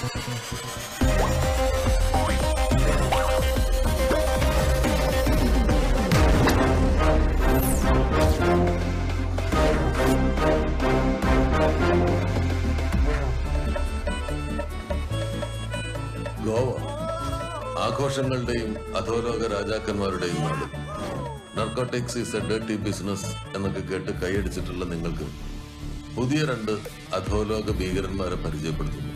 ഗോവ ആഘോഷങ്ങളുടെയും അധോലോക രാജാക്കന്മാരുടെയും നാട്. Narcotics is A dirty business എന്നൊക്കെ കേട്ട് കൈയടിച്ചിട്ടുള്ള നിങ്ങൾക്ക് പുതിയ 2 അധോലോക ഭീകരന്മാരെ പരിചയപ്പെടുത്തുന്നു.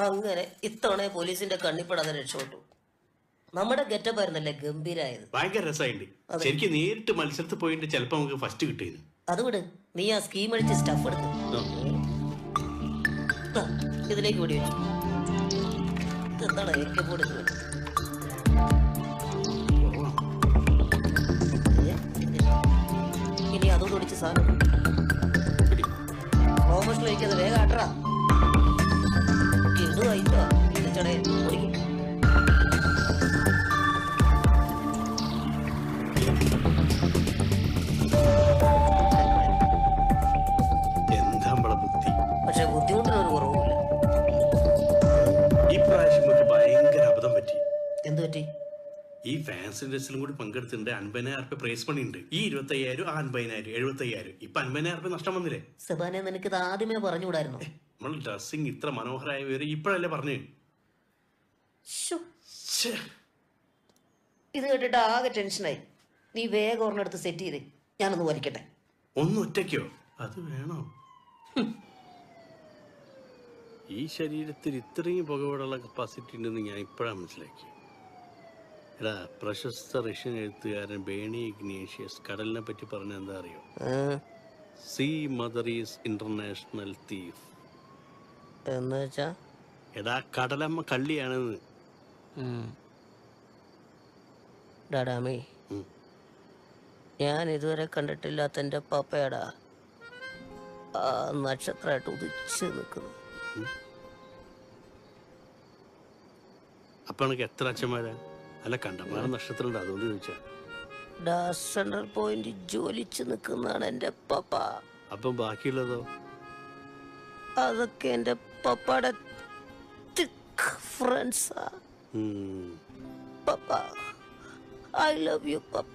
അങ്ങനെ ഇത്തവണ പോലീസിന്റെ കണ്ണിപ്പെടാതെ രക്ഷപ്പെട്ടു. നമ്മുടെ ഗെറ്റപ്പ് ആയിരുന്നല്ലേ ഗംഭീരായത്. ഭയങ്കര രസമായിട്ടുണ്ട്. ശരിക്കും നേരിട്ട് മത്സരത്തിൽ പോയിട്ട് ചിലപ്പോ നമുക്ക് ഫസ്റ്റ് കിട്ടിയത്. അത് വിട്, നീ ആ സ്കീം അടിച്ച് സ്റ്റഫ് എടുത്തു ഇതിലേക്ക് ഓടി വെച്ചു. എന്താണ് ഇനി അതോട് ഓടിച്ച് സാധനം ഓമോഷണൽ കഴിക്കാതെ വേഗം ആട്ടറാ. ഇടുവായിട്ടോ ഇടിച്ചടേ ഓടിക്കും. പക്ഷെ ബുദ്ധിമുട്ടിനൊരു കുറവുമില്ല. ഈ പ്രാവശ്യം ഒരു ഭയങ്കര അബദ്ധം പറ്റി. എന്ത് പറ്റി? ഈ ഫാൻസി ഡ്രസ്സിലും കൂടി പങ്കെടുത്തിട്ടുണ്ട്. 50,000 പ്രൈസ് മണി ഉണ്ട്. ഈ 25,000 50,000 75,000 ഇപ്പൊ 50,000 നഷ്ടം വന്നില്ലേ? സെബാനെ നിനക്കിത് ആദ്യമേ പറഞ്ഞുകൂടായിരുന്നു. നമ്മൾ ഡ്രസ്സിങ് ഇത്ര മനോഹരമായ വിവരം ഇപ്പോഴല്ലേ പറഞ്ഞു. ഇത് കേട്ടിട്ട് ആകെ ടെൻഷനായി. നീ വേഗം ഒരെണ്ണെടുത്ത് സെറ്റ് ചെയ്തേ, ഞാനൊന്ന് വലിക്കട്ടെ. ഒന്ന് ഒറ്റയ്ക്കോ? അത് വേണോ? ഈ ശരീരത്തിൽ ഇത്രയും പുകവിടുള്ള കപ്പാസിറ്റി ഉണ്ടെന്ന് ഞാൻ ഇപ്പോഴാണ് മനസ്സിലാക്കി. എടാ, പ്രശസ്ത റഷ്യൻ എഴുത്തുകാരൻ ബേണി ഇഗ്നേഷ്യസ് കടലിനെ പറ്റി പറഞ്ഞ എന്താ അറിയോ? See mother is international thief. എന്ന് വെച്ചാ എടാ, കടലമ്മ കള്ളിയാണെന്ന്. ഡാഡാമേ, ഞാൻ ഇതുവരെ കണ്ടിട്ടില്ലാത്ത എൻ്റെ പപ്പയടാ ആ നക്ഷത്രമായിട്ട് ഉദിച്ച് നിൽക്കുന്നു. അപ്പൊ എനിക്ക് എത്ര അച്ഛന്മാരാ? അല്ല, കണ്ടമാനം നക്ഷത്രം ഉണ്ട്, അതുകൊണ്ട് ചോദിച്ചാ. സെൻട്രൽ പോയിന്റ് ജോലിച്ച് നിൽക്കുന്നതാണ് എൻ്റെ പപ്പ. അപ്പം ബാക്കിയുള്ളതോ? അതൊക്കെ എൻ്റെ പപ്പയുടെ ഫ്രണ്ട്സാ. Papa, I love you papa,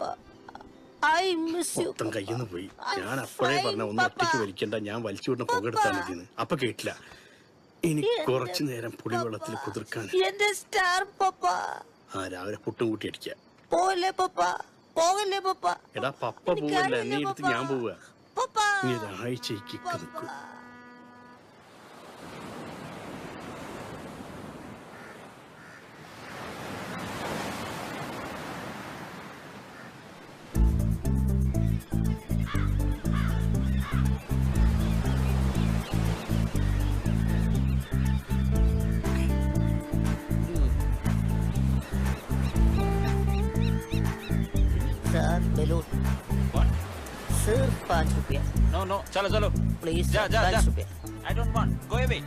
I miss you. മൊത്തം കയ്യിന്ന് പോയി. ഞാൻ അപ്പോഴേ പറഞ്ഞ ഒന്ന് ഒറ്റയ്ക്ക് വലിക്കണ്ട, ഞാൻ വലിച്ചു വിടുന്ന പുകെടുത്താൽ മതിയെന്ന്. അപ്പൊ കേട്ടില്ല. ഇനി കുറച്ചു നേരം പുളിവെള്ളത്തിൽ കുതിർക്കാൻ. എന്റെ സ്റ്റാർ പപ്പ. ആ, രാവിലെ പുട്ടും കൂട്ടി അടിക്കാം. പോലെ പപ്പ, പോകല്ലേ പപ്പ. എടാ, പപ്പ പോവല്ല, എന്നെ എടുത്ത് ഞാൻ പോവുക. നീ ഒരാഴ്ചയ്ക്ക് നിൽക്കും. सिर्फ 5 रुपया No, no, चलो चलो. प्लीज जा, जा, 5 जा. रुपया I don't want. Go away.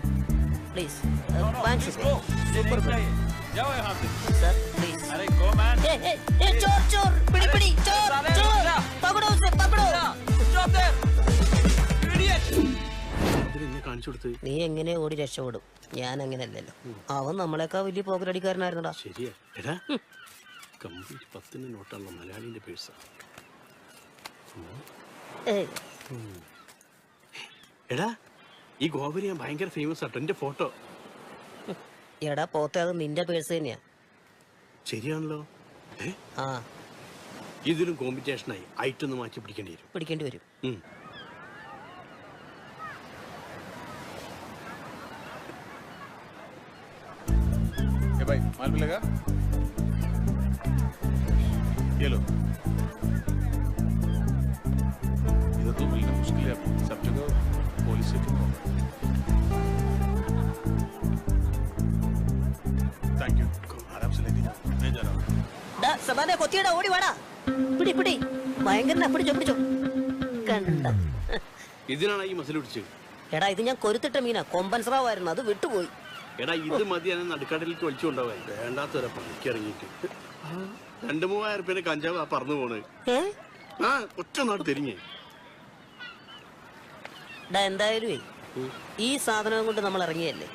Please No, no, 5 please रुपया go. ये सुपर नहीं चाहिए. जाओ यहाँ से. सर प्लीज अरे go man. ए चोर चोर पिड़ी पिड़ी चोर साले, चोर जा. पकड़ो उसे पकड़ो Stop there. Idiot. അതിനെന്നെ കാണിച്ചു കൊടുത്ത്. നീ എങ്ങനെ ഓടി രക്ഷപ്പെടും ഞാൻ അങ്ങനെയല്ലല്ലോ അവൻ നമ്മളെക്കാ വലിയ പോക്കലടിക്കാരനായിരുന്നടാ ശരിയാ. എടാ കംപ്ലീറ്റ് 10 നോട്ടുള്ള മലയാളിന്റെ പേഴ്സാ. ഏയ് എടാ ഈ ഗോവരി ഞാൻ ഭയങ്കര ഫേമസ് ആട്ടോ. എന്റെ ഫോട്ടോ എടാ പോത്തെ അത് നിന്റെ പേഴ്സ് തന്നെയാ ശരിയാണല്ലോ. ആ ഇതിലും കോമ്പറ്റീഷനായി ഐറ്റൊന്ന് മാറ്റി പിടിക്കേണ്ടി വരും. പിടിക്കേണ്ടി വരും ഉം. ए भाई माल मिलेगा? ये लो. इधर तो मिलना मुश्किल है अभी. सब जगह पुलिस से क्यों? Thank you. आराम से लेके जाओ. मैं जा रहा हूँ. ഡാ സബാനെ കൊത്തിയടാ ഓടി വാടാ പിടി പിടി ഭയങ്കര പിടിച്ചോ പിടിച്ചോ കണ്ട ഇതിനാണ് ഈ മസിൽ പിടിച്ചത്. എടാ ഇത് ഞാൻ കൊരുത്തിട്ട മീനാ കൊമ്പൻ സ്രാവായിരുന്നു അത് വിട്ടുപോയി എടാ ഇത് മതി ഞാൻ നടുക്കടലിലേക്ക് വലിച്ചു കൊണ്ടുപോകാൻ. വേണ്ടാത്തവരെ പണിക്ക് ഇറങ്ങിയിട്ട് 2-3000 റുപ്യന്റെ കഞ്ചാവ് ആ പറന്നു പോണ്. ഏ ആ ഒറ്റ നാട് തിരിഞ്ഞേ. ഡാ എന്തായാലും ഈ സാധനം കൊണ്ട് നമ്മൾ ഇറങ്ങിയല്ലേ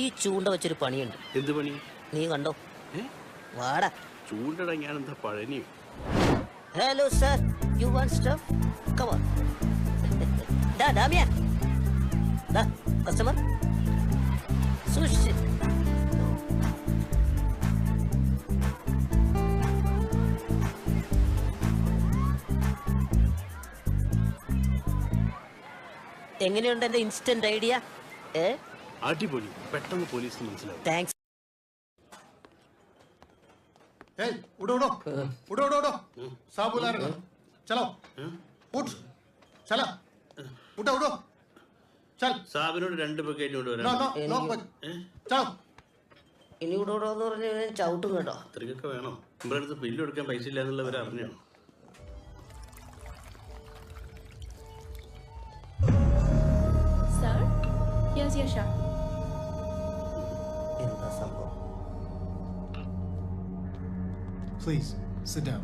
ഈ ചൂണ്ട വെച്ചൊരു പണിയുണ്ട്. എന്ത് പണി? നീ കണ്ടോ ഏ വാടാ ചൂണ്ടടാ ഞാൻ എന്താ Palani. Hello sir you want stuff come on ഡാ ഡാമിയ ഡാ കസ്റ്റമർ സൂക്ഷിച്ച് എങ്ങനെയുണ്ട് എന്റെ ഇൻസ്റ്റന്റ് ഐഡിയ അടിപൊളി. പെട്ടെന്ന് പോലീസിന് മനസ്സിലാവും. താങ്ക്സ് Hey, उड़ो उड़ो उड़ो उड़ो उड़ो साहब बुला रहे हैं चलो उठ चला उठो उड़ो चल സാബിനോട് 2 ബക്കറ്റ് കൊണ്ട് नो വരാം. नो नो चलो ഇനി ഇവിടെ ഇവിടെ എന്ന് പറഞ്ഞ് ഞാൻ ചവിട്ടും കേട്ടോ. അത്രയ്ക്കൊക്കെ വേണം. നമ്മുടെ അടുത്ത് ബില്ല് കൊടുക്കാൻ പൈസ ഇല്ല എന്നുള്ളവർ അറിഞ്ഞോ? Sir, here's your shot. എന്താ സംഭവം? please sit down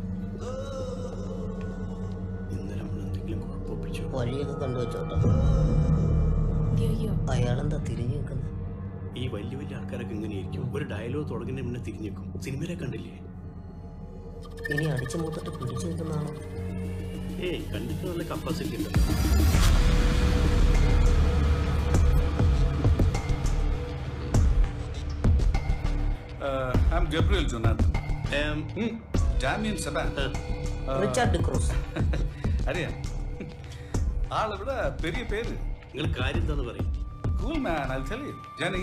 ഇന്നലെ നമ്മൾ എന്തെങ്കിലും കുഴപ്പമൊപ്പിച്ചോ? വഴിയൊക്കെ കണ്ടുവച്ചോട്ടോ. Dear you. അയാളെന്താ തിരിഞ്ഞു നിൽക്കുന്നത്? ഈ വലിയ വലിയ ആൾക്കാരൊക്കെ ഇങ്ങനെയായിരിക്കും. ഒരു ഡയലോഗ് തുടങ്ങുന്നതിന് മുന്നേ തിരിഞ്ഞേക്കും. സിനിമയിലെ കണ്ടില്ലേ? ഇനി അടിച്ചു മൂത്തിട്ട് പിടിച്ചു നിൽക്കുന്നതാണോ? ഏയ് കണ്ടിട്ട് നല്ല കപ്പാസിറ്റി ഉണ്ടല്ലോ. I'm Gabriel Jonathan. ഏം, Damien Saban. Richard Cruz. അറിയാ ആളിവിടെ പെരിയ പേര്. നിങ്ങൾ കാര്യം എന്താന്ന് പറയും. Cool man, I'll tell you. Jenny,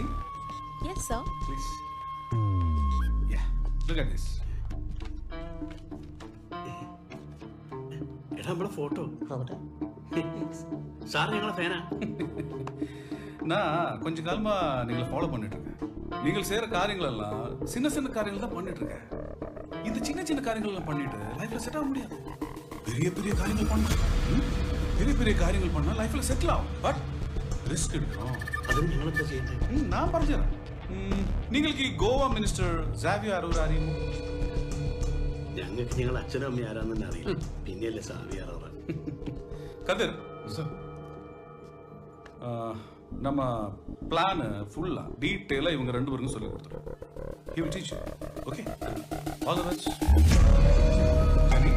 Yes, sir. please. Yeah, look at this. എടാ നമ്മളെ ഫോട്ടോ. നോക്കട്ടെ. സാർ ഞങ്ങളെ ഫാനാ. நான் கொஞ்ச காலமா நீங்களை ஃபாலோ பண்ணிட்டு இருக்கேன். நீங்கள் செய்யற காரியங்கள் எல்லாம் சின்ன சின்ன காரியங்கள் தான் பண்ணிட்டு இருக்கேன். இந்த சின்ன சின்ன காரியங்கள் எல்லாம் பண்ணிட்டு லைஃப்ல செட் ஆக முடியாது. பெரிய பெரிய காரியங்கள் பண்ணணும். பெரிய பெரிய காரியங்கள் பண்ணா லைஃப்ல செட்டில் ஆகும். பட் ரிஸ்க் எடுக்கணும். അതിന് ഞങ്ങളെന്താ ചെയ്യണ്ടേ? நான் പറഞ്ഞുതരാം. നിങ്ങൾക്ക് ഈ ഗോവ മിനിസ്റ്റർ സാവിയോ അറൂർ അറിയുമോ? ഞങ്ങൾക്ക് ഞങ്ങൾ അച്ഛനും അമ്മയും ആരാന്ന് തന്നെ അറിയില്ല. പിന്നെയല്ലേ സാവിയാറ. கதிர் நம்ம பிளான் ஃபுல்லா டீட்டெயிலாக இவங்க 2 பேருக்கும் சொல்லி கொடுத்துருவோம். He will teach you. Okay? All the best. Jenny?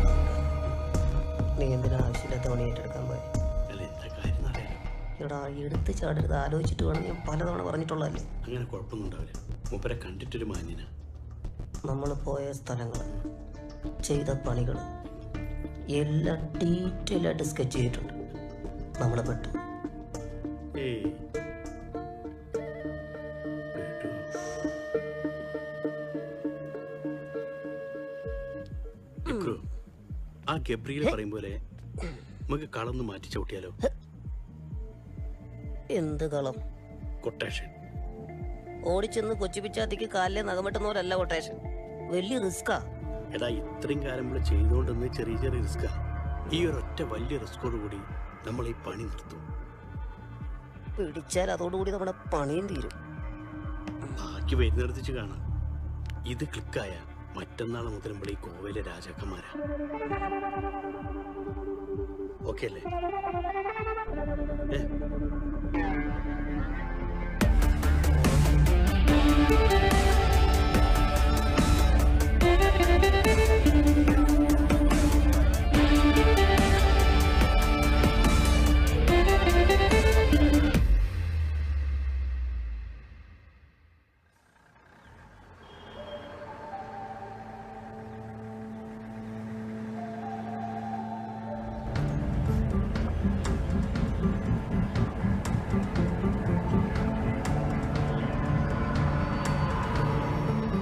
നീ എന്തിനാ ആവശ്യമില്ലാത്ത പണി ഏറ്റെടുക്കാൻ പോയി? അല്ല എന്താ കാര്യം എന്നറിയാലോ. എടാ എടുത്ത് ചാടരുത്, ആലോചിച്ചിട്ട് വേണം. ഞാൻ പലതവണ പറഞ്ഞിട്ടുള്ളതല്ലേ. അങ്ങനെ കുഴപ്പമൊന്നും ഉണ്ടാവില്ല. മൂപ്പരെ കണ്ടിട്ടൊരു മാന്യന. നമ്മൾ പോയ സ്ഥലങ്ങൾ, ചെയ്ത പണികൾ എല്ലാം ഡീറ്റെയിൽ ആയിട്ട് സ്കെച്ച് ചെയ്തിട്ടുണ്ട്. നമ്മൾ പെട്ടു. ഏയ് ഇക്രു, ആ ഗബ്രിയിൽ പറയും പോലെ നമുക്ക് കളന്ന് മാറ്റി ചവിട്ടിയാലോ? എന്ത് കളം? കൊട്ടേഷൻ. ഓടിച്ചെന്ന് കൊച്ചു പിച്ചാത്തിക്ക് കാലിലെ നഖം വെട്ടുന്നവരല്ല കൊട്ടേഷൻ. വലിയ റിസ്കാ. എടാ ഇത്രയും കാലം നമ്മൾ ചെയ്തുകൊണ്ടെന്ന് ചെറിയ ചെറിയ റിസ്ക്കാ. ഈ ഒരൊറ്റ വലിയ റിസ്കോട് കൂടി നമ്മൾ ഈ പണി നിർത്തും. പിടിച്ചാൽ അതോടുകൂടി നമ്മുടെ പണിയും തീരും. ബാക്കി വരുന്നിടത്തിച്ച് കാണാം. ഇത് ക്ലിക്കായ മറ്റന്നാൾ മുതൽ നമ്മൾ ഈ കോവയിലെ രാജാക്കന്മാരാ. ഓക്കെ അല്ലേ?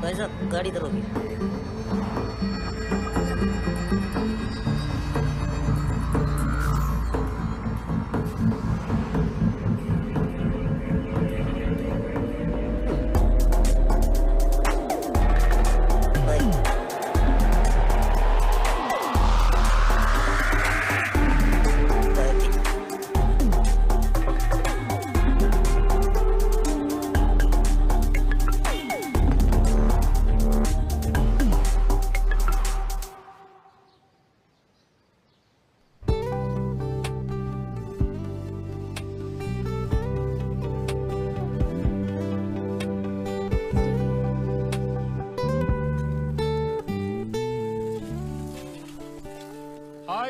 भाई साहब गाड़ी इधर होगी.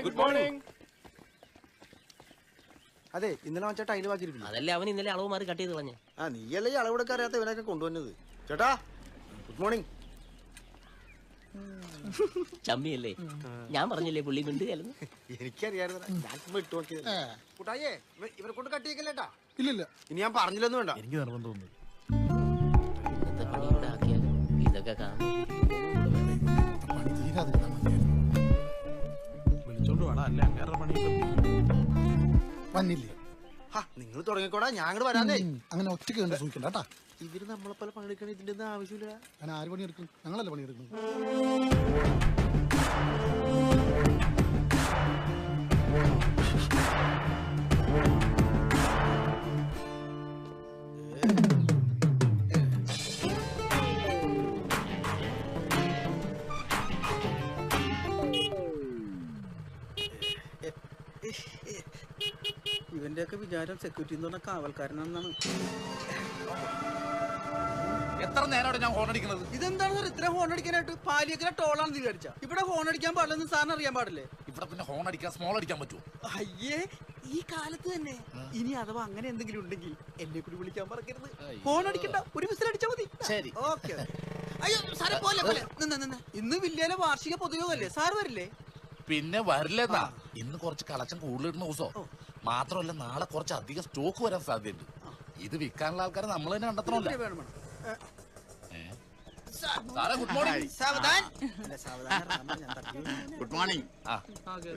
Good morning. അതെ ഇന്നലെ മറ്റേ ടൈല് വാക്കിയിരിക്കില്ല. അതല്ലേ അവൻ ഇന്നലെ അളവ് മാറി കട്ട് ചെയ്ത് കളഞ്ഞു. ആ നീയല്ലേ ഈ അളവെടുക്കാൻ അറിയാത്ത ഇവനൊക്കെ കൊണ്ടുവന്നത്. ചേട്ടാ ഗുഡ് മോർണിംഗ്. ചമ്മിയല്ലേ? ഞാൻ പറഞ്ഞില്ലേ പുള്ളി മിണ്ട് കലന്ന്. എനിക്കറിയായിരുന്നു, ഞാൻ ഇട്ട് നോക്കിയത്. കൂട്ടായേ ഇവരെ കൊണ്ട് കട്ട് ചെയ്യിക്കല്ലേട്ടാ. ഇല്ലില്ല, ഇനി ഞാൻ പറഞ്ഞില്ലെന്ന് വേണ്ട. എനിക്ക് നിർബന്ധം തോന്നുന്നു. ഇന്നത്തെ പണി ഇവിടെ ആക്കിയാൽ ഇതൊക്കെ കാണും. പണി തീരാതിരുന്നാ മതിയായിരുന്നു. വിളിച്ചോണ്ട് വേണം അല്ലേ അങ്ങേറെ പണി വന്നില്ലേ? നിങ്ങൾ തുടങ്ങിക്കോടാ, ഞാൻ അങ്ങോട്ട് വരാന്നേ. അങ്ങനെ ഒറ്റയ്ക്ക് കണ്ട് സൂക്ഷിക്കണ്ട കേട്ടാ. ഇവര് നമ്മളെ പോലെ പണിയെടുക്കണ ഇതിന്റെ ഒന്നും ആവശ്യമില്ല. ഞാൻ ആര് പണിയെടുക്കും? ഞങ്ങളല്ലേ പണിയെടുക്കുന്നു. ഇവന്റെയൊക്കെ വിചാരം സെക്യൂരിറ്റി എന്ന് പറഞ്ഞ കാവൽക്കാരനാണെന്നാണ്. എത്ര നേരമാണ് ഞാൻ ഹോൺ അടിക്കുന്നത്? ഇതെന്താണ് ഇത്ര ഹോൺ അടിക്കാനായിട്ട്? പാലിയക്കര ടോളാണെന്ന് വിചാരിച്ച ഇവിടെ ഹോൺ അടിക്കാൻ പാടില്ലെന്ന് സാറിന് അറിയാൻ പാടില്ലേ? ഇവിടെ പിന്നെ ഹോൺ അടിക്കാൻ സ്മോൾ അടിക്കാൻ പറ്റുമോ? അയ്യേ, ഈ കാലത്ത് തന്നെ. ഇനി അഥവാ അങ്ങനെ എന്തെങ്കിലും ഉണ്ടെങ്കിൽ എന്നെ കൂടി വിളിക്കാൻ മറക്കരുത്. ഹോൺ അടിക്കണ്ട, ഒരു വിസിൽ അടിച്ചാൽ മതി. ശരി, ഓക്കെ. അയ്യോ സാറേ പോലെ പോലെ ഇന്ന് വില്ലേലെ വാർഷിക പൊതുയോഗല്ലേ, സാർ വരില്ലേ? പിന്നെ വരില്ലെന്നാ. ഇന്ന് കുറച്ച് കളക്ഷൻ കൂടുതലിടുന്ന ദിവസോ. മാത്രമല്ല നാളെ കുറച്ച് അധികം സ്റ്റോക്ക് വരാൻ സാധ്യതയുണ്ട്. ഇത് വിൽക്കാനുള്ള ആൾക്കാരെ നമ്മൾ തന്നെ കണ്ടെത്തണമല്ലോ. Good morning. Good morning.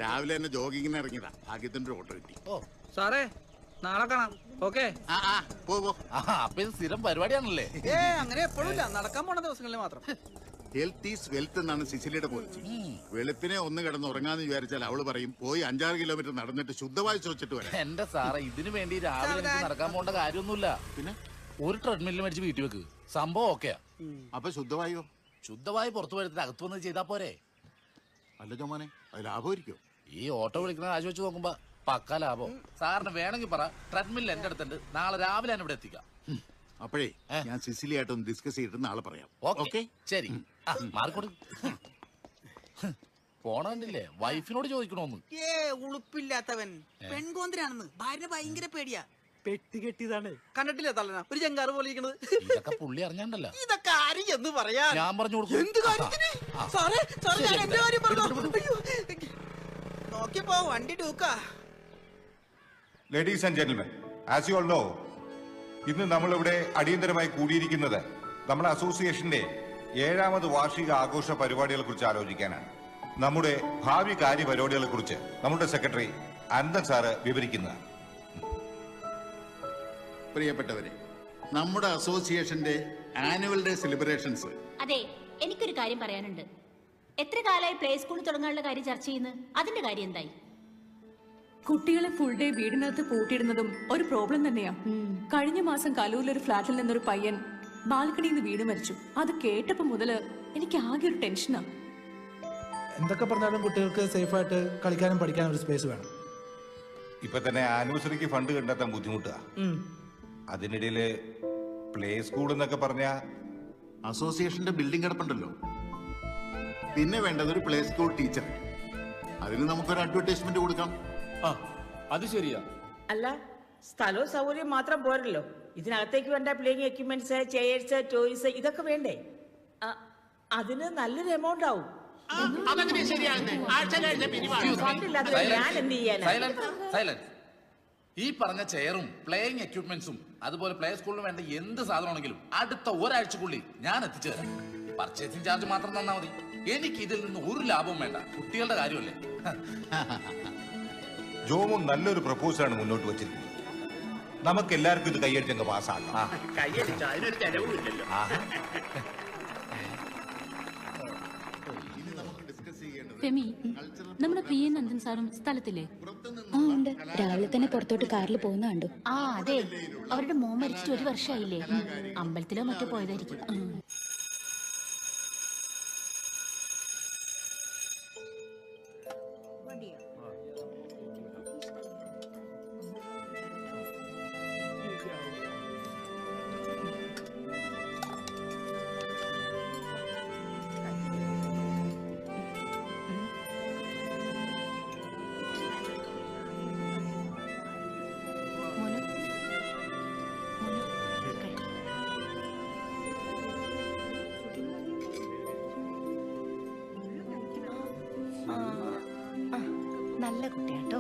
രാവിലെ തന്നെ ജോഗിങ്ങിന് ഇറങ്ങിയതാ, ഭാഗ്യത്തിന്റെ ഒരു ഓട്ടോ കിട്ടി. ഓ സാറേ നാളെ കാണാം. ഓക്കെ. അപ്പൊ ഇത് സ്ഥിരം പരിപാടിയാണല്ലേ? അങ്ങനെ എപ്പോഴും ഇല്ല, നടക്കാൻ പോണ ദിവസങ്ങളിൽ മാത്രം. ഹെൽത്ത് ഈസ് വെൽത്ത് എന്നാണ് സിസിലിയുടെ പോളിസി. വെളുപ്പിനെ ഒന്ന് കിടന്ന് ഉറങ്ങാന്ന് വിചാരിച്ചാൽ അവള് പറയും പോയി 5-6 കിലോമീറ്റർ നടന്നിട്ട് ശുദ്ധമായി ചോദിച്ചിട്ട് വരാം. എന്റെ സാറേ, ഇതിനു വേണ്ടി രാവിലെ എനിക്ക് നടക്കാൻ പോകേണ്ട കാര്യമൊന്നുമില്ല. പിന്നെ ഒരു ട്രെഡ്മില്ലിൽ മേടിച്ച് വീട്ടിൽ വെക്ക്, സംഭവം ഓക്കെയാ. അപ്പൊ ശുദ്ധമായോ? ശുദ്ധമായി പുറത്തു വരുത്തിട്ട് അകത്ത് വന്ന് ചെയ്താ പോരെ? അല്ല ചോമനെ, അത് ലാഭമായിരിക്കും. ഈ ഓട്ടോ വിളിക്കുന്ന കാശ് വെച്ച് നോക്കുമ്പോ പക്ക ലാഭം. സാറിന് വേണമെങ്കിൽ പറ, ട്രെഡ്മിൽ എന്റെ അടുത്തുണ്ട്, നാളെ രാവിലെ ഞാൻ ഇവിടെ എത്തിക്കാം. അപ്പോഴേ ഞാൻ സിസിലിയായിട്ടൊന്ന് ഡിസ്കസ് ചെയ്തിട്ട് നാളെ പറയാം. ഓക്കെ ശരി. മാറിക്കോട്. പോണണ്ടില്ലേ, വൈഫിനോട് ചോദിക്കണോന്ന്. ഉളുപ്പില്ലാത്തവൻ പെൺകോന്തരാണെന്ന് ഭാര്യ ഭയങ്കര പേടിയാ. പെട്ടി കെട്ടിയതാണ്, കണ്ടിട്ടില്ല തള്ളന ഒരു ചെങ്കാറ് പോലെ ഇരിക്കണത്. ഇതൊക്കെ പുള്ളി അറിഞ്ഞാണ്ടല്ലോ. ഇതൊക്കെ ആരും എന്ന് പറയാ, ഞാൻ പറഞ്ഞു കൊടുക്കും. എന്ത് കാര്യത്തിന്? സാറേ സാറേ ഞാൻ എന്റെ കാര്യം പറഞ്ഞു. നോക്കിയപ്പോ വണ്ടി ഡൂക്കാ. Ladies and gentlemen, as you all know, ഇന്ന് നമ്മളിവിടെ അടിയന്തരമായി കൂടിയിരിക്കുന്നത് നമ്മുടെ അസോസിയേഷന്റെ 7ാമത് വാർഷിക ആഘോഷ പരിപാടികളെ കുറിച്ച് ആലോചിക്കാനാണ്. നമ്മുടെ ഭാവി കാര്യപരിപാടികളെ കുറിച്ച് നമ്മുടെ സെക്രട്ടറി അനന്തൻ സാറ് വിവരിക്കുന്നതാണ്. പ്രിയപ്പെട്ടവരെ, നമ്മുടെ അസോസിയേഷന്റെ ആനുവൽ ഡേ സെലിബ്രേഷൻസ്. അതെ, എനിക്കൊരു കാര്യം പറയാനുണ്ട്. എത്ര കാലമായി പ്ലേ സ്കൂൾ തുടങ്ങാനുള്ള കാര്യം ചർച്ച ചെയ്യുന്നത്? അതിന്റെ കാര്യം എന്തായി? കുട്ടികളെ ഫുൾ ഡേ വീടിനകത്ത് പൂട്ടിയിടുന്നതും ഒരു പ്രോബ്ലം തന്നെയാ. കഴിഞ്ഞ മാസം കലൂരിലൊരു ഫ്ലാറ്റിൽ നിന്നൊരു പയ്യൻ ബാൽക്കണിയിൽ നിന്ന് വീട് മരിച്ചു. അത് കേട്ടപ്പോ മുതല് എനിക്ക് ആകെ ഒരു ടെൻഷനാ. എന്തൊക്കെ പറഞ്ഞാലും കുട്ടികൾക്ക് സേഫായിട്ട് കളിക്കാനും പഠിക്കാനും ഒരു സ്പേസ് വേണം. ഇപ്പൊ തന്നെ ആനിവേഴ്സറിക്ക് ഫണ്ട് കണ്ടെത്താൻ ബുദ്ധിമുട്ടാ. അതിനിടയില് പ്ലേ സ്കൂൾ എന്നൊക്കെ പറഞ്ഞ അസോസിയേഷന്റെ ബിൽഡിംഗ് കിടപ്പുണ്ടല്ലോ. പിന്നെ വേണ്ടത് ഒരു പ്ലേ സ്കൂൾ ടീച്ചർ. അതിന് നമുക്കൊരു അഡ്വർടൈസ്മെന്റ് കൊടുക്കാം. അത് ശരിയാ. അല്ല, സ്ഥലവും സൗകര്യം മാത്രം പോരല്ലോ, ഇതിനകത്തേക്ക് വേണ്ട പ്ലേയിങ് എക്യുപ്മെന്റ്സ്, ചെയർസ്, ടോയ്സ് ഇതൊക്കെ വേണ്ടേ? അതിന് നല്ലൊരു എമൗണ്ട് ആവും. ഞാൻ എന്ത് ചെയ്യാനാ? ഈ പറഞ്ഞ ചെയറും പ്ലേയിങ് എക്യുപ്മെന്റ്സും അതുപോലെ പ്ലേ സ്കൂളിന് വേണ്ട എന്ത് സാധനമാണെങ്കിലും അടുത്ത ഒരാഴ്ചക്കുള്ളിൽ ഞാൻ എത്തിച്ചു തരാം. പർച്ചേസിംഗ് ചാർജ് മാത്രം തന്നാ മതി. എനിക്ക് ഇതിൽ നിന്ന് ഒരു ലാഭവും വേണ്ട. കുട്ടികളുടെ കാര്യമല്ലേ. ജോമോൻ നല്ലൊരു പ്രപ്പോസലാണ് മുന്നോട്ട് വച്ചിരിക്കുന്നത്. നമുക്ക് എല്ലാവർക്കും ഇത് കൈയടിച്ചങ്ങ് പാസ്സാക്കാം. ഫെമി, നമ്മുടെ പി എൻ നന്ദൻ സാറും സ്ഥലത്തില്ലേ? ആ ഉണ്ട്, രാവിലെ തന്നെ പുറത്തോട്ട് കാറിൽ പോകുന്ന കണ്ടു. ആ അതെ, അവരുടെ മോൻ മരിച്ചിട്ട് 1 വർഷമായില്ലേ. അമ്പലത്തിലോ മറ്റോ പോയതായിരിക്കും. നല്ല കുട്ടിയാട്ടോ.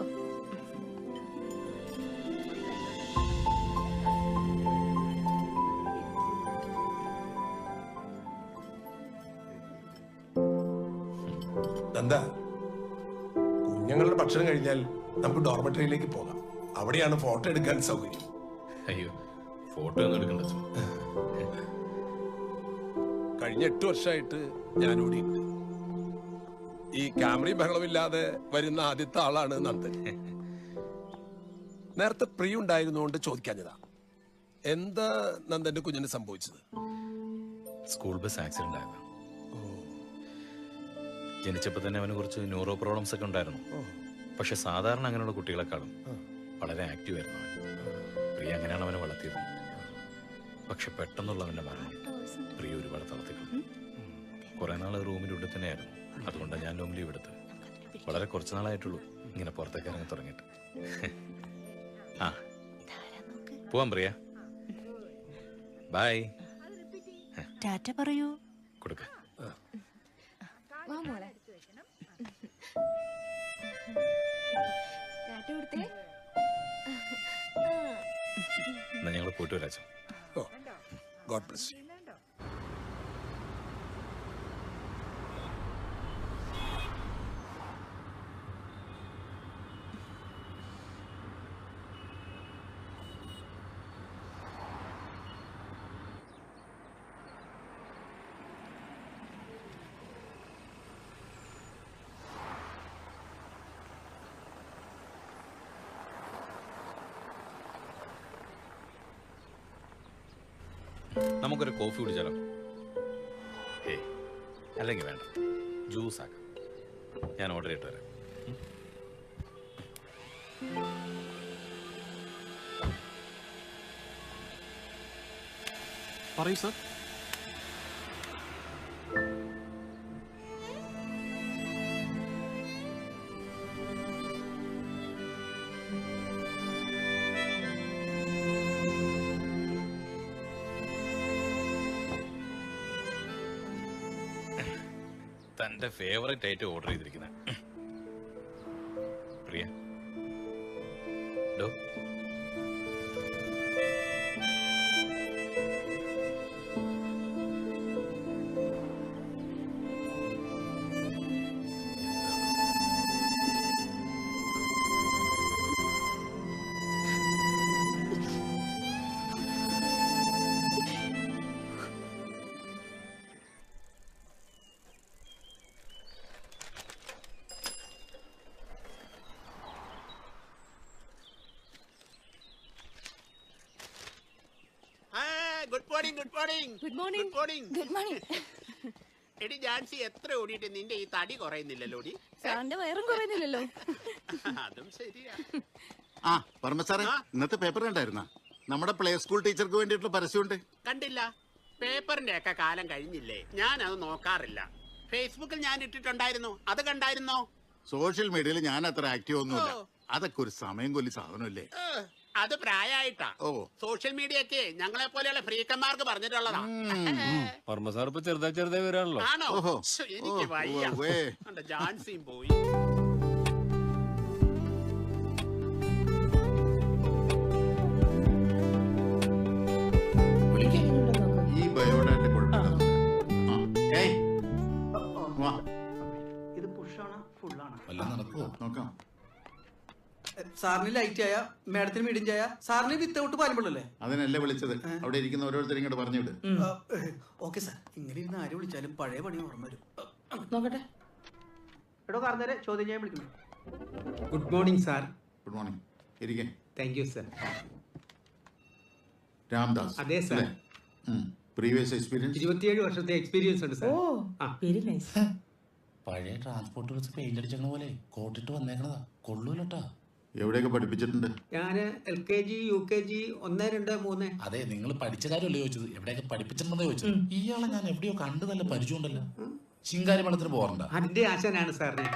നന്ദ, കുഞ്ഞുങ്ങളുടെ ഭക്ഷണം കഴിഞ്ഞാൽ നമുക്ക് ഡോർമെറ്ററിയിലേക്ക് പോകാം. അവിടെയാണ് ഫോട്ടോ എടുക്കാൻ സൗകര്യം. അയ്യോ, ഫോട്ടോ ഒന്നും എടുക്കണ്ട. കഴിഞ്ഞ 8 വർഷമായിട്ട് ഞാൻ ഓടിയിട്ടുണ്ട്. ഈ ക്യാമറയും ബഹളമില്ലാതെ വരുന്ന ആദ്യത്തെ ആളാണ് നന്ദൻ. നേരത്തെ പ്രിയ ഉണ്ടായിരുന്നുകൊണ്ട് ചോദിക്കാഞ്ഞതാ, എന്താ നന്ദന്റെ കുഞ്ഞിന് സംഭവിച്ചത്? സ്കൂൾ ബസ് ആക്സിഡന്റ് ആയതാ. ജനിച്ചപ്പോൾ തന്നെ അവന് കുറച്ച് ന്യൂറോ പ്രോബ്ലംസ് ഒക്കെ ഉണ്ടായിരുന്നു. പക്ഷെ സാധാരണ അങ്ങനെയുള്ള കുട്ടികളെക്കാളും വളരെ ആക്റ്റീവ് ആയിരുന്നു അവൻ. പ്രിയ അങ്ങനെയാണ് അവനെ വളർത്തിയത്. പക്ഷെ പെട്ടെന്നുള്ള അവന്റെ മരണം പ്രിയ ഒരുപാട് തളർത്തിക്കളഞ്ഞു. കുറെ നാൾ റൂമിനുള്ളിൽ തന്നെയായിരുന്നു. അതുകൊണ്ടാണ് ഞാൻ ലോങ് ലീവ് എടുത്ത്. വളരെ കുറച്ച് നാളായിട്ടുള്ളൂ ഇങ്ങനെ പുറത്തേക്ക് ഇറങ്ങി തുടങ്ങിയിട്ട്. ആ, പോവാം പ്രിയ. ബൈ. ടാറ്റ പറയൂ. കൊടുക്ക. എന്നാ ഞങ്ങൾ പോയിട്ട് വരാച്ചോ. God bless you. നമുക്കൊരു കോഫി കുടിച്ചാലോ? ഏയ്, അല്ലെങ്കിൽ വേണ്ട, ജ്യൂസ് ആക്കാം. ഞാൻ ഓർഡർ ചെയ്തിട്ട് വരാം. പറയൂ സർ. തന്റെ ഫേവറേറ്റ് ആയിട്ട് ഓർഡർ ചെയ്തിരിക്കുന്ന പ്രിയ. ഡോ, good morning good morning good morning good morning. എടി ജാൻസി എത്ര ഓടിയിട്ട് നിന്റെ ഈ തടി കുറയുന്നില്ലല്ലോ ഓടി സാറിന്റെ വയറും കുറയുന്നില്ലല്ലോ. അതും ശരിയാ. ആ പറമ്പ സാറേ, ഇന്നത്തെ പേപ്പർ കണ്ടായിരുന്ന നമ്മുടെ പ്ലേ സ്കൂൾ ടീച്ചർക്ക് വേണ്ടിയിട്ടുള്ള പരസ്യമുണ്ട്. കണ്ടില്ല? പേപ്പറിന്റെ ഒക്കെ കാലം കഴിഞ്ഞില്ലേ? ഞാൻ അത് നോക്കാറില്ല. ഫേസ്ബുക്കിൽ ഞാൻ ഇട്ടിട്ടുണ്ടായിരുന്നു, അത് കണ്ടായിരുന്നോ? സോഷ്യൽ മീഡിയയിൽ ഞാൻ അത്ര ആക്റ്റീവ് ഒന്നുമില്ല. അതൊക്കെ ഒരു സമയം കൊല്ലി സാധനമല്ലേ. അത് പ്രായമായിട്ടാ. സോഷ്യൽ മീഡിയ ഒക്കെ ഞങ്ങളെ പോലെയുള്ള ഫ്രീക്കന്മാർക്ക് പറഞ്ഞിട്ടുള്ളതാ. വർമ്മ സാർ ഇപ്പൊ ചെറുതായി വരാണല്ലോ. ആണോ? ശ്ശോ, എനിക്ക് വയ്യ. കണ്ടോ, ജാൻസിയും പോയി. ഈ ബയോഡാറ്റ കുഴപ്പമില്ല. ഇത് പുഷാണ് ഫുള്ളാണ്. നോക്കാം. സാറിന് ലൈറ്റ് ആയ മാഡത്തിന് മീഡിയം ചായ, സാറിന് വിത്തൗട്ട് പാലുമ്പോഴല്ലേ? അതിനല്ലേ വിളിച്ചത്. അവിടെ ഇരിക്കുന്ന ഓരോരുത്തരും ഇങ്ങോട്ട് പറഞ്ഞു വിട്. Okay sir. ഇങ്ങനെ ഇരുന്ന് ആര് വിളിച്ചാലും പഴയ പണി ഓർമ്മ വരും. നോക്കട്ടെ. എടോ കാർന്നേരെ ചോദ്യം ചെയ്യാൻ വിളിക്കുന്നു. Good morning sir. Good morning. ഇരിക്കേ. Thank you sir. രാംദാസ്. അതെ സർ. Previous experience? 27 വർഷത്തെ എക്സ്പീരിയൻസ് ഉണ്ട് സാർ. Very nice. പഴയ ട്രാൻസ്പോർട്ട് വെച്ച് പെയിന്റ് അടിച്ചേക്കണ പോലെ കോട്ടിട്ട് വന്നേക്കണതാ. കൊള്ളൂലട്ടാ. എവിടെയൊക്കെ പഠിപ്പിച്ചിട്ടുണ്ട്? ഞാൻ LKG UKG 1, 2, 3. അതെ, നിങ്ങൾ പഠിച്ച കാര്യമല്ലേ ചോദിച്ചത്, എവിടെയൊക്കെ പഠിപ്പിച്ചിട്ടുണ്ടെന്ന് ചോദിച്ചത്. ഇയാളെ ഞാൻ എവിടെയോ കണ്ടു, നല്ല പരിചയമുണ്ടല്ലോ. ശിങ്കാരി വെള്ളത്തിന് പോകണ്ട. അതിന്റെ ആശാനാണ് സാറിന്.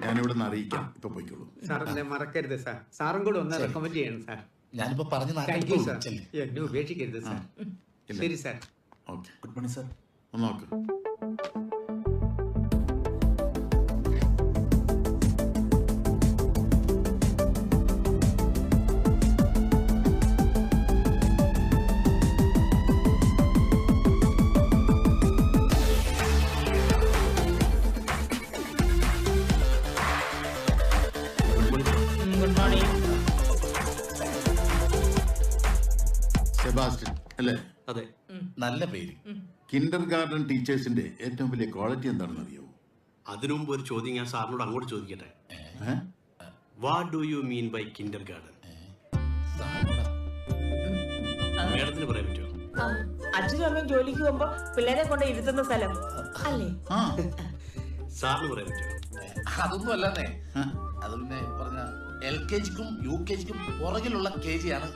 ഞാനിവിടെ നിന്ന് അറിയിക്കാം. ഇപ്പൊ പോയിക്കോളൂ സാറിനെ മറക്കരുത് സാർ. സാറും കൂടെ ഒന്ന് റെക്കമെൻഡ് ചെയ്യണം സാർ. ഞാനിപ്പോ പറഞ്ഞു. Thank you sir. എന്നെ ഉപേക്ഷിക്കരുത് സാർ. ശരി sir. Okay. Good morning sir. ഒന്ന് നോക്ക്. സെബാസ്റ്റ്യൻ അല്ലേ? അതെ. നല്ല പേര്. കിൻഡർ ഗാർഡൻ ടീച്ചേഴ്സിന്റെ ഏറ്റവും വലിയ ക്വാളിറ്റി എന്താണെന്ന് അറിയോ? അതിനു മുമ്പ് ഒരു ചോദ്യം ഞാൻ സാറിനോട് അങ്ങോട്ട് ചോദിക്കട്ടെ. What do you mean by kindergarten? മേഡത്തിന് പറയാൻ പറ്റുമോ? അച്ഛനും അമ്മയും ജോലിക്ക് പോകുമ്പോ പിള്ളേരെ കൊണ്ട് ഇരുത്തുന്ന സ്ഥലം അല്ലേ? സാറിന് പറയാൻ പറ്റുമോ? അതൊന്നും അല്ലേ. അത് പിന്നെ പറഞ്ഞ LKGക്കും UKGക്കും പുറകിലുള്ള KG ആണ്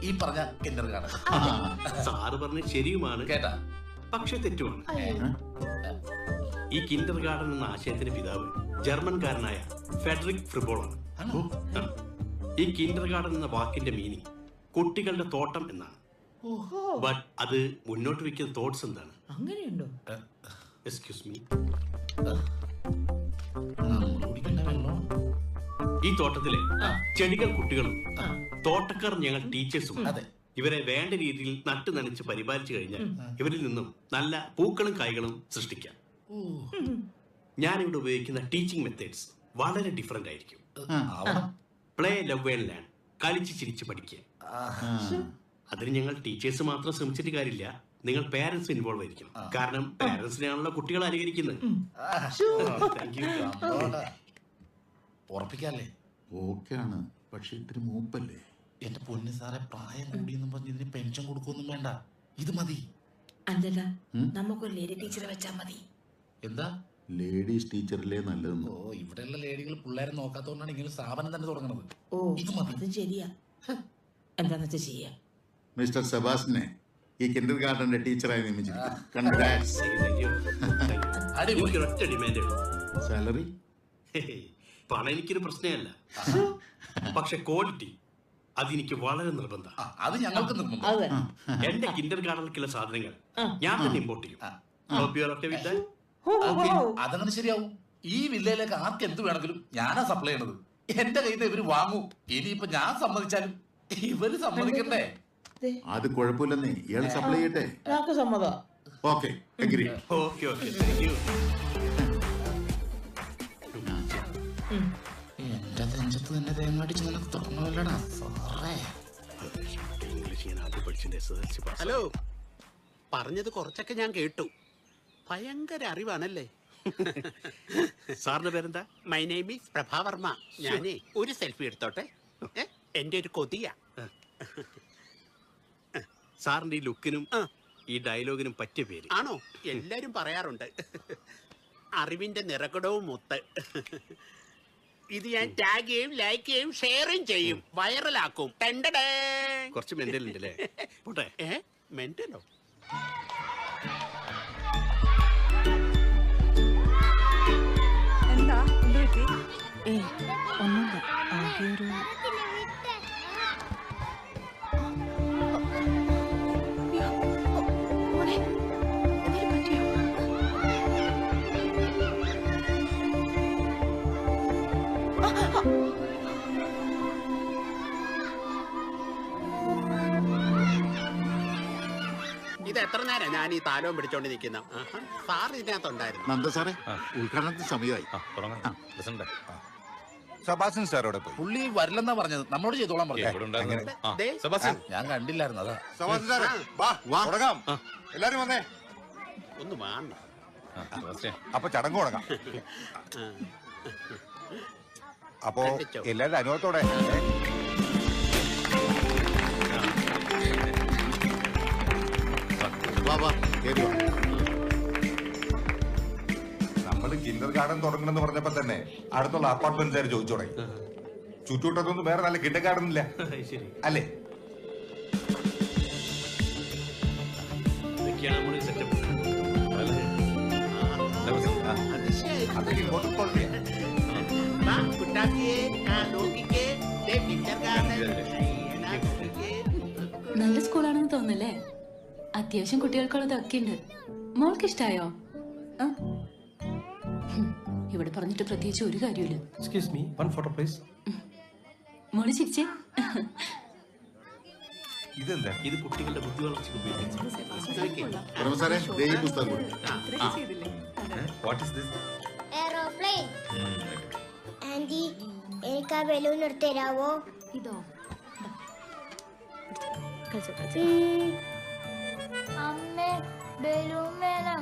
ഈ പറഞ്ഞ കിൻഡർ ഗാർഡൻ. സാറ് പറഞ്ഞ ശരിയുമാണ് കേട്ടാ, പക്ഷെ തെറ്റുമാണ്. ഈ കിൻഡർ ഗാർഡൻ എന്ന ആശയത്തിന്റെ പിതാവ് ജർമ്മൻകാരനായ ഫെഡറിക് ഫ്രിബോളാണ്. ഈ കിൻഡർ ഗാർഡൻ എന്ന വാക്കിന്റെ മീനിങ് കുട്ടികളുടെ തോട്ടം എന്നാണ്. ബട്ട് അത് മുന്നോട്ട് വെക്കുന്ന തോട്ട്സ് എന്താണ്? അങ്ങനെയുണ്ടോ? Excuse me. ഈ തോട്ടത്തിലെ ചെടികൾ കുട്ടികളും തോട്ടക്കാർ ഞങ്ങൾ ടീച്ചേഴ്സും ഇവരെ വേണ്ട രീതിയിൽ നട്ടു നനച്ച് പരിപാലിച്ചു കഴിഞ്ഞാൽ ഇവരിൽ നിന്നും നല്ല പൂക്കളും കായ്കളും സൃഷ്ടിക്കാം. ഞാനിവിടെ ഉപയോഗിക്കുന്ന ടീച്ചിങ് മെത്തേഡ്സ് വളരെ ഡിഫറെന്റ് ആയിരിക്കും. പ്ലേ, ലവ് ആൻഡ് ലേൺ, കളിച്ച് ചിരിച്ച് പഠിക്കുക. അതിന് ഞങ്ങൾ ടീച്ചേഴ്സ് മാത്രം ശ്രമിച്ചിട്ട് കാര്യമില്ല, നിങ്ങൾ പേരൻസ് ഇൻവോൾവ് ആയിരിക്കണം. കാരണം പേരൻസിനെയാണല്ലോ കുട്ടികൾ അനുകരിക്കുന്നത്. ഉറപ്പിക്കാല്ലേ? ഓക്കെയാണ്, പക്ഷെ ഇത്തിരി മൂപ്പല്ലേ. എന്റെ പൊന്നു സാറെ, പ്രായം കൂടിയെന്നും പറഞ്ഞ് ഇതിന് പെൻഷൻ കൊടുക്കൊന്നും വേണ്ട, ഇത് മതി. അല്ലടാ, നമുക്കൊരു ലേഡി ടീച്ചറെ വെച്ചാ മതി. എന്താ ലേഡീസ് ടീച്ചറിലെ നല്ലതെന്ന്? ഓ, ഇവിടെയുള്ള ലേഡികൾ പിള്ളേരെ നോക്കാത്തോണ്ടാണ് ഇങ്ങനെ സ്ഥാപനം തന്നെ തുടങ്ങുന്നത്. ഓ, അത് ശരിയാ. എന്താന്ന് വെച്ചാ ചെയ്യാ. മിസ്റ്റർ സെബാസ്റ്റിനെ ഈ കിൻഡർ ഗാർഡന്റെ ടീച്ചറായി നിയമിച്ചിരിക്കുന്നു. സാലറി പണം എനിക്കൊരു പ്രശ്നമല്ല, പക്ഷെ ക്വാളിറ്റി അതെനിക്ക് വളരെ നിർബന്ധം. അത് ഞങ്ങൾക്ക് നിർബന്ധം. എന്റെ കിൻഡർ ഗാർഡനിലേക്കുള്ള സാധനങ്ങൾ ഞാൻ തന്നെ ഇമ്പോർട്ട് ചെയ്യും. അതങ്ങനെ ശരിയാവും. ഈ വില്ലയിലേക്ക് ആർക്ക് എന്ത് വേണമെങ്കിലും ഞാനാ സപ്ലൈ ചെയ്യണത്. എന്റെ കയ്യിൽ നിന്ന് ഇവര് വാങ്ങൂ. ഇനിയിപ്പോ ഞാൻ സമ്മതിച്ചാലും ഇവര് സമ്മതിക്കണ്ടേ? അത് കുഴപ്പമില്ലെന്നേ, ഇയാൾ സപ്ലൈ ചെയ്യട്ടെ. സമ്മതം. Okay, agree. Okay okay, thank you. എന്റെ നെഞ്ചത്ത് തന്നെ തേങ്ങാടിച്ച് നിനക്ക് തുറന്നല്ലടാ സാറേ. ഹലോ, പറഞ്ഞത് കുറച്ചൊക്കെ ഞാൻ കേട്ടു. ഭയങ്കര അറിവാണല്ലേ. സാറിന്റെ പേരെന്താ? My name is Prabha Varma. ഞാനേ ഒരു സെൽഫി എടുത്തോട്ടെ. എന്റെ ഒരു കൊതിയാ. സാറിന്റെ ഈ ലുക്കിനും ഈ ഡയലോഗിനും പറ്റിയ പേര് ആണോ? എല്ലാരും പറയാറുണ്ട്. അറിവിന്റെ നിറകുടവും മുത്ത്. ഇത് ഞാൻ ടാഗ് ചെയ്യും, ലൈക്ക് ചെയ്യും, ഷെയറും ചെയ്യും, വൈറലാക്കും. കുറച്ച് മെന്റൽ ഉണ്ടല്ലേ? പോട്ടെ. മെന്റലോ? എന്താ ഒന്നുമില്ല ആകെ ഒരു ഇത് എത്ര നേരം ഞാൻ ഈ താലവും പിടിച്ചോണ്ട് നിൽക്കുന്ന? സാർ ഇതിനകത്തുണ്ടായിരുന്നു. നന്ദ സാറേ, ഉദ്ഘാടനത്തിന് സമയമായി. സെബാസ്റ്റ്യൻ സാറോടെ പോയി. പുള്ളി വരില്ലെന്നാ പറഞ്ഞത്, നമ്മളോട് ചെയ്തോളാൻ പറഞ്ഞു. ഞാൻ കണ്ടില്ലായിരുന്നു, അതാ. സെബാസ്റ്റ്യൻ സാറേ, വാ, തുടങ്ങാം. എല്ലാരും വന്നേ. ഒന്ന് വേണ്ട. അപ്പൊ ചടങ്ങ് തുടങ്ങാം. അപ്പോ എല്ലാവരുടെ അനുഭവത്തോടെ നമ്മള് കിൻഡർ ഗാർഡൻ തുടങ്ങണമെന്ന് പറഞ്ഞപ്പോ തന്നെ അടുത്തുള്ള അപ്പാർട്ട്മെന്റുകാർ ചോദിച്ചു തുടങ്ങി. ചുറ്റുവട്ടത്തൊന്നും വേറെ നല്ല കിൻഡർ ഗാർഡൻ ഇല്ല അല്ലേ? നല്ല സ്കൂളാണെന്ന് തോന്നുന്നല്ലേ? അത്യാവശ്യം കുട്ടികൾക്കുള്ളതൊക്കെ ഉണ്ട്. മോൾക്ക് ഇഷ്ടായോ? ഇവിടെ പറഞ്ഞിട്ട് പ്രത്യേകിച്ച് ഒരു കാര്യമില്ല. Excuse me, one photo please. മോള് ചിരിച്ചേ. ഇതെന്താ? ഇത് കുട്ടികളുടെ ബുദ്ധി വളർച്ചയ്ക്ക് ആന്റി, എനിക്ക് ആ ബലൂൺ എടുത്ത് തരാവോ? ഇതോ? അമ്മേ, ബലൂൺ വേണം.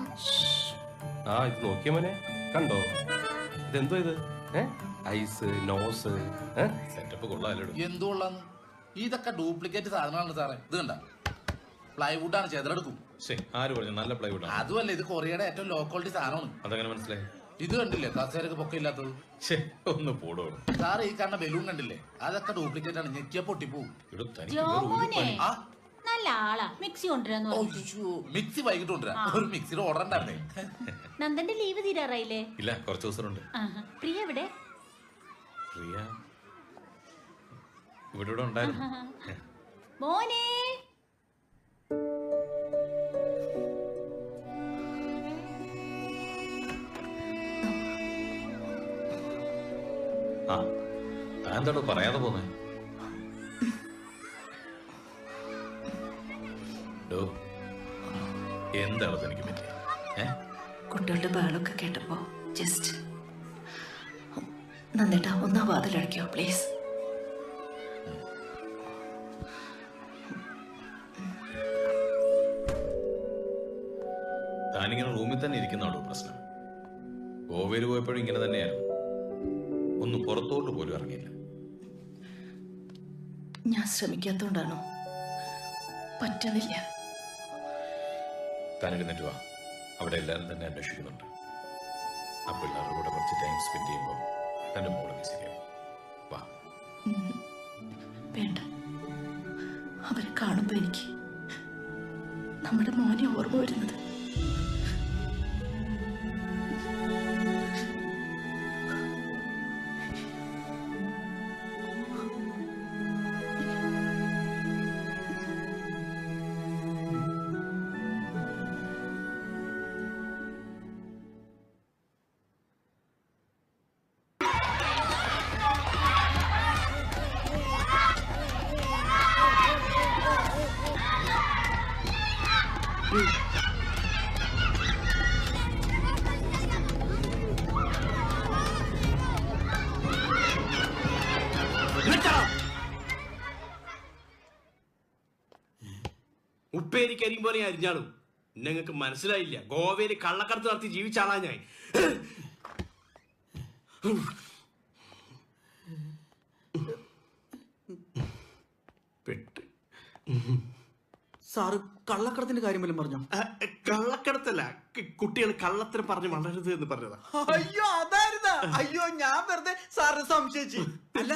ഇത് നോക്കിയ മോനെ, കണ്ടോ? ഇതെന്തോ ഇത്? ഐസ്, നോസ്, സെറ്റപ്പ് കൊള്ളാലോ. എന്തു കൊള്ളാന്ന്? ഇതൊക്കെ ഡ്യൂപ്ലിക്കേറ്റ് സാധനമാണ് സാറേ. ഇത് കണ്ട, പ്ലൈവുഡ് ആണ്, ചെതലെടുക്കും. ആര് പറഞ്ഞു നല്ല പ്ലൈവുഡ്? അതുമല്ല, ഇത് കൊറിയയുടെ ഏറ്റവും ലോ ക്വാളിറ്റി സാധനമാണ്. അതെങ്ങനെ മനസ്സിലായി? ഇത് കണ്ടില്ലേ, കസേരക്ക് പൊക്കമില്ലാത്തത്? ഒന്ന് പോടോ സാർ. ഈ കാണുന്ന ബലൂൺ കണ്ടില്ലേ, അതൊക്കെ ഡ്യൂപ്ലിക്കേറ്റ് ആണ്. ഞെക്കിയ പൊട്ടിപ്പോവും. നല്ല ആളാ. മിക്സി കൊണ്ടുവരാന്ന് പറഞ്ഞു. മിക്സി വൈകിട്ട് കൊണ്ടുവരാം. ഒരു മിക്സിയുടെ ഓർഡർ ഉണ്ടായിരുന്നേ. നന്ദന്റെ ലീവ് തീരാറായില്ലേ? ഇല്ല, കുറച്ച് ദിവസമുണ്ട്. പ്രിയ എവിടെ? പ്രിയ ഇവിടെ ഉണ്ടായിരുന്നു. മോനെ, എന്താണോ പറയാതെ പോന്നെ? എന്താണ് തനിക്ക് പറ്റിയ? കുട്ടികളുടെ ബഹളമൊക്കെ കേട്ടപ്പോ ജസ്റ്റ് നന്ദിട്ടാ ഒന്നാ വാതിലടയ്ക്കോ പ്ലീസ്. താനിങ്ങനെ റൂമിൽ തന്നെ ഇരിക്കുന്നാണോ പ്രശ്നം? ഗോവയിൽ പോയപ്പോഴും ഇങ്ങനെ തന്നെയായിരുന്നു. ഒന്നും പുറത്തോട്ട് പോലും ഇറങ്ങിയില്ല. ഞാൻ ശ്രമിക്കാത്തോണ്ടാണോ? പറ്റണില്ല. താനെഴുന്നേറ്റ് വാ. അവിടെ എല്ലാവരും തന്നെ അന്വേഷിക്കുന്നുണ്ട്. ആ പിള്ളേരുടെ കൂടെ കുറച്ച് ടൈം സ്പെൻഡ് ചെയ്യുമ്പോൾ തന്റെ മോളൊക്കെ ശരിയാവും. വാ. വേണ്ട, അവരെ കാണുമ്പോ എനിക്ക് നമ്മുടെ മോനെ ഓർമ്മ വരുന്നത്. ഉപ്പേരിക്കരിയും പോലെ അരിഞ്ഞാളും. നിങ്ങൾക്ക് മനസ്സിലായില്ല, ഗോവയില് കള്ളക്കടത്ത് നടത്തി ജീവിച്ച ആളാ ഞാൻ. പെട്ട് സാറ് കള്ളക്കടത്തിന്റെ കാര്യം വല്ലതും പറഞ്ഞോ? കള്ളക്കടത്തല്ല, കുട്ടികൾ കള്ളത്തിന് പറഞ്ഞ് വളരരുത് എന്ന് പറഞ്ഞതാ. അയ്യോ അതായിരുന്നാ? അയ്യോ ഞാൻ വെറുതെ സാറിന് സംശയിച്ചു. അല്ല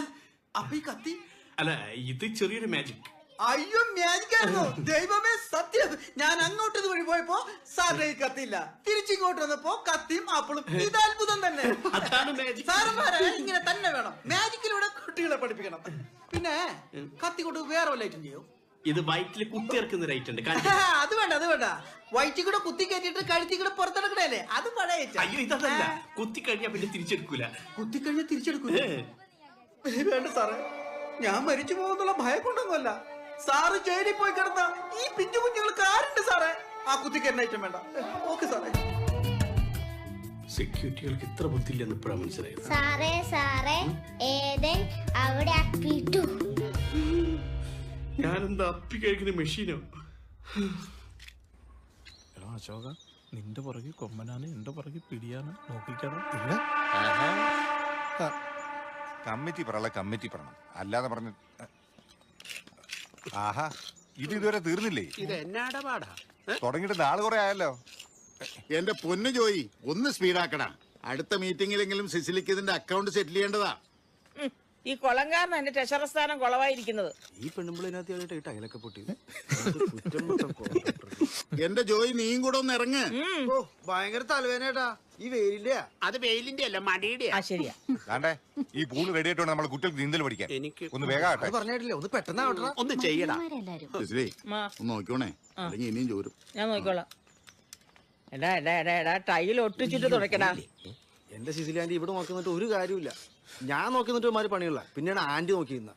അപ്പൊ ഈ കത്തി? അല്ല, ഇത് ചെറിയൊരു മാജിക്. അയ്യോ മാജിക് ആയിരുന്നു. ദൈവമേ സത്യം. ഞാൻ അങ്ങോട്ട് വഴി പോയപ്പോ സാറിന്റെ കത്തിയില്ല, തിരിച്ചിങ്ങോട്ട് വന്നപ്പോ കത്തിയും ആപ്പിളും. ഇത് അത്ഭുതം തന്നെ. സാറന്മാരെ ഇങ്ങനെ തന്നെ വേണം. മാജിക്കിലൂടെ കുട്ടികളെ പഠിപ്പിക്കണം. പിന്നെ കത്തി കൊണ്ട് വേറെ വല്ല ഐറ്റം ചെയ്യോ? ഇത് വയറ്റിൽ കുത്തിയിറക്കുന്ന റൈറ്റ് ഉണ്ട്. അത് വേണ്ട, അത് വേണ്ട. വയറ്റിൽ കൂടെ കുത്തി കയറ്റിട്ട് കഴുത്തി കൂടെ പുറത്തെടുക്കണല്ലേ, അത് പഴയ ഐറ്റം. അയ്യോ ഇതല്ല, കുത്തി കഴിഞ്ഞാ പിന്നെ തിരിച്ചെടുക്കൂല. കുത്തി കഴിഞ്ഞാൽ തിരിച്ചെടുക്കൂല? വേണ്ട സാറേ, ഞാൻ മരിച്ചു പോകുന്നുള്ള ഭയം കൊണ്ടൊന്നുമല്ല. സാറ് ജയിലിൽ പോയി കിടന്ന ഈ പിഞ്ചു കുഞ്ഞുങ്ങൾക്ക് ആരുണ്ട് സാറേ? ആ കുത്തിക്കരുന്ന ഐറ്റം വേണ്ട. ഓക്കെ സാറേ. സെക്യൂരിറ്റികൾക്ക് ഇത്ര ബുദ്ധിയില്ലെന്ന് ഇപ്പോഴാണ് മനസ്സിലായത്. സാറേ സാറേ ഏതൻ അവിടെ അപ്പിട്ടു. ഞാനെന്താ അപ്പി കഴിക്കുന്ന മെഷീനോ? എടാ അശോക, നിന്റെ പുറകെ കൊമ്മനാണ്, എന്റെ പുറകെ പിടിയാണ്. നോക്കിക്കണം. കമ്മിറ്റി പറയല, കമ്മിറ്റി പറയണം, അല്ലാതെ പറഞ്ഞു. ആഹാ, ഇത് ഇതുവരെ തീർന്നില്ലേ? ഇത് എന്നാടാ പാടാ? തുടങ്ങിയിട്ട് നാളെ കുറെ ആയല്ലോ. എന്റെ പൊന്നു ജോയി, ഒന്ന് സ്പീഡാക്കടാ. അടുത്ത മീറ്റിംഗിലെങ്കിലും സിസിലിക്ക് ഇതിന്റെ അക്കൗണ്ട് സെറ്റിൽ ചെയ്യേണ്ടതാ. ഈ കൊളങ്കാരൻ എന്റെ ട്രഷറർ സ്ഥാനം കൊളവായിരിക്കുന്നത്. ഈ പെണ്ണുമ്പിളിനകത്ത് ടൈലൊക്കെ പൊട്ടി. എന്റെ ജോയി നീയും കൂടെ ഒന്ന് ഇറങ്ങ്. ഭയങ്കര തലവേനേട്ടാ ഈ വെയിലിന്റെ. അത് വെയിലിന്റെ അല്ല, മടിയുടെ. ശരിയാ. വേണ്ടേ, ഈ പൂള് റെഡി ആയിട്ടുണ്ട് നമ്മളെ കുട്ടികൾക്ക് നീന്തൽ പഠിക്കാൻ. ഒന്ന് വേഗം ആട്ടെ. പറഞ്ഞിട്ടില്ലേ, ഒന്ന് പെട്ടെന്ന് ഒന്ന് ചെയ്യടാ. സിസിലി ഒന്ന് നോക്കിയോണേ, അല്ലെങ്കിൽ ഇനിയും ചോരും. ഞാൻ നോക്കിക്കോളാം. എടാ എടാ എടാ എടാ ടൈൽ ഒട്ടിച്ചിട്ട് തുടക്കടാ. എന്റെ സിസിലി ആന്റി ഇവിടെ നോക്കുന്നിട്ട് ഒരു കാര്യമില്ല. ഞാൻ നോക്കിന്നിട്ട് ഒരുമാതിരി പണിയുള്ള. പിന്നെയാണ് ആന്റി നോക്കിയിരുന്ന.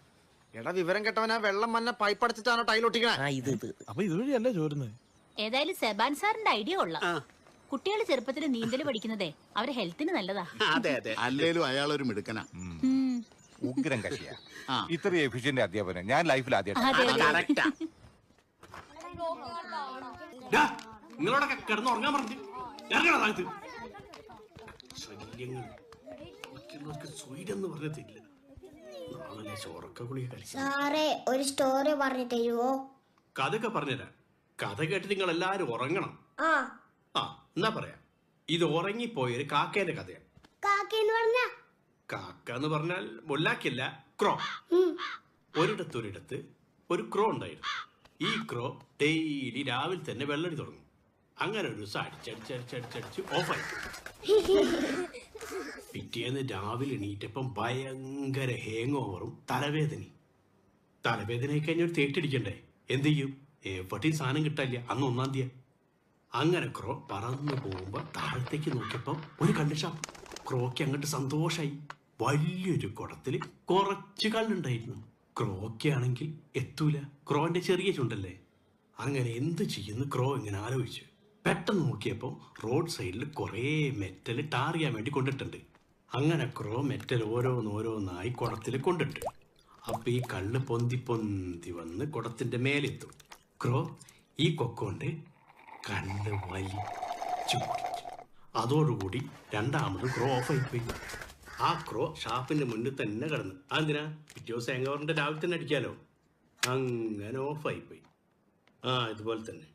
എടാ വിവരം കെട്ടവനാ വെള്ളം മഞ്ഞ പൈപ്പ് അടച്ചിട്ടാണോ ടൈൽ ഒട്ടിക്കണേ? അപ്പൊ ഇതുവഴിയല്ലേ ചോരുന്നത്? ഏതായാലും സെബാൻ സാറിന്റെ ഐഡിയ കൊള്ളാം. കുട്ടികൾ ചെറുപ്പത്തിൽ നീന്തൽ പഠിക്കുന്നതേ അവരെ ഹെൽത്തിന് നല്ലതാ. അതെ അതെ, അല്ലേലും അയാളൊരു മിടുക്കനാ. ഉഗ്രം കക്ഷിയാ. ഇത്രയും എഫിഷ്യന്റ് അധ്യാപനം ഞാൻ ലൈഫിൽ ആദ്യമായിട്ട്. നിങ്ങളോടൊക്കെ കിടന്നുറങ്ങാൻ പറഞ്ഞു ഇറങ്ങണത്. ശല്യങ്ങൾ സ്വീഡെന്ന് പറഞ്ഞിട്ടില്ല. നാളെ ചോറക്ക ഗുളിക കഴിച്ചു. സാറേ ഒരു സ്റ്റോറി പറഞ്ഞു തരുവോ? കഥയൊക്കെ പറഞ്ഞുതരാം. കഥ കേട്ട് നിങ്ങൾ എല്ലാരും ഉറങ്ങണം. ആ എന്നാ പറയാം. ഇത് ഉറങ്ങിപ്പോയൊരു കാക്കേന്റെ കഥയാണ്. കാക്ക എന്ന് പറഞ്ഞാൽ മുല്ലാക്കില്ല, ക്രോ. ഒരിടത്തൊരിടത്ത് ഒരു ക്രോ ഉണ്ടായിരുന്നു. ഈ ക്രോ ഡെയിലി രാവിലെ തന്നെ വെള്ളടി തുടങ്ങും. അങ്ങനെ ഒരു ദിവസം അടിച്ചടിച്ചടിച്ചടിച്ചടിച്ച് ഓഫായി. പിറ്റേന്ന് രാവിലെ എണീറ്റപ്പം ഭയങ്കര ഹാങ് ഓവറും തലവേദനയൊക്കെ കഴിഞ്ഞ ഒരു തേറ്റടിക്കണ്ടേ? എന്ത് ചെയ്യും? എവിടെയും സാധനം കിട്ടാനില്ല. അന്ന് 1-ാം തീയതി. അങ്ങനെ ക്രോ പറന്നു പോകുമ്പോ താഴത്തേക്ക് നോക്കിയപ്പോ ഒരു കള്ള് ഷാപ്പ്. ക്രോക്ക് അങ്ങോട്ട് സന്തോഷായി. വലിയൊരു കുടത്തില് കുറച്ച് കള്ളുണ്ടായിരുന്നു. ക്രോക്കാണെങ്കിൽ എത്തൂല, ക്രോന്റെ ചെറിയ ചുണ്ടല്ലേ. അങ്ങനെ എന്ത് ചെയ്യുന്നു ക്രോ ഇങ്ങനെ ആലോചിച്ചു. പെട്ടെന്ന് നോക്കിയപ്പോ റോഡ് സൈഡിൽ കുറേ മെറ്റൽ ടാർ ചെയ്യാൻ വേണ്ടി കൊണ്ടിട്ടുണ്ട്. അങ്ങനെ ക്രോ മെറ്റൽ ഓരോന്നോരോന്നായി കുടത്തിൽ കൊണ്ടിട്ട്. അപ്പൊ ഈ കള്ള് പൊന്തി പൊന്തി വന്ന് കുടത്തിന്റെ മേലെത്തും. ക്രോ ഈ കൊക്കൊണ്ട് കള്ള് വലിച്ചു. അതോടുകൂടി രണ്ടാമത് ക്രോ ഓഫായി പോയി. ആ ക്രോ ഷാപ്പിന്റെ മുന്നിൽ തന്നെ കിടന്നു. അതെന്തിനാ? പിറ്റേ ദിവസം എങ്ങവറിന്റെ രാവിലെ തന്നെ അടിക്കാലോ. അങ്ങനെ ഓഫായി പോയി. ഇതുപോലെ തന്നെ.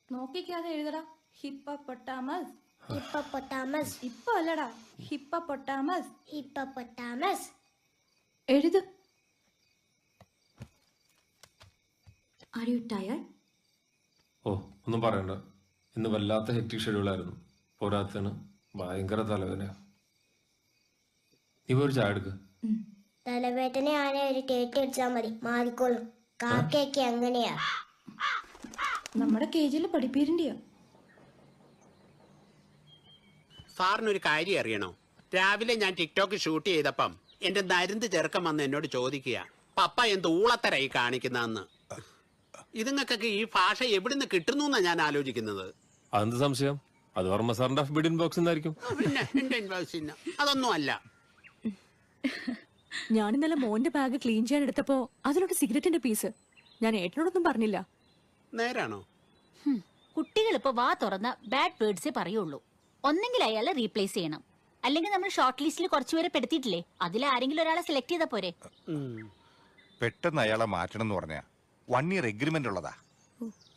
നോക്കിക്കാതെ എഴുതടാ. ഹിപ്പപ്പൊട്ടാമസ്. ഹിപ്പപ്പൊട്ടാമസ്. ഇപ്പൊ അല്ലടാ, ഹിപ്പപ്പൊട്ടാമസ്. ഹിപ്പപ്പൊട്ടാമസ്. എഴുത്. Are you tired? ഓ ഒന്നും പറയണ്ട, ഇന്ന് വല്ലാത്ത ഹെക്ടിക് ഷെഡ്യൂളായിരുന്നു. പോരാത്തതിന് ഭയങ്കര തലവേദന. നീ ഒരു ചായ എടുക്ക്. തലവേദനയാണെ ഒരു ടേറ്റ് അടിച്ചാൽ മതി, മാറിക്കോളും. കാക്കയൊക്കെ അങ്ങനെയാ. നമ്മുടെ കേജിൽ പഠിപ്പീരിന്റെയോ? സാറിനൊരു കാര്യം അറിയണോ? രാവിലെ ഞാൻ ടിക്ടോക്ക് ഷൂട്ട് ചെയ്തപ്പം എന്റെ നരുന്ത് ചെറുക്കം വന്ന് എന്നോട് ചോദിക്കുക, പപ്പ എന്ത് ഊളത്തരായി കാണിക്കുന്നതെന്ന്. ഇതുങ്ങൾക്കൊക്കെ ഈ ഭാഷ എവിടുന്ന് കിട്ടുന്നു എന്നാ ഞാൻ ആലോചിക്കുന്നത്. അതെന്ത് സംശയം? അത് വർമ്മ സാറിന്റെ ബിഡ് ഇൻബോക്സ് എന്നായിരിക്കും. പിന്നെ എന്റെ ഇൻബോക്സ് അതൊന്നും അല്ല. ഞാൻ ഇന്നലെ മോന്റെ ബാഗ് ക്ലീൻ ചെയ്യാൻ എടുത്തപ്പോ അതിലൊരു സിഗരറ്റിന്റെ പീസ്. ഞാൻ ഏട്ടനോടൊന്നും പറഞ്ഞില്ല. നേരാണോ? കുട്ടികൾ ഇപ്പൊ വാ തുറന്ന ബാഡ് വേർഡ്സേ പറയുള്ളൂ. ഒന്നെങ്കിൽ അയാളെ റീപ്ലേസ് ചെയ്യണം, അല്ലെങ്കിൽ നമ്മൾ ഷോർട്ട് ലിസ്റ്റിൽ കുറച്ചുപേരെ പെടുത്തിയിട്ടില്ലേ, അതിൽ ആരെങ്കിലും ഒരാളെ സെലക്ട് ചെയ്താ പോരെ? പെട്ടെന്ന് അയാളെ മാറ്റണം എന്ന് പറഞ്ഞാ 1 year എഗ്രിമെന്റ് ഉള്ളതാ.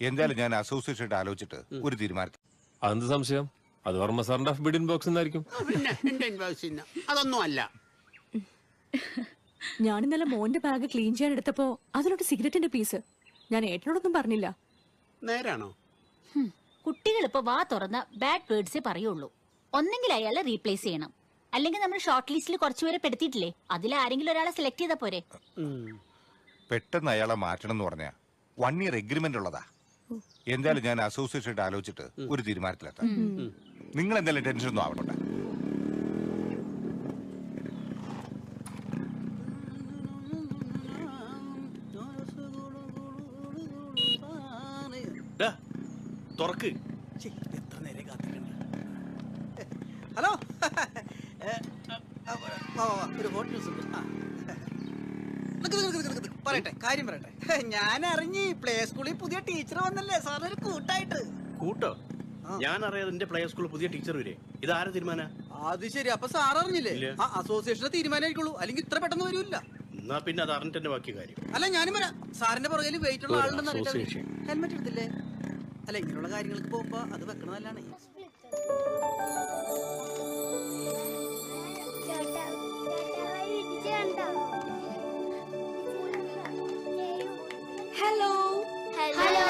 എന്തായാലും ഞാൻ അസോസിയേഷൻ ആലോചിച്ചിട്ട് ഒരു തീരുമാനത്തിൽ. അതെന്ത് സംശയം? അത് വർമ്മ സാറിന്റെ ബിഡിൻ ബോക്സ് എന്നായിരിക്കും. അതൊന്നും അല്ല. ഞാൻ ഇന്നലെ മോന്റെ ബാഗ് ക്ലീൻ ചെയ്യാൻ എടുത്തപ്പോ അതിലോട്ട് സിഗരറ്റിന്റെ പീസ്. ഞാൻ ഏട്ടനോടൊന്നും പറഞ്ഞില്ല. നേരാണോ? കുട്ടികൾ ഇപ്പൊ വാ തുറന്ന ബാഡ് വേർഡ്സേ പറയുള്ളൂ. ഒന്നെങ്കിൽ അയാളെ റീപ്ലേസ് ചെയ്യണം, അല്ലെങ്കിൽ നമ്മൾ ഷോർട്ട് ലിസ്റ്റിൽ കുറച്ചുപേരെ പെടുത്തിയിട്ടില്ലേ, അതിൽ ആരെങ്കിലും ഒരാളെ സെലക്ട് ചെയ്താ പോരെ? പെട്ടെന്ന് അയാളെ മാറ്റണം എന്ന് പറഞ്ഞാ 1 year എഗ്രിമെന്റ് ഉള്ളതാ. എന്തായാലും ഞാൻ അസോസിയേഷൻ ആലോചിച്ചിട്ട് ഒരു തീരുമാനത്തിലെത്താം. നിങ്ങൾ എന്തായാലും ടെൻഷൻ ഒന്നും ആവണ്ട. തുറക്ക്. ഹലോ, ഒരു ഹോട്ട് ന്യൂസ് ഉണ്ട്. പറയട്ടെ, കാര്യം പറയട്ടെ. ഞാൻ അറിഞ്ഞ് പ്ലേ സ്കൂളിൽ പുതിയ ടീച്ചർ വന്നല്ലേ സാറിനൊരു കൂട്ടായിട്ട്. കൂട്ടോ? ഞാൻ അറിയാതെ എന്റെ പ്ലേ സ്കൂളിൽ പുതിയ ടീച്ചർ വരെ. ഇതാരെ തീരുമാനം? അത് ശരി, അപ്പൊ സാർ അറിഞ്ഞില്ലേ? ആ അസോസിയേഷന്റെ തീരുമാനമായിരിക്കുള്ളൂ, അല്ലെങ്കിൽ ഇത്ര പെട്ടെന്ന് വരൂല്ല. എന്നാ പിന്നെ അത് അറിഞ്ഞിട്ട് ബാക്കി കാര്യം. അല്ല, ഞാനും വരാം. സാറിന്റെ പുറകിൽ വെയിറ്റ് ഉള്ള ആളുണ്ടെന്ന് അറിയില്ല. ഹെൽമെറ്റ് എടുത്തില്ലേ? അല്ല, ഇങ്ങനെയുള്ള കാര്യങ്ങൾക്ക് പോകുമ്പോ അത് വെക്കണതല്ലാണ്. Hello. Hello.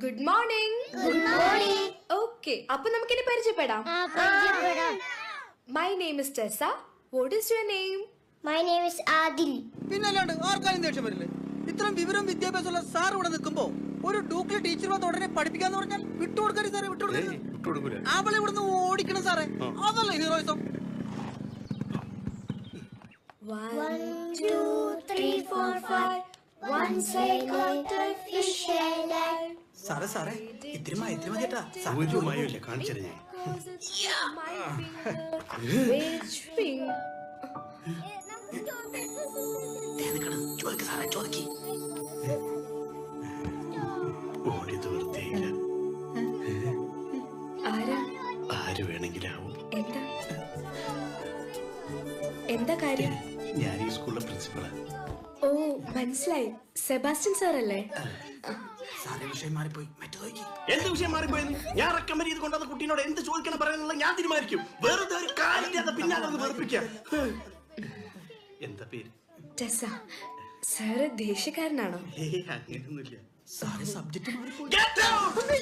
Good morning. Good morning. Okay, അപ്പോൾ നമുക്ക് ഇനി പരിചയപ്പെടാം. My name is Tessa. What is your name? My name is Adil. പിന്നല്ലാണ്ട് ആർക്കാരും ദേഷ്യം വരില്ലേ? ഇത്രയും വിവരം വിദ്യാഭ്യാസമുള്ള സാർ ഇവിടെ നിൽക്കുമ്പോ ഒരു ഡൂക്കിലെ ടീച്ചർ വന്ന് ഉടനെ പഠിപ്പിക്കാന്ന് പറഞ്ഞാൽ വിട്ടുകൊടുക്കരുത് സാറേ, വിട്ടുകൊടുക്കരുത്. അവളെ ഇവിടുന്ന് ഓടിക്കണം സാറേ, അതല്ലേ heroism. 1 2 3 4 5 once I caught a fish alive. സാറേ സാറേ, ഇത്തിരി മതിയേട്ടാ. ഒരു മയമില്ല, കാണിച്ചത് ഞാൻ. Which finger? ഓടിയത് വൃത്തിയില്ല. ആര് വേണമെങ്കിലാവും. എന്താ കാര്യം? ഞാൻ ഈ സ്കൂളിലെ പ്രിൻസിപ്പളാ. ഓ, മനസ്സിലായി. സെബാസ്റ്റ്യൻ സാർ അല്ലേ? എന്ത് വിഷയം മാറിപ്പോയെന്ന് ഞാൻ റെക്കമെൻഡ് ചെയ്ത് കൊണ്ടുവന്ന കുട്ടീനോട് എന്ത് ചോദിക്കണം പറയാനുള്ള ഞാൻ തീരുമാനിക്കും. വെറുതെ ഒരു കാലില്ലാതെ പിന്നാലെ വെറുപ്പിക്കാം. എന്താ പേര്? ടെസ. സാറ് ദേഷ്യക്കാരനാണോ? അങ്ങനെയൊന്നുമില്ല. സാറേ, സബ്ജക്ട് മാറിപ്പോയി.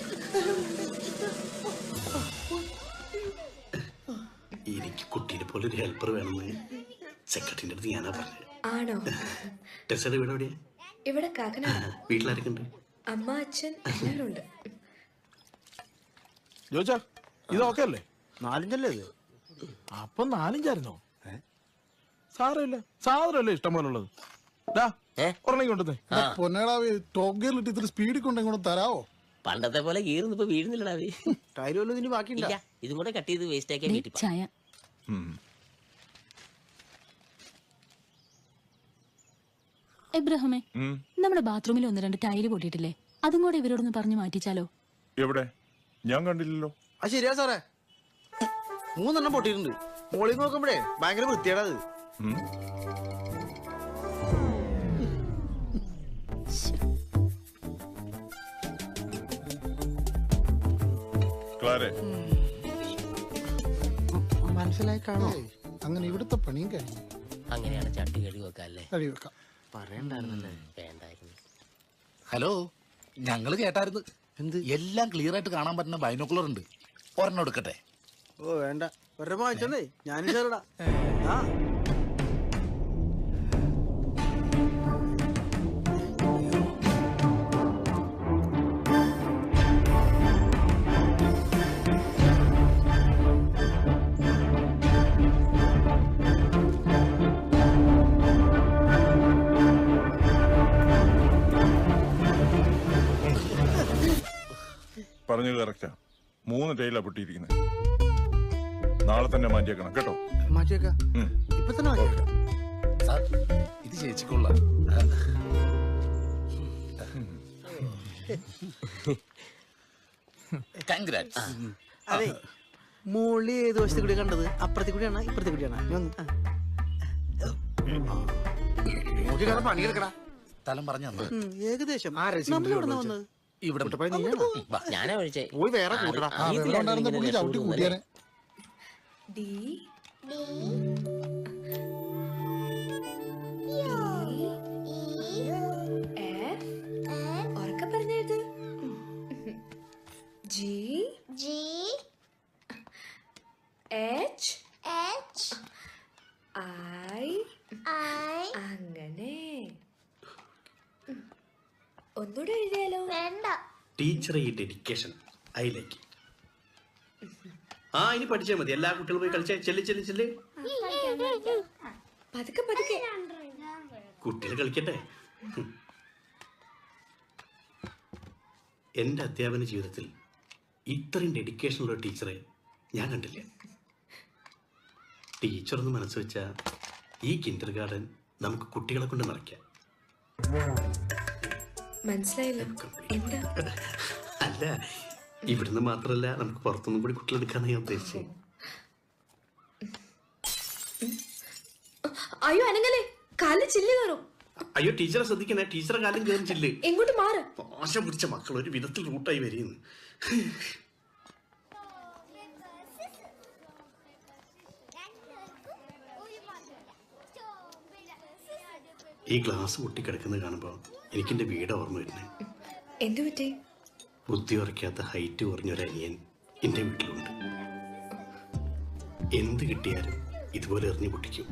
എനിക്ക് കുട്ടീനെ പോലെ ഒരു ഹെൽപ്പർ വേണമെന്ന് സെക്രട്ടറിന്റെ അടുത്ത് ഞാനാ പറഞ്ഞത്. ആണോ? ടെസയുടെ വീട് എവിടെയാ? ഇവിടെ കാക്കനാട്. വീട്ടിലാരൊക്കെ ഉണ്ട്? അമ്മ, അച്ഛൻ എല്ലാവരും ഉണ്ട്. ജോച്ചാ, ഇത് ഓക്കെ അല്ലേ? 4 അല്ലേ ഇത്? അപ്പൊ 4 സാരമില്ല, സാധനമല്ലേ ഇഷ്ടം പോലെ ഉള്ളത്. പൊന്നേടാവി, ടോപ്പ് ഗിയറിലിട്ട് ഇത്തിരി സ്പീഡിൽ കൊണ്ട് ഇങ്ങോട്ട് തരാവോ? പണ്ടത്തെ പോലെ ഗീർന്ന് ഇപ്പൊ വീഴുന്നില്ലടാവി. ടൈലും ഇതിന് ബാക്കിയില്ല. ഇതും കൂടെ കട്ട് ചെയ്ത് വേസ്റ്റ് ആക്കി ചായ. എബ്രഹാമേ, നമ്മുടെ ബാത്റൂമിൽ 1-2 ടൈല് പൊട്ടിയിട്ടില്ലേ? അതും കൂടെ ഇവരോടൊന്ന് പറഞ്ഞു മാറ്റിച്ചാലോ? എവിടെ? ഞാൻ കണ്ടില്ലല്ലോ. അത് ശരിയാ സാറേ, 3 പൊട്ടിയിട്ടുണ്ട്. മോളിൽ നോക്കുമ്പോഴേ ഭയങ്കര വൃത്തിയാടാ അത്. മനസ്സിലായി കാണോ? അങ്ങനെ ഇവിടുത്തെ പണിയും കഴിഞ്ഞു. അങ്ങനെയാണ് ചട്ടി കഴുകി വെക്കാല്ലേ? കഴുകി വെക്കാം. പറയണ്ടായിരുന്നല്ലേ? വേണ്ടായിരുന്നു. ഹലോ, ഞങ്ങള് കേട്ടായിരുന്നു. എന്ത്? എല്ലാം ക്ലിയർ ആയിട്ട് കാണാൻ പറ്റുന്ന ബൈനോക്കുലർ ഉണ്ട്. ഒരെണ്ണം എടുക്കട്ടെ? ഓ വേണ്ട, ഒരെണ്ണം വാങ്ങിച്ചോന്നേ. ഞാനും ചേരടാ. ആ പറഞ്ഞത് കറക്റ്റാ. 3 ടൈലാ പൊട്ടിയിരിക്കുന്നത്. നാളെ തന്നെ മാറ്റിയേക്കണം കേട്ടോ. മാറ്റിയേക്കാം. ഇപ്പൊ തന്നെ മാറ്റിയേക്കാം. ഇത് ചേച്ചിക്കൊള്ള. അതെ, മോളി ഏത് വശത്തെ കൂടി കണ്ടത്? അപ്പുറത്തെ കൂടിയാണ് ഇപ്പുറത്തെ കൂടിയാണ്? പണിയെടുക്കടാ. സ്ഥലം പറഞ്ഞു ഏകദേശം നമ്മൾ എവിടെ വന്നത്? ഇവിടെ ഞാനാ വിളിച്ചേ. പോയി വേറെ കൂട്ടടാ. ചവിട്ടി കൂട്ടിയാനെ. ഡി ഉറക്കെ പറഞ്ഞത്. G G H H I I. അങ്ങനെ ഒന്നുകൂടെ എഴുതിയാലോ? വേണ്ട. ടീച്ചറെ ഈ ഡെഡിക്കേഷൻ അതിലേക്ക്. ആ ഇനി പഠിച്ചാൽ മതി. എല്ലാ കുട്ടികളും പോയി കളിച്ചാൽ ചെല്ല്. പതുക്കെ പതുക്കെ. കുട്ടികൾ കളിക്കട്ടെ. എൻ്റെ അധ്യാപന ജീവിതത്തിൽ ഇത്രയും ഡെഡിക്കേഷനുള്ള ടീച്ചറെ ഞാൻ കണ്ടില്ല. ടീച്ചറൊന്ന് മനസ്സ് വെച്ചാൽ ഈ കിൻഡർ ഗാർഡൻ നമുക്ക് കുട്ടികളെ കൊണ്ട് നിറയ്ക്കാം. മനസ്സിലായില്ല എന്താ? അല്ല, ഇവിടുന്ന് മാത്രമല്ല, നമുക്ക് പുറത്തുനിന്നും കൂടി കുട്ടികളെടുക്കാന്ന് ഞാൻ ഉദ്ദേശിച്ചത്. അയ്യോ അനങ്ങലേ, കാലിൽ ചില്ല് കയറും. അയ്യോ ടീച്ചറെ ശ്രദ്ധിക്കണേ, ടീച്ചറെ കാലം കയറും ചില്ല്. എങ്ങോട്ട് മാറ്. മോശം പിടിച്ച മക്കൾ ഒരു വിധത്തിൽ റൂട്ടായി വരികയെന്ന്. ഈ ഗ്ലാസ് പൊട്ടിക്കിടക്കുന്നത് കാണുമ്പോൾ എനിക്കെന്റെ വീട് ഓർമ്മ വരുന്നേ. എന്തു പറ്റി? ബുദ്ധി ഉറയ്ക്കാത്ത ഹൈറ്റ് കുറഞ്ഞൊരു അനിയൻ എൻ്റെ വീട്ടിലുണ്ട്. എന്ത് കിട്ടിയാലും ഇതുപോലെ എറിഞ്ഞു പൊട്ടിക്കും.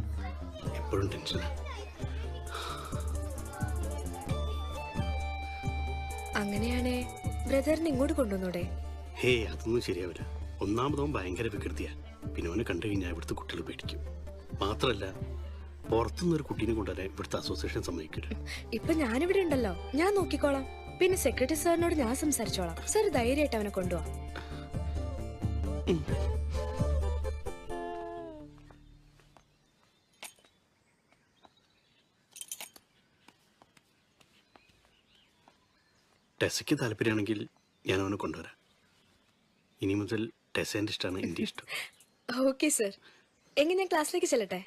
എപ്പോഴും ടെൻഷനാണ്. അങ്ങനെയാണേ ബ്രദറിനെ ഇങ്ങോട്ട് കൊണ്ടുവന്നൂടെ? ഹേ, അതൊന്നും ശരിയാവില്ല. ഒന്നാമതവൻ ഭയങ്കര വികൃതിയാ. പിന്നെ അവനെ കണ്ടു കഴിഞ്ഞാൽ ഇവിടുത്തെ കുട്ടികൾ പേടിക്കും. മാത്രമല്ല, പുറത്തുനിന്നൊരു കുട്ടീനെ കൊണ്ടുവരാൻ ഇവിടുത്തെ അസോസിയേഷൻ സമ്മതിക്കില്ല. ഇപ്പൊ ഞാനിവിടെ ഉണ്ടല്ലോ, ഞാൻ നോക്കിക്കോളാം. പിന്നെ സെക്രട്ടറി സാറിനോട് ഞാൻ സംസാരിച്ചോളാം. സാർ ധൈര്യമായിട്ട് അവനെ കൊണ്ടുപോവാ. ടെസയ്ക്ക് താല്പര്യമാണെങ്കിൽ ഞാൻ അവനെ കൊണ്ടുവരാം. ഇനി മുതൽ ടെസേൻ്റെ ഇഷ്ടമാണ് എൻ്റെ ഇഷ്ടം. Okay sir. എങ്കിൽ ഞാൻ ക്ലാസ്സിലേക്ക് ചെല്ലട്ടെ?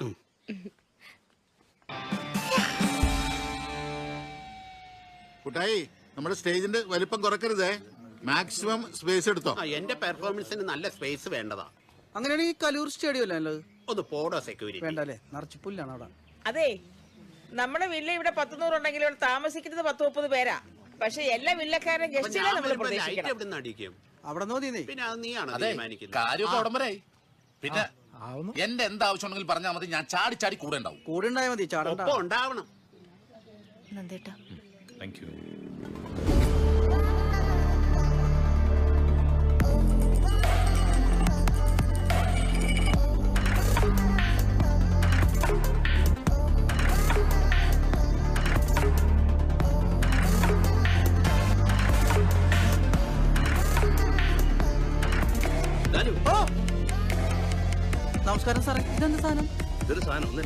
കുട്ടായി, നമ്മുടെ സ്റ്റേജിന്റെ വലിപ്പം കുറക്കരുതേ. മാക്സിമം സ്പേസ് എടുത്തോ. എന്റെ പെർഫോമൻസിന് നല്ല സ്പേസ് വേണ്ടതാ. അങ്ങനെയാണെങ്കിൽ കലൂർ സ്റ്റേഡിയം അല്ലേ? ഒന്ന് പോടോ സെക്യൂരിറ്റി. വേണ്ടല്ലേ, നിറച്ച് പുല്ലാണ് അവിടെ. അതെ, നമ്മുടെ വില്ല ഇവിടെ 100 ഉണ്ടെങ്കിൽ ഇവിടെ താമസിക്കുന്നത് 10-30 പേരാ. പക്ഷെ എല്ലാ വില്ലക്കാരും ഗസ്റ്റുകളെ നമ്മൾ പ്രതീക്ഷിക്കണം. അവിടെ നോക്കിയേ. പിന്നെ അത് നീയാണ് അതെ, തീരുമാനിക്കുന്നത്. കാര്യമൊക്കെ ഉടമ്പരായി. പിന്നെ എന്റെ എന്താവശ്യം ഉണ്ടെങ്കിൽ പറഞ്ഞാൽ മതി. ഞാൻ ചാടി ചാടി കൂടെ ഉണ്ടാവും. കൂടെ ഉണ്ടായാൽ മതി, ഒപ്പം ഉണ്ടാവണം. നന്ദേട്ടാ. Thank you. നമസ്കാരം സാറേ. ഇതെന്ത് സാധനം? ഇതൊരു സാധനം ഒന്ന്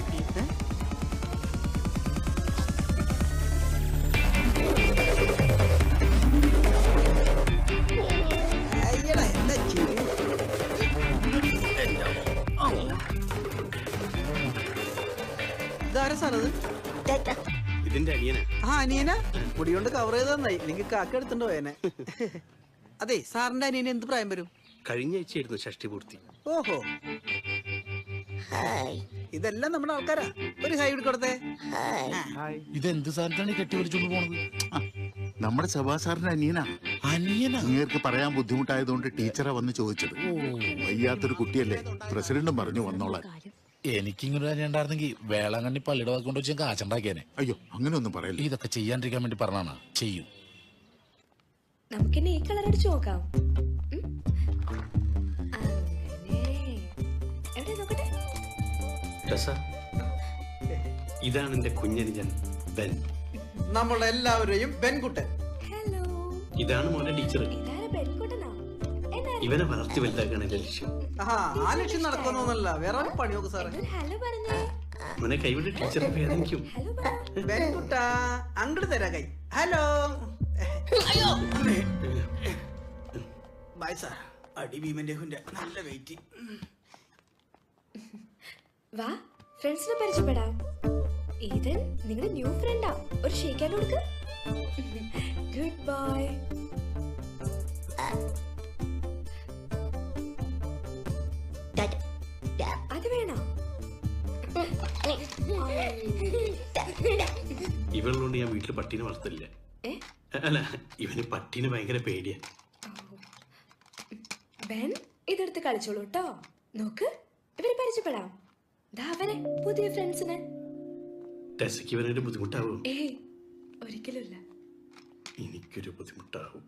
ഇതാരാ സാറത്? ഇതിന്റെ അനിയനാ. ആ അനിയനാ? മുടി കൊണ്ട് കവർ ചെയ്ത് തന്നായി. എനിക്ക് കാക്ക എടുത്തുണ്ടോ പോയനെ. അതെ, സാറിന്റെ അനിയന് എന്ത് പ്രായം വരും? കഴിഞ്ഞ ആഴ്ചയായിരുന്നു ഷഷ്ടി പൂർത്തി. ഓഹോ, ഇതെല്ലാം നമ്മുടെ ആൾക്കാരാ. ഒരു ഹൈ കൊടുത്തേ. ഇതെന്ത് സാധനത്താണ് കെട്ടി വിളിച്ചോണ്ട് പോണത്? നമ്മുടെ സഭാ സാറിന്റെ അനിയനാ. നിങ്ങൾക്ക് പറയാൻ ബുദ്ധിമുട്ടായതുകൊണ്ട് ടീച്ചറെ വന്ന് ചോദിച്ചത്. വയ്യാത്തൊരു കുട്ടിയല്ലേ, പ്രസിഡന്റും പറഞ്ഞു വന്നോളാൻ. എനിക്കിങ്ങനെ ഉണ്ടായിരുന്നെങ്കിൽ വേളാങ്കണ്ണി പള്ളിയുടെ കൊണ്ട് വെച്ച് കാച്ചുണ്ടാക്കിയാനെ. അയ്യോ, അങ്ങനെ ഒന്നും പറയല്ല. ഇതൊക്കെ ചെയ്യാണ്ടിരിക്കാൻ വേണ്ടി പറഞ്ഞാണ്. ചെയ്യും. നമുക്കിനി ഈ കളർ അടിച്ചു നോക്കാം. ഇതാണ് എന്റെ കുഞ്ഞനുജൻ ബെൻ. നമ്മളെല്ലാവരെയും ബെൻകുട്ടൻ. ഇതാണ് മോനെ ടീച്ചർ. ഇവനെ വളർത്തി വലുതാക്കാണ് എന്റെ ലക്ഷ്യം. ആ ലക്ഷ്യം നടക്കുന്നൊന്നല്ല, വേറെ പണി നോക്ക് സാറേ. മോനെ കൈവിട്ട് ടീച്ചർ വേദനിക്കും. ബെൻകുട്ട, അങ്ങോട്ട് തരാ കൈ. ഹലോ. Bye sir. അടി ഭീമന്റെ ഹുന്റെ നല്ല വെയിറ്റ്. വാ ഫ്രണ്ട്സിനെ പരിചയപ്പെടാം. ഈതൻ നിങ്ങളുടെ ന്യൂ ഫ്രണ്ടാ. ഒരു ഷേക്കാൻ കൊടുക്ക്. Good bye. അത് വേണോ? ഇവളുകൊണ്ട് ഞാൻ വീട്ടിൽ പട്ടീനെ വളർത്തില്ല. അല്ല, ഇവന് പട്ടീനെ ഭയങ്കര പേടിയാ. ബെൻ ഇതെടുത്ത് കളിച്ചോളൂ കേട്ടോ. നോക്ക്, ഇവരെ പരിചയപ്പെടാം. അവരെ പുതിയ ഫ്രണ്ട്സിനെ. ടെസയ്ക്ക് ഇവനൊരു ബുദ്ധിമുട്ടാവും. ഏയ് ഒരിക്കലുമില്ല. എനിക്കൊരു ബുദ്ധിമുട്ടാവും.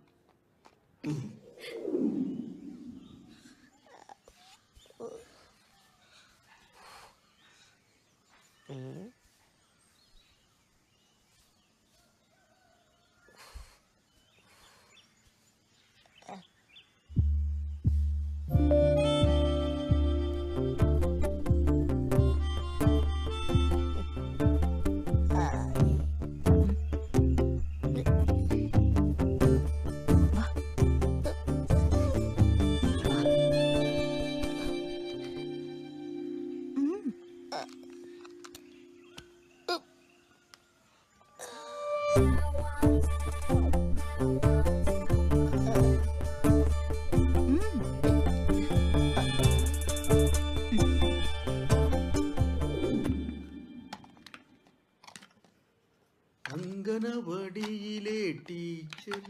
അങ്കനവാടിയിലെ ടീച്ചർ.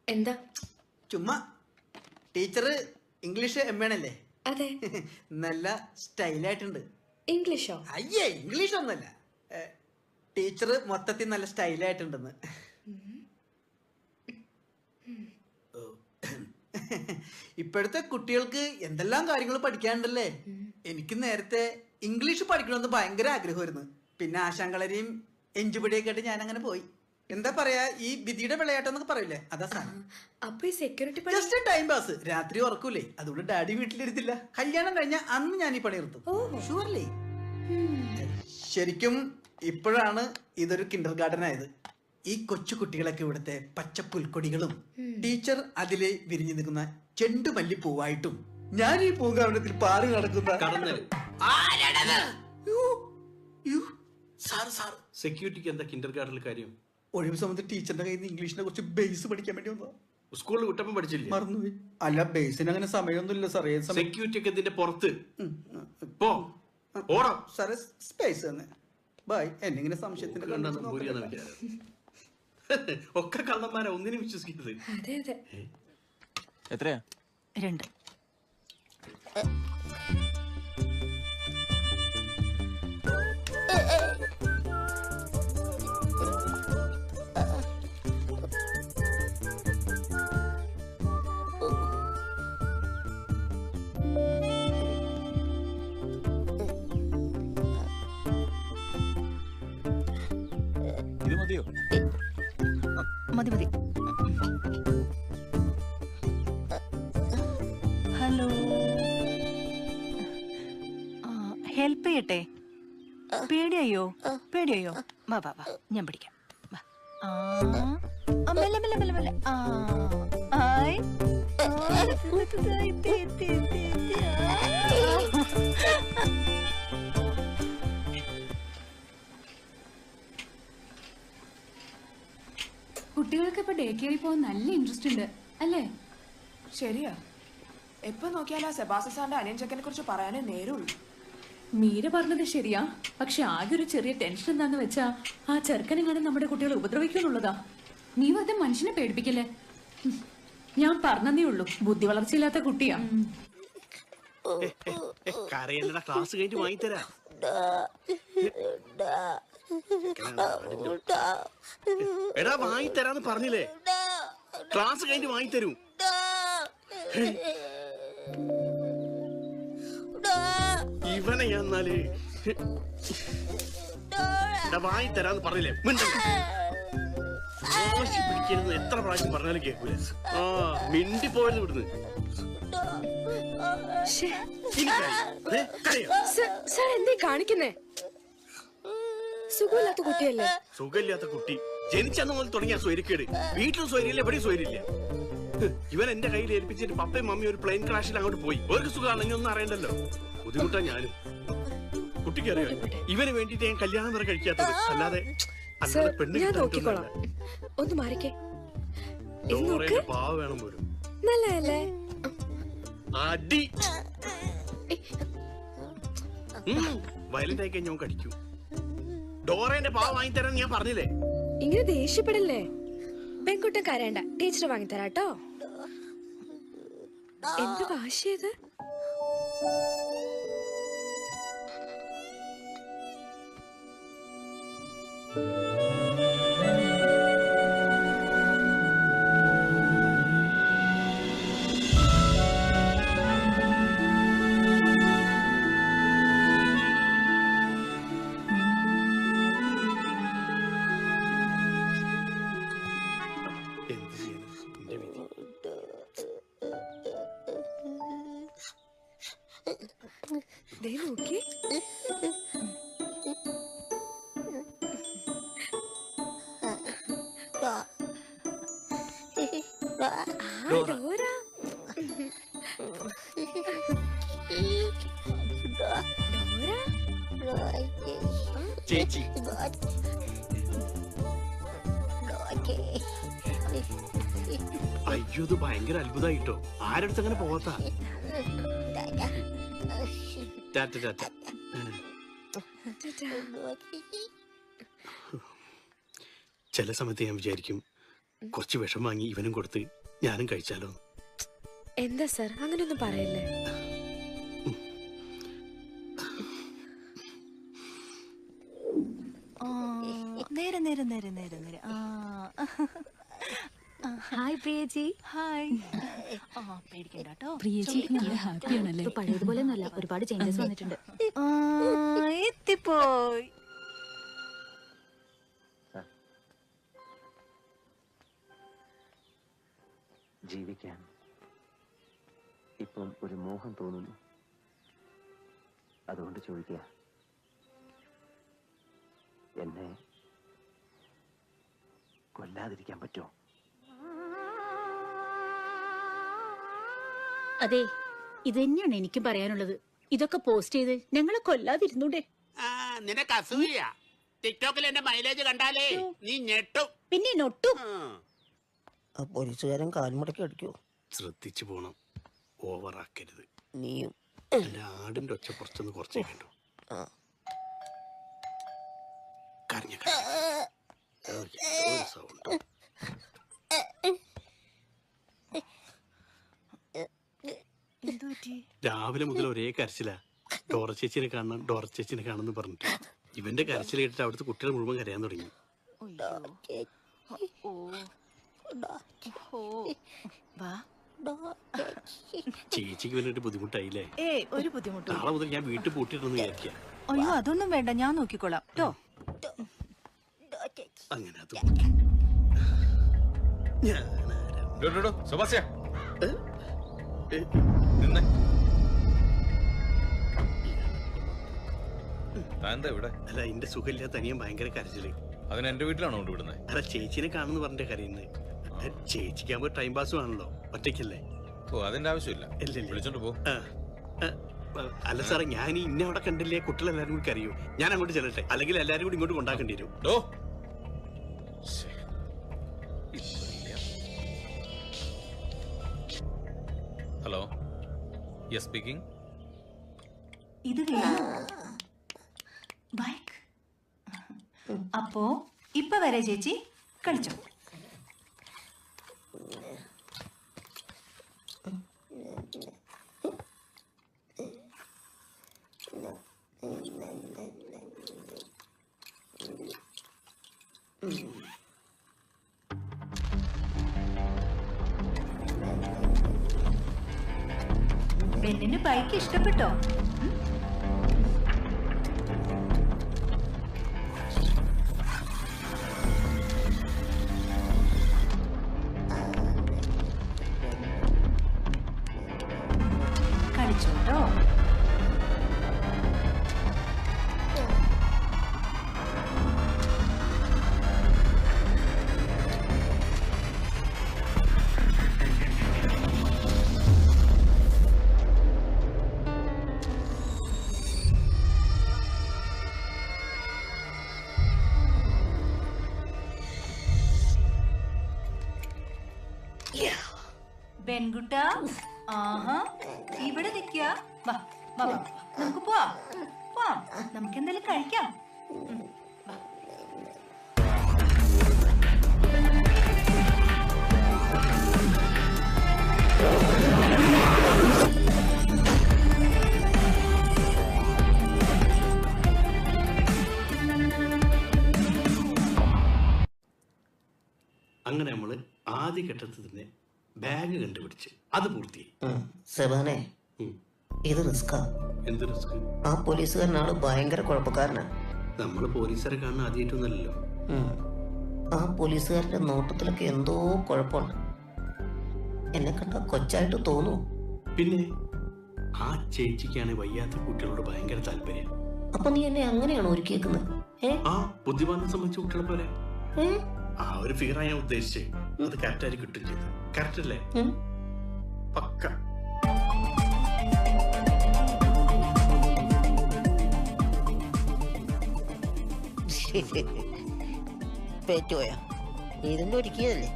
എന്താ? ചുമ്മാ. ടീച്ചർ ഇംഗ്ലീഷ് എംഎണല്ലേ? അതെ. നല്ല സ്റ്റൈലായിട്ടുണ്ട്. ഇംഗ്ലീഷോ? അയ്യേ, ഇംഗ്ലീഷ് ഒന്നല്ല. ടീച്ചർ മൊത്തത്തിൽ നല്ല സ്റ്റൈലായിട്ടുണ്ടെന്ന്. ഇപ്പോഴത്തെ കുട്ടികൾക്ക് എന്തെല്ലാം കാര്യങ്ങൾ പഠിക്കാനുണ്ടല്ലേ. എനിക്ക് നേരത്തെ ഇംഗ്ലീഷ് പഠിക്കണമെന്ന് ഭയങ്കര ആഗ്രഹമായിരുന്നു. പിന്നെ ആശാങ്കളരെയും എഞ്ചുപടിയൊക്കെ ആയിട്ട് ഞാൻ അങ്ങനെ പോയി. എന്താ പറയാ, ഈ വിധിയുടെ വിളയാട്ടം പറയില്ലേ, അതാ സാധനം. അപ്പൊ ഈ സെക്യൂരിറ്റി ജസ്റ്റ് ടൈം പാസ്. രാത്രി ഉറക്കൂലേ, അതുകൊണ്ട് ഡാഡി വീട്ടിലിരുത്തില്ല. കല്യാണം കഴിഞ്ഞ അന്ന് ഞാൻ ഈ പണി നിർത്തും. ഷുവർലി. ശരിക്കും ഇപ്പോഴാണ് ഇതൊരു കിൻഡർ ഗാർഡൻ ആയത്. ഈ കൊച്ചു കുട്ടികളൊക്കെ ഇവിടുത്തെ പച്ച പുൽക്കൊടികളും ടീച്ചർ അതിലെ വിരിഞ്ഞു നിൽക്കുന്ന ചെണ്ടുമല്ലി പൂവായിട്ടും ഞാൻ ഈ പൂങ്കാവനത്തിൽ പാറി നടക്കുന്ന സെക്യൂരിറ്റിക്ക് എന്താ കിൻഡർ ഗാർഡനിൽ കാര്യം? ഒഴിവ് സമയത്ത് ടീച്ചറിന്റെ കയ്യിൽ നിന്ന് ഇംഗ്ലീഷിനെ കുറിച്ച് ബേസ് പഠിക്കാൻ വേണ്ടി വന്നതാ. സ്കൂളിൽ കുട്ടപ്പം പഠിച്ചില്ലേ? മറന്നുപോയി. അല്ല, ബേസിന് അങ്ങനെ സമയമൊന്നുമില്ല സാറേ. സെക്യൂരിറ്റി ഒക്കെ ഇതിന്റെ പുറത്ത് പോ. ഓടാ സാറേ, സ്പേസ് തന്നെ. ബൈ. എന്നിങ്ങനെ സംശയത്തിന്റെ ഒക്കെ കള്ളന്മാരെ, ഒന്നിനും വിശ്വസിക്കരുത്. അതെ അതെ. എത്രയാ? 2. ഇത് മതിയോ? മതി മതി. ഹലോ, ഹെൽപ്പ് ചെയ്യട്ടെ? പേടിയായോ? പേടിയായോ? വാ വാ വാ, ഞാൻ പിടിക്കാം. മെല്ലെ മെല്ലെ മെല്ലെ മെല്ലെ. ആയ് കുട്ടികൾക്ക് ഇപ്പൊ ഡേ കെയറിൽ പോകാൻ നല്ല ഇൻട്രസ്റ്റ് ഉണ്ട് അല്ലേ? ശരിയാ. എപ്പോ നോക്കിയാലും ആ സെബാസ്റ്റ്യൻ സാറിന്റെ അനിയൻ ചെക്കനെ കുറിച്ച് പറയാനേ നേരുള്ളൂ. മീര പറഞ്ഞത് ശരിയാ. പക്ഷെ ആകെ ഒരു ചെറിയ ടെൻഷൻ എന്താന്ന് വെച്ചാ ആ ചെറുക്കനെങ്ങാനും നമ്മുടെ കുട്ടികളെ ഉപദ്രവിക്കുന്നുള്ളതാ. നീ വെറുതെ മനുഷ്യനെ പേടിപ്പിക്കല്ലേ. ഞാൻ പറഞ്ഞതേ ഉള്ളൂ, ബുദ്ധി വളർച്ചയില്ലാത്ത കുട്ടിയാ. ക്ലാസ് കഴിഞ്ഞ് വാങ്ങിത്തരാ. എടാ, വാങ്ങിത്തരാന്ന് പറഞ്ഞില്ലേ? ക്ലാസ് കഴിഞ്ഞ് വാങ്ങിത്തരൂ. ഇവനെ ഞാൻ എന്നാല് വാങ്ങിത്തരാന്ന് പറഞ്ഞില്ലേ? പിടിക്കരുത് എത്ര പ്രാവശ്യം പറഞ്ഞാലും കേൾക്കൂല. ആ, മിണ്ടി പോയത് ഇവിടുന്ന്. സാർ എന്തേ കാണിക്കുന്നേ? സുഖമില്ലാത്ത കുട്ടിയല്ലേ? സുഖമില്ലാത്ത കുട്ടി ജനിച്ചെന്ന മുതൽ തുടങ്ങിയ സ്വൈര്യക്കേട്. വീട്ടിലും സ്വൈര്യമില്ല, എവിടെയും സ്വൈര്യമില്ല. ഇവൻ എന്റെ കയ്യിൽ ഏൽപ്പിച്ചിട്ട് പപ്പയും മമ്മിയും ഒരു പ്ലെയിൻ ക്രാഷിൽ അങ്ങോട്ട് പോയി. അവർക്ക് സുഖമാണെങ്കിൽ ഒന്നും അറിയണ്ടല്ലോ. ബുദ്ധിമുട്ടാ ഞാനും. കുട്ടിക്ക് അറിയാം ഇവന് വേണ്ടിട്ട് ഞാൻ കല്യാണം വരെ കഴിക്കാത്തത്. അല്ലാതെ ഞാൻ നോക്കിക്കോളാം. ഒന്ന് മാറിക്കേ. പാവ വേണം പോലും. നല്ലതല്ലേ? അടി വയലന്റ് ആയി കഴിഞ്ഞാൽ കടിക്കും. ഡോറേന്റെ പാവ വാങ്ങിത്തരാൻ ഞാൻ പറഞ്ഞില്ലേ? ഇങ്ങനെ ദേഷ്യപ്പെടല്ലേ. പെൺകുട്ടൻ കരയണ്ട, ടീച്ചർ വാങ്ങിത്തരാട്ടോ. എന്ത് വാശിയത്? നോക്കി ഡോറ. ചേച്ചി അയ്യോ, ഇത് ഭയങ്കര അത്ഭുതമായിട്ടോ. ആരടുത്ത് അങ്ങനെ പോകാത്ത ചില സമയത്ത് ഞാൻ വിചാരിക്കും കുറച്ച് വിഷം വാങ്ങി ഇവനും കൊടുത്ത് ഞാനും കഴിച്ചാലോ. എന്താ സാർ അങ്ങനെയൊന്നും പറയല്ലേ. നേരെ നേരെ നേരെ നേരെ നേരെ. ഹായ് പ്രിയേച്ചി. ഹായ്. പേടിക്കണ്ടോ. പഴയതുപോലെ ഒന്നുമല്ല, ഒരുപാട് ചേഞ്ചസ് വന്നിട്ടുണ്ട്. എത്തിപ്പോയി. ജീവിക്കാൻ ഇപ്പം ഒരു മോഹം തോന്നുന്നു. അതുകൊണ്ട് ചോദിക്കുക, എന്നെ കൊല്ലാതിരിക്കാൻ പറ്റുമോ? അതെ, ഇത് തന്നെയാണ് എനിക്കും പറയാനുള്ളത്. ഇതൊക്കെ പോസ്റ്റ് ചെയ്ത് ഞങ്ങളെ കൊല്ലാതിരുന്നൂടെ? നിനക്ക് അസൂയ. ടിക്ടോക്കിൽ എന്റെ മൈലേജ് കണ്ടാലേ നീ ഞെട്ടും. പിന്നെ നൊട്ടും. പോലീസുകാരൻ കാൽമുടക്കി അടിക്കോ? ശ്രദ്ധിച്ചു പോണം, ഓവറാക്കരുത്. നീയും ആടിന്റെ ഒച്ച പുറത്തുനിന്ന് കുറച്ചേ കണ്ടു. കരഞ്ഞ സൗണ്ട്. രാവിലെ മുതൽ ഒരേ കരച്ചില. ഡോറ ചേച്ചിനെ കാണണം, ഡോറ ചേച്ചിനെ കാണുന്നു പറഞ്ഞിട്ട് ഇവന്റെ കരച്ചിൽ കേട്ടിട്ട് അവിടുത്തെ കുട്ടികൾ മുഴുവൻ കരയാൻ തുടങ്ങി. ചേച്ചിക്ക് വേണ്ടിട്ട് ബുദ്ധിമുട്ടായില്ലേ? ഒരു ബുദ്ധിമുട്ടും. നാളെ മുതൽ ഞാൻ വീട്ടിൽ പൂട്ടിയിട്ടെന്ന് വിചാരിക്കാം. അയ്യോ, അതൊന്നും വേണ്ട, ഞാൻ നോക്കിക്കോളാം കേട്ടോ. അങ്ങനെ അത് അല്ല, എന്റെ സുഖമില്ലാത്ത അനിയൻ ഭയങ്കര കരച്ചില്. അതിന് എന്റെ വീട്ടിലാണോ കൊണ്ടുവിടുന്നത്? അല്ല, ചേച്ചിനെ കാണുന്നു പറഞ്ഞ കരയുന്നത്. ചേച്ചിക്കാകുമ്പോ ടൈം പാസും ആണല്ലോ, ഒറ്റയ്ക്കല്ലേ. ഓ, അതിന്റെ ആവശ്യമില്ല, വിളിച്ചോണ്ട് പോ. അല്ല സാറേ, ഞാൻ ഇന്നെ അവിടെ കണ്ടില്ലേ, കുട്ടികളെല്ലാരും കൂടി കരയൂ. ഞാൻ അങ്ങോട്ട് ചെല്ലട്ടെ, അല്ലെങ്കിൽ എല്ലാരും കൂടി ഇങ്ങോട്ട് കൊണ്ടാക്കേണ്ടി വരും. Hello, yes speaking. ഇത് ബൈക്ക്. അപ്പോ ഇപ്പൊ വരെ ചേച്ചി കളിച്ചോ. ബെന്നിന് ബൈക്ക് ഇഷ്ടപ്പെട്ടോ? വെൺകുട്ട ആഹാ ഇവിടെ നിൽക്കുക. വാ വാ വാ നമുക്ക് പോവാം പോവാം, നമുക്ക് എന്തെങ്കിലും കഴിക്കാം. വാ. അങ്ങനെ നമ്മള് ആദ്യ ഘട്ടത്തിൽ തന്നെ ബാഗ് കണ്ടുപിടിച്ച് അത് പൂർത്തിയായി. സെബാനെ ഇത് റിസ്കാ. എന്ത് റിസ്ക്? ആ പോലീസുകാരനാണ് ഭയങ്കര കുഴപ്പക്കാരനാണ്. നമ്മള് പോലീസുകാരെ കാണുന്ന ആദ്യമായിട്ടൊന്നല്ലോ. ആ പോലീസുകാരന്റെ നോട്ടത്തിലൊക്കെ എന്തോ കുഴപ്പമുണ്ട്. എന്നെ കണ്ട കൊച്ചായിട്ട് തോന്നൂ. പിന്നെ ആ ചേച്ചിക്കാണ് വയ്യാത്ത കുട്ടികളോട് ഭയങ്കര താല്പര്യം. അപ്പൊ നീ എന്നെ അങ്ങനെയാണോ ഒരുക്കിയേക്കുന്നത്? ആ ബുദ്ധിമാനെ സംബന്ധിച്ച കുട്ടികളെ പോലെ ആ ഒരു ഫിഗറാണ് ഞാൻ ഉദ്ദേശിച്ചത്. അത് കറക്റ്റായി കിട്ടും ചെയ്തു. കറക്റ്റ് അല്ലേ? പക്ക. പേറ്റുപോയാ ഇതിന്റെ ഒരുക്കിയതല്ലേ?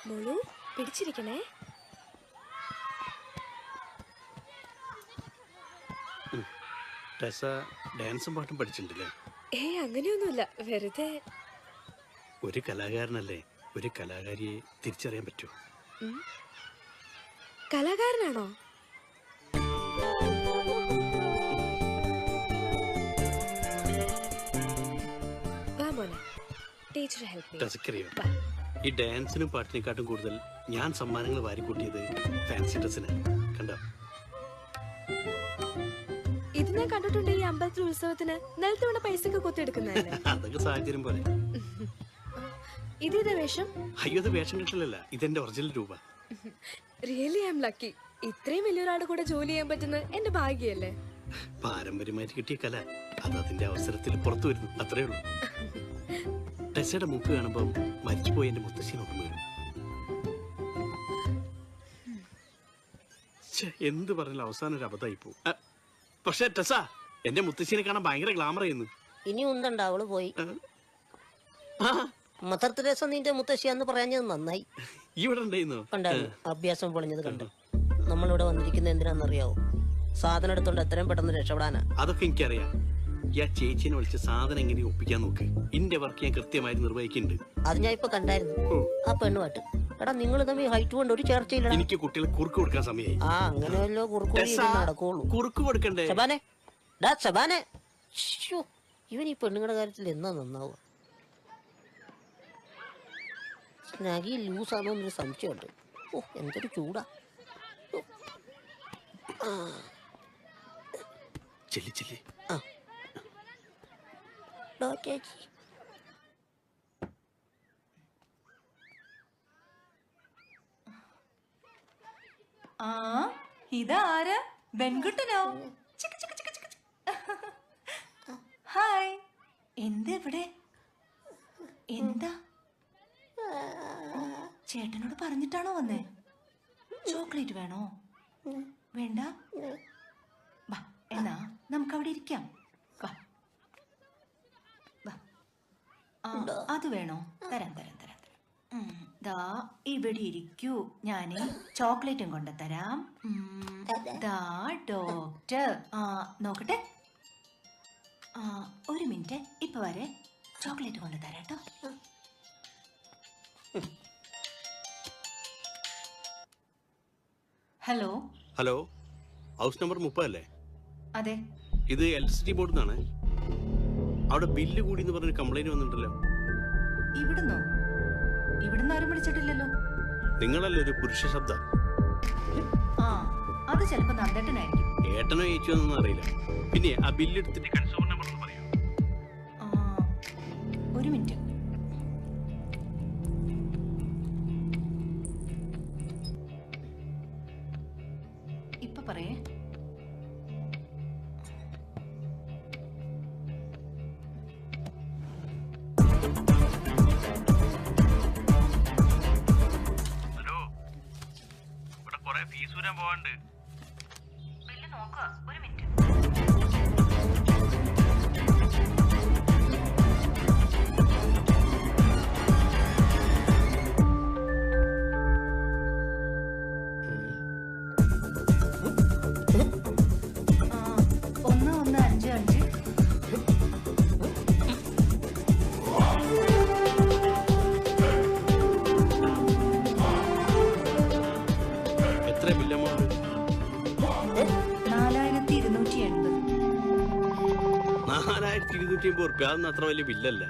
മോളു പിടിച്ചിരിക്കണേ. ഡാൻസും പാട്ടും പഠിച്ചിട്ടുണ്ടല്ലേ? അങ്ങനെയൊന്നുമില്ല, വെറുതെ. ഒരു കലാകാരനല്ലേ ഒരു കലാകാരിയെ തിരിച്ചറിയാൻ പറ്റുമോ? കലാകാരനാണോ? ഈ ഡാൻസിനും പാട്ടിനെക്കാട്ടും കൂടുതൽ ഞാൻ സമ്മാനങ്ങൾ വാരിക്കൂട്ടിയത് ഫാൻസി ഡ്രസ്സിന്. കണ്ടോ? ഇത് ഞാൻ കണ്ടിട്ടുണ്ട്. ഈ അമ്പലത്തിൽ ഉത്സവത്തിന് നിലത്ത് വീണ പൈസക്ക് കൊത്തിയെടുക്കുന്നതല്ലേ? അതൊക്കെ സാഹചര്യം പോലെ. ഇതേതാ വേഷം? അയ്യോ, അത് വേഷം കിട്ടില്ലല്ല, ഇതെന്റെ ഒറിജിനൽ രൂപ. Really I am lucky. ഇത്രയും വലിയൊരാളുടെ കൂടെ ജോലി ചെയ്യാൻ പറ്റുന്നത് എന്റെ ഭാഗ്യല്ലേ? പാരമ്പര്യമായിട്ട് കിട്ടിയ കല അത് അതിന്റെ അവസരത്തിൽ പുറത്തു വരുന്നു, അത്രേ ഉള്ളൂ. ടെസയുടെ മൂക്ക് കാണുമ്പോൾ മരിച്ചുപോയി എന്റെ മുത്തശ്ശിനെ ഓർമ്മ വരും. എന്ത് പറഞ്ഞാലും അവസാനം ഒരു അബദ്ധമായി പോകും. പക്ഷെ ടെസ എന്റെ മുത്തശ്ശിനെ കാണാൻ ഭയങ്കര ഗ്ലാമർ ചെയ്യുന്നു. ഇനി ഉണ്ടണ്ട, അവള് പോയി. മദർ തെരേസ നിന്റെ മുത്തശ്ശിയാന്ന് പറയാഞ്ഞത് നന്നായി. ഇവിടെ ഉണ്ടായിരുന്നു. അഭ്യാസം പൊളിഞ്ഞത് കണ്ടു. നമ്മളിവിടെ വന്നിരിക്കുന്ന എന്തിനാണെന്നറിയാവോ? സാധനം എടുത്തോണ്ട് എത്രയും പെട്ടെന്ന് രക്ഷപ്പെടാനാ. അതൊക്കെ എനിക്കറിയാം. ആ ചേച്ചിനെ വിളിച്ച് സാധനം എങ്ങനെ ഒപ്പിക്കാൻ നോക്ക്. ഇന്റെ വർക്ക് ഞാൻ കൃത്യമായി നിർവഹിക്കുന്നുണ്ട്. അത് ഞാൻ ഇപ്പൊ കണ്ടായിരുന്നു. ആ പെണ്ണുമായിട്ട് എടാ നിങ്ങൾ തമ്മിൽ ഹൈറ്റ് കൊണ്ട് ഒരു ചർച്ചയില്ല. എനിക്ക് കുട്ടികളെ കുറുക്ക് കൊടുക്കാൻ സമയമായി. ആ അങ്ങനെ വല്ലോ കുറുക്ക് നടക്കുള്ളൂ. കുറുക്ക് കൊടുക്കണ്ടേ? ശബാനെ ശബാനെ, ഇവൻ ഈ പെണ്ണുങ്ങളുടെ കാര്യത്തിൽ എന്നാ നന്നാവുക? സ്നാഗി ലൂസാണോ എന്നൊരു സംശയമുണ്ട്. ഓ എന്തൊരു ചൂടാ. ചേച്ചി ആ ഇതാരാ? വെൺകുട്ടനോ? ഹായ്. എന്താ ഇവിടെ? എന്താ ചേട്ടനോട് പറഞ്ഞിട്ടാണോ വന്നേ? ചോക്ലേറ്റ് വേണോ? വേണ്ട? വാ എന്നാ നമുക്ക് അവിടെ ഇരിക്കാം. വാ വാ. അത് വേണോ? തരാം തരാം തരാം തരാം. ദാ ഇവിടെ ഇരിക്കൂ, ഞാന് ചോക്ലേറ്റും കൊണ്ടുതരാം. ദാ ഡോക്ടർ. നോക്കട്ടെ. ഒരു മിനിറ്റ്, ഇപ്പൊ വരെ ചോക്ലേറ്റ് കൊണ്ടുതരാം കേട്ടോ. ഹലോ ഹലോ, ഹൗസ് നമ്പർ 30 അല്ലേ? അതെ. ഇത് ഇലക്ട്രിസിറ്റി ബോർഡിൽ നിന്നാണ്. അവിടെ ബില്ല് കൂടി എന്ന് പറഞ്ഞൊരു കംപ്ലൈന്റ് വന്നിട്ടുണ്ടല്ലോ. ഇവിടുന്നോ? ഇവിടുന്ന് ആരും വിളിച്ചിട്ടില്ലല്ലോ. നിങ്ങളല്ലേ ഒരു പുരുഷ ശബ്ദം? ആ അത് ചിലപ്പോ നന്ദേട്ടനായിരിക്കും. ഏട്ടനോ ചേച്ചിയോ ഒന്നും അറിയില്ല. പിന്നെ ആ ബില്ല് എടുത്തിട്ട് കൺസ്യൂമർ നമ്പർ ഒന്ന് പറയൂ. ഒരു മിനിറ്റ്. ഇപ്പൊ പറയേ. ഹലോ, ഇവിടെ കുറെ ഫീസ് വരാൻ പോവാണ്ട്. ബില്ല് നോക്കുക. ഒരു മിനിറ്റ്. $150 അതൊന്നും അത്ര വലിയ ബില്ലല്ല.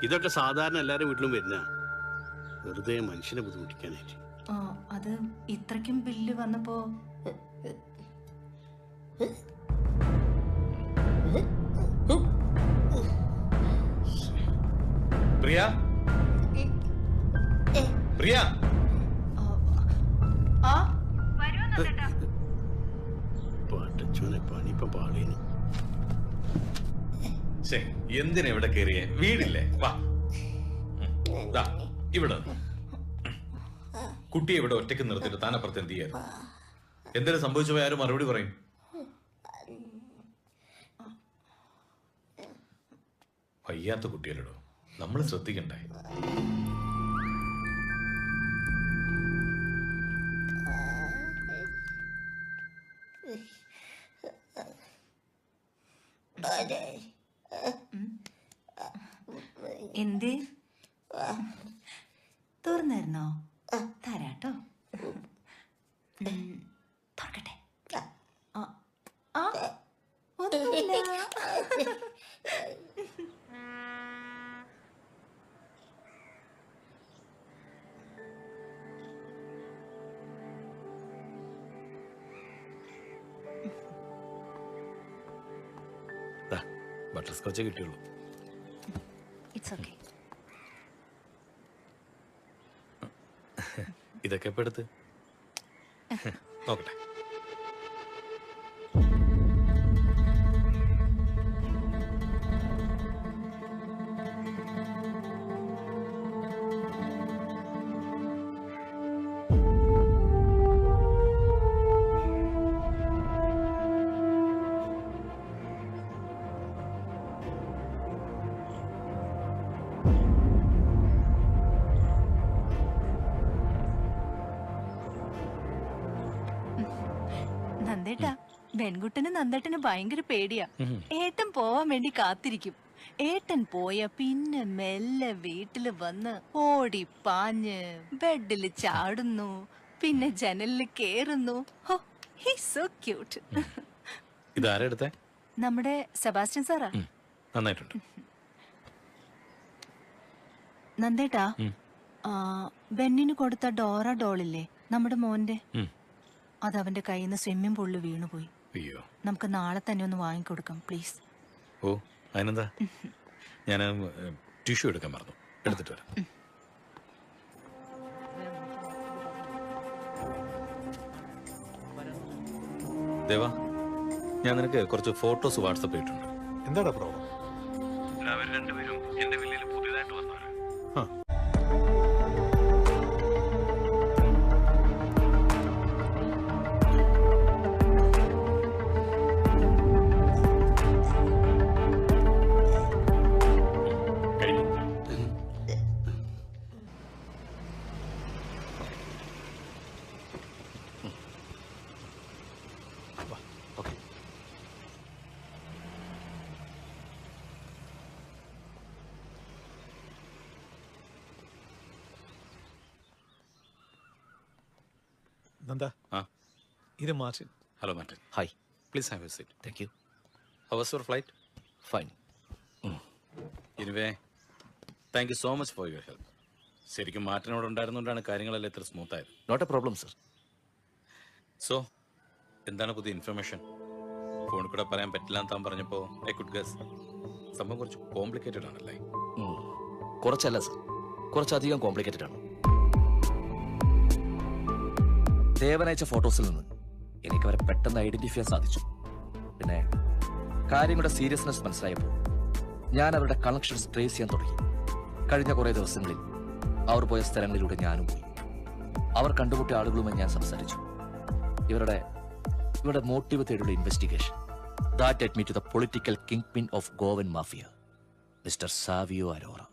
ഇതൊക്കെ സാധാരണ എല്ലാവരുടെ വീട്ടിലും വരുന്ന വെറുതെ മനുഷ്യനെ ബുദ്ധിമുട്ടിക്കാനായിട്ട്. അത് ഇത്രയ്ക്കും ബില്ല് വന്നപ്പോ പ്രിയ പ്രിയ പാട്ടച്ചോനെ പണിപ്പം പാടേനു. എന്തിനാ ഇവിടെ കയറിയേ? വീടില്ലേ? വാ ഇവിടെ കുട്ടിയെ ഇവിടെ ഒറ്റയ്ക്ക് നിർത്തിട്ട് താനപ്പുറത്ത് എന്ത് ചെയ്യാൻ? എന്തെങ്കിലും സംഭവിച്ചു പോയി ആരും മറുപടി പറയും. വയ്യാത്ത കുട്ടിയല്ലോ, നമ്മൾ ശ്രദ്ധിക്കണ്ടേ? എന്തേ തുറന്നായിരുന്നോ? തരാട്ടോ. തുറക്കട്ടെ. ഒന്നുമില്ല. ബട്ടർ സ്കോച്ചേ കിട്ടിയുള്ളൂ. It's okay. ഇതൊക്കെ ഇപ്പൊ എടുത്ത് നോക്കട്ടെ. നന്ദേട്ടാ, പെൺകുട്ടന് നന്ദേട്ടന് ഭയങ്കര പേടിയാ. ഏട്ടൻ പോവാൻ വേണ്ടി കാത്തിരിക്കും. ഏട്ടൻ പോയ പിന്നെ മെല്ലെ വീട്ടില് വന്ന് ഓടി പാഞ്ഞ് ബെഡില് ചാടുന്നു, പിന്നെ ജനലില് കേറുന്നു. So cute. ഇതാരാ എടുത്തേ? നമ്മുടെ സെബാസ്റ്റ്യൻ സാറാ. നന്നായിട്ടുണ്ട്. നന്ദേട്ടാ, ബെന്നിന് കൊടുത്ത ഡോറ ഡോളില്ലേ നമ്മുടെ മോന്റെ, അത് അവന്റെ കയ്യിൽ നിന്ന് സ്വിമ്മിംഗ് പൂളിൽ വീണുപോയി. അയ്യോ, നമുക്ക് നാളെ തന്നെ ഒന്ന് വാങ്ങിക്കൊടുക്കാം പ്ലീസ്. ഓ അതിനെന്താ, ഞാൻ ടിഷ്യൂ എടുക്കാൻ മറന്നു, എടുത്തിട്ട് വരാം. ദേവാ, ഞാൻ നിനക്ക് കുറച്ച് ഫോട്ടോസ് വാട്സപ്പ് ചെയ്തിട്ടുണ്ട്. എന്താടാ പ്രോബ്ലം? അവർ രണ്ടുപേരും എന്റെ വില്ലയിൽ പുതിയതായിട്ട് വന്നവരാ. നന്ദ, ഇത് Martin. Hello Martin. Hi, please have a seat. Thank you. How was your flight? Fine. Anyway, thank you so much for your help. ശരിക്കും മാർട്ടിനോട് ഉണ്ടായിരുന്നുകൊണ്ടാണ് കാര്യങ്ങളെല്ലാം ഇത്ര സ്മൂത്ത് ആയത്. Not a problem sir. So എന്താണ് പുതിയ ഇൻഫർമേഷൻ? ഫോണിൽ കൂടെ പറയാൻ പറ്റില്ല എന്ന് താൻ പറഞ്ഞപ്പോൾ ഐ കുഡ് ഗസ്. സംഭവം കുറച്ച് കോംപ്ലിക്കേറ്റഡ് ആണല്ലേ? കുറച്ചല്ല സർ, കുറച്ചധികം കോംപ്ലിക്കേറ്റഡ് ആണ്. ദേവനയച്ച ഫോട്ടോസിൽ നിന്ന് എനിക്ക് അവരെ പെട്ടെന്ന് ഐഡന്റിഫൈ ചെയ്യാൻ സാധിച്ചു. പിന്നെ കാര്യങ്ങളുടെ സീരിയസ്നെസ് മനസ്സിലായപ്പോൾ ഞാൻ അവരുടെ കണക്ഷൻസ് ട്രേസ് ചെയ്യാൻ തുടങ്ങി. കഴിഞ്ഞ കുറേ ദിവസങ്ങളിൽ അവർ പോയ സ്ഥലങ്ങളിലൂടെ ഞാനും പോയി. അവർ കണ്ടുമുട്ടിയ ആളുകളുമായി ഞാൻ സംസാരിച്ചു. ഇവരുടെ മോട്ടീവ് തേടിയുള്ള investigation that led me to the political kingpin of Goan Mafia, Mr. Savio Arora.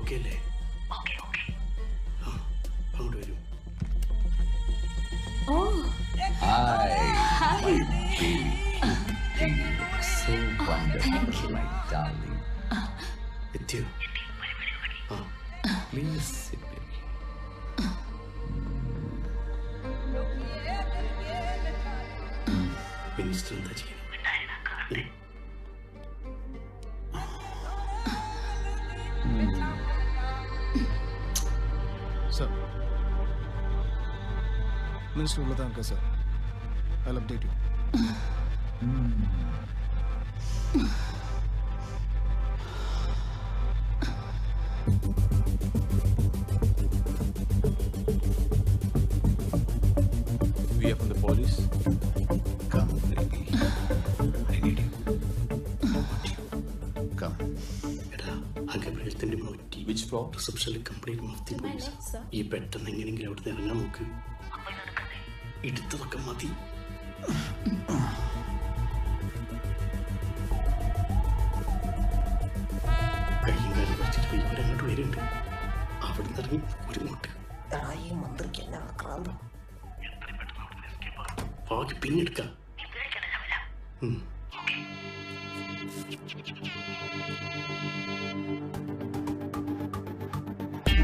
Okay അല്ലേ? ആ, അങ്ങോട്ട് വരൂ. ഓ hi So wonderful, my darling. എത്തിയോ? ആ, Please sit with me. Minister എന്താ ചെയ്യുന്നത്? Sir. Minister Ulatanka, sir. I'll update you. We are from the police. Come, baby. I need you. Come. എടാ, ആ ഗബ്രിയലത്തിന്റെ മോറ്റി റിസപ്ഷനിൽ കംപ്ലീറ്റ് മഫ്തി പോലീസ്. ഈ പെട്ടെന്ന് എങ്ങനെയെങ്കിലും അവിടുന്ന് ഇറങ്ങാൻ നോക്ക്. എടുത്തതൊക്കെ മതി. കയ്യും കാലം വെച്ചിട്ട് ഇവരങ്ങോട്ട് വരുന്നുണ്ട്. അവിടുന്ന് ഇറങ്ങി ഒരു മുട്ട്. ഈ മന്ത്രിക്ക് എന്നെ ആക്രാന്തം. ബാക്കി പിന്നെടുക്കാം.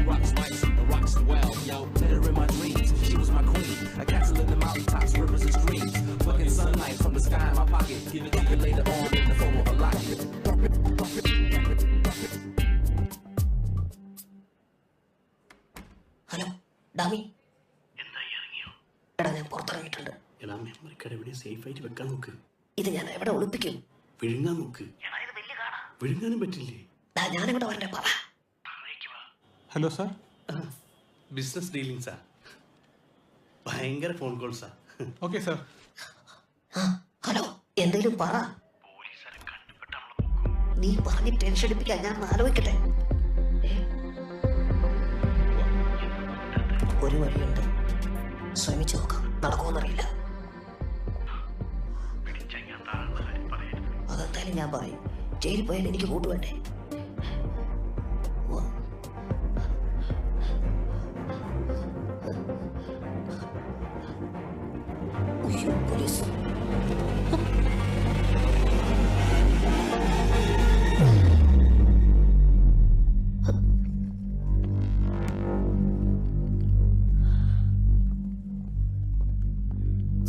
Rocks nice, rocks well, yo. Let her in my dreams. She was my queen. A castle in the mountaintops, rivers and streams. Fucking sunlight from the sky in my pocket. Give it to you later on in the form of a locket. Hello ഡാമി. എടാ ഞാൻ പുറത്തിറങ്ങിയിട്ടുണ്ട്. എടാ memory card എവിടെ safe ആയിട്ട് വെക്കാൻ നോക്ക്. ഇത് ഞാൻ എവിടെ ഒളിപ്പിക്കും? വിഴുങ്ങാൻ നോക്ക്. വിഴുങ്ങാനും പറ്റില്ലേ? ഞാനിവിടെ വരണ്ടേ? പറ. Hello sir. ബിസിനസ് ഡീലിംഗ്സാ. ഭയങ്കര ഫോൺ കോൾസാ. Okay sir. ഹലോ, എന്തെങ്കിലും പറ. നീ പറഞ്ഞ് ടെൻഷൻ അടിപ്പിക്കാൻ ഞാൻ ആലോചിക്കട്ടെ. ഒരു വഴിയുണ്ട്, ശ്രമിച്ചു നോക്കാം. നടക്കുമെന്നറിയില്ല. അതെന്തായാലും ഞാൻ പറയും. ജയിലിൽ പോയാൽ എനിക്ക് കൂട്ടുവേണ്ടേ? പോലീസ്.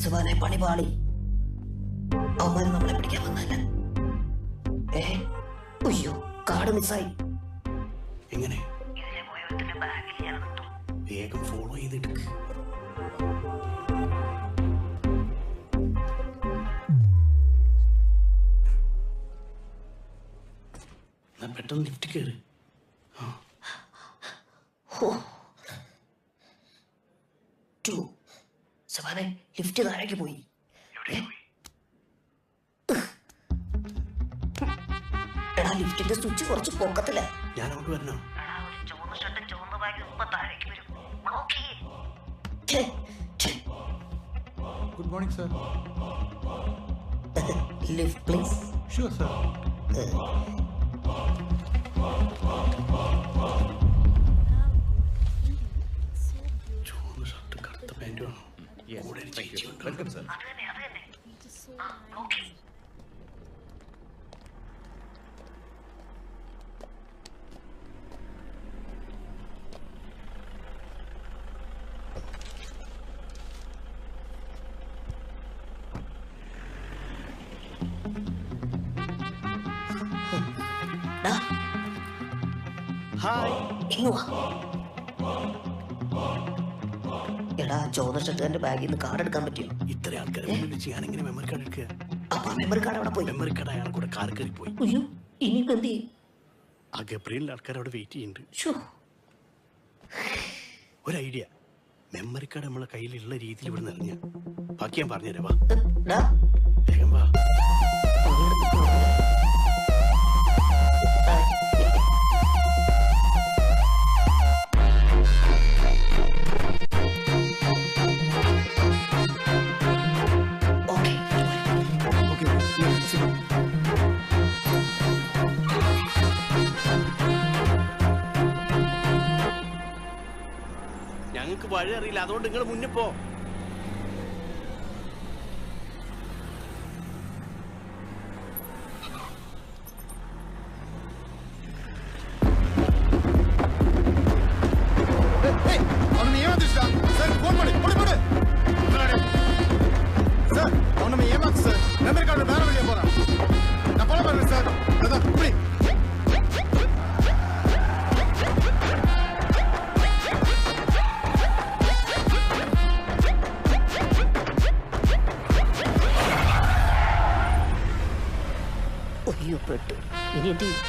സുബാനെ പണിപാളി. അവന്മാര് നമ്മളെ പിടിക്കാൻ വന്നല്ല. അയ്യോ, കാർഡ് മിസ്സായി. എങ്ങനെ? വേഗം ഫോളോ ചെയ്തെടുക്ക്. പെട്ടെന്ന് ലിഫ്റ്റ് കയറി. സുബാനെ ലിഫ്റ്റ് താഴേക്ക് പോയി. എടാ ലിഫ്റ്റിന്റെ സ്വിച്ച് കുറച്ച് പൊക്കത്തില്ല. ഞാൻ അങ്ങോട്ട് വരണോ? Good morning, sir. Lift, please. Sure, sir. ചുവന്ന ഷർട്ട് കറുത്ത പാൻറ് വേണോ? കൂടെ ഒരു ചേച്ചിയുണ്ട്. Welcome sir. എടാ ചുവന്ന ഷർട്ടുകാരന്റെ ബാഗിൽ നിന്ന് കാർഡ് എടുക്കാൻ പറ്റിയോ? ഇത്ര ആൾക്കാരെ വിളിച്ച് ഞാൻ എങ്ങനെ മെമ്മറി കാർഡ് എടുക്കുക? അപ്പൊ മെമ്മറി കാർഡ് അവിടെ പോയി. മെമ്മറി കാർഡ് അയാളെ കൂടെ കാർ കയറി പോയി. അയ്യോ, ഇനി എന്ത് ചെയ്യും? ആ ഗബ്രിയലിന്റെ ആൾക്കാർ അവിടെ വെയിറ്റ് ചെയ്യുന്നുണ്ട്. ഒരു ഐഡിയ, മെമ്മറി കാർഡ് നമ്മളെ കയ്യിലുള്ള രീതിയിൽ ഇവിടെ നിറഞ്ഞ ബാക്കി ഞാൻ പറഞ്ഞുതരാം. വാ വേഗം വാ. നിങ്ങൾക്ക് വഴി അറിയില്ല, അതുകൊണ്ട് നിങ്ങൾ മുന്നിൽ പോ. അയ്യോ പെട്ടു. ഇനി എന്ത് ചെയ്യും?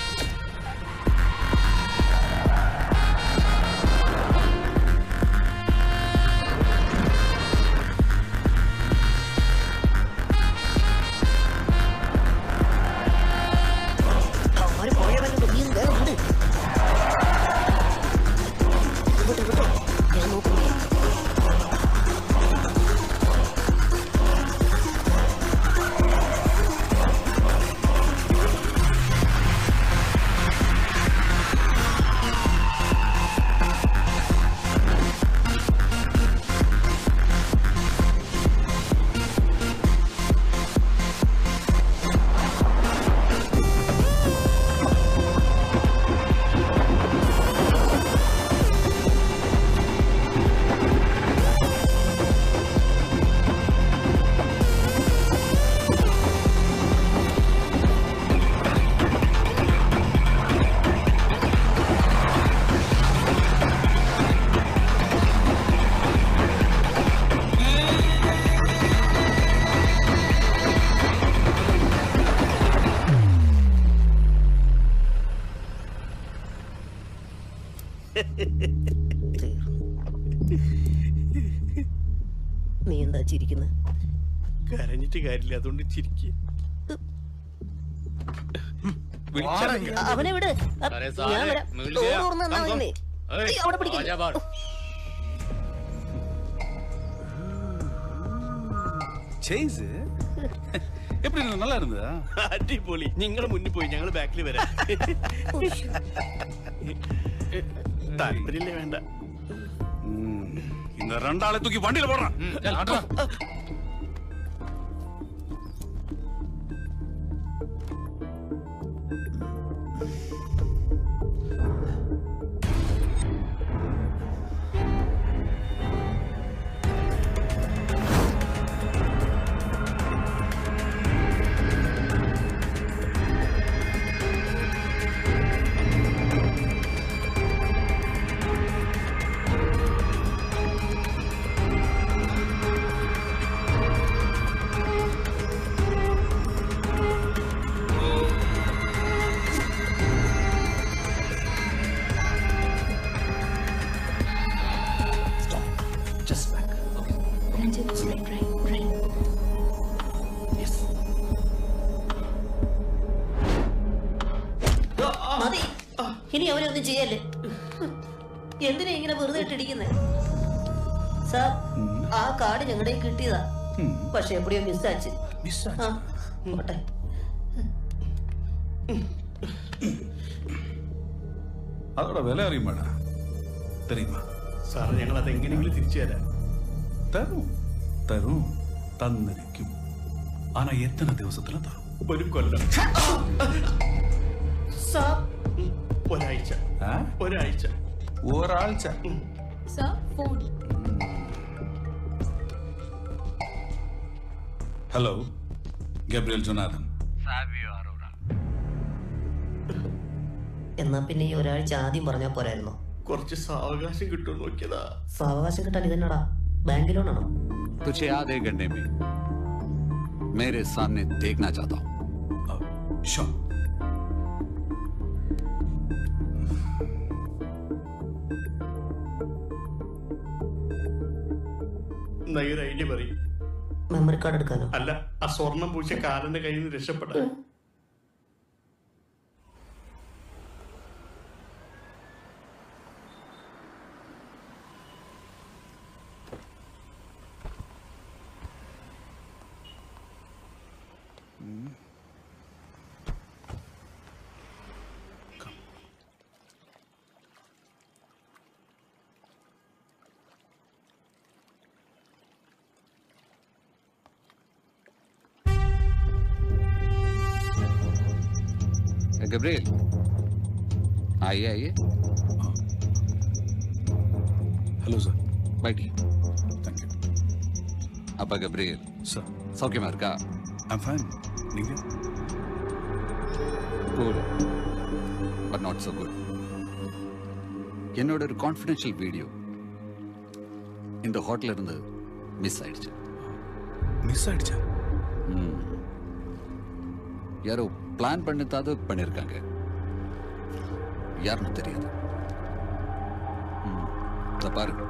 നീ എന്താ ചിരിക്കുന്നത്? കരഞ്ഞിട്ട് കാര്യമില്ല, അതുകൊണ്ട് ചിരിക്കുക. അവനെ വിട്. ഞാൻ വരാം. ഡോർ തുറന്ന് തന്നാ മതി. അവിടെ പിടിക്കില്ല. எப்படி நல்லா இருந்ததா? அடிபொலி. നിങ്ങൾ മുന്നിൽ പോയി, ഞങ്ങൾ ബാക്കിൽ വരാം. താല്പര്യമില്ലേ? വേണ്ട. இந்த ரெண்டாளை தூக்கி வண்டியில போடுறான். മതി. ഇനി അവരൊന്നും ചെയ്യല്ലേ. എന്തിനാ ഇങ്ങനെ വെറുതെ ഇട്ടിരിക്കുന്നേ? സാർ, ആ കാർഡ് ഞങ്ങളുടെ കിട്ടിയതാ. പക്ഷെ എവിടെയോ മിസ്സാச்சு. പോട്ടെ. அதோட விலை அறியுமாடா தெரியுமா? സാർ, ഞങ്ങൾ അത് എങ്ങനെയെങ്കിലും തിരിച്ചു തരാം. தரும் தரும் தந்திരിക്കും. ஆனா எத்தனை ദിവസத்துல தரும்? ഒരു കൊല്ലം. സാർ, ഒരാഴ്ച. ഒരാഴ്ച. ഒരാഴ്ച. Sir, phone. Hello, Gabriel Jonathan. എന്നാ പിന്നെ ഈ ഒരാഴ്ച ആദ്യം പറഞ്ഞാ പോരായിരുന്നോ? കുറച്ച് സാവകാശം കിട്ടും നോക്കിയതാ. സാവകാശം കിട്ടാൻ ഇതെന്നടാ, ബാങ്ക് ലോണാണോ? तुझे आधे घंटे में मेरे सामने देखना चाहता हूँ. Sure. ഒരു ഐഡിയ പറയും. മെമ്മറി കാർഡ് എടുക്കാനോ? അല്ല, ആ സ്വർണം പൂശ കാലന്റെ കയ്യിൽ നിന്ന് രക്ഷപ്പെടാൻ. गब्रियल आइए आइए। Hello sir. बैठिए। Thank you. அப்பா गब्रियल सर சௌக்கியமா இருக்கா? I'm fine. நீங்க? Good. But not so good. என்னோட ஒரு கான்ஃபிடென்ஷியல் வீடியோ இந்த ஹோட்டல்ல இருந்து மிஸ் ஆயிடுச்சு. மிஸ் ஆயிடுச்சா? யாரோ பிளான் பண்ணித்தாவது பண்ணியிருக்காங்க. யாருன்னு தெரியாது. இதை பாருங்க.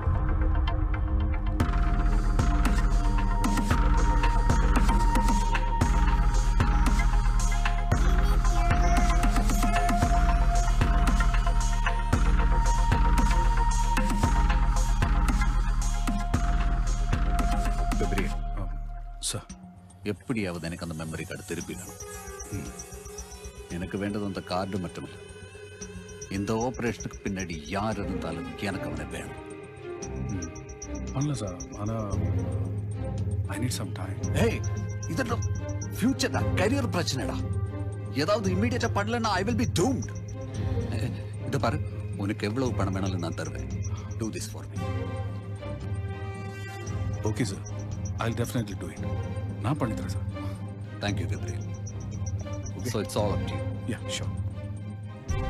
சார் எப்படியாவது எனக்கு அந்த மெமரி கார்டு திருப்பி வேணும். எனக்கு வேண்டது அந்த கார்டு மட்டுமில்லை, இந்த ஆபரேஷனுக்கு பின்னாடி யார் இருந்தாலும் எனக்கு அவனை வேணும். பண்ணல சார், ஆனால் ஐ நீட் சம் டைம். ஏய், இதெல்லாம் ஃபியூச்சர்டா, கரியர் பிரச்சனைடா. ஏதாவது இம்மீடியட்டா பண்ணலன்னா ஐ வில் பி டூம்ட். இதை பாரு, உனக்கு எவ்வளவு பணம் வேணாலும் நான் தருவேன். Do this for me. Okay sir, I'll definitely do it. நான் பண்ணி தரேன் sir. Thank you, Gabriel. Okay. So it's all up to you. Yeah, sure.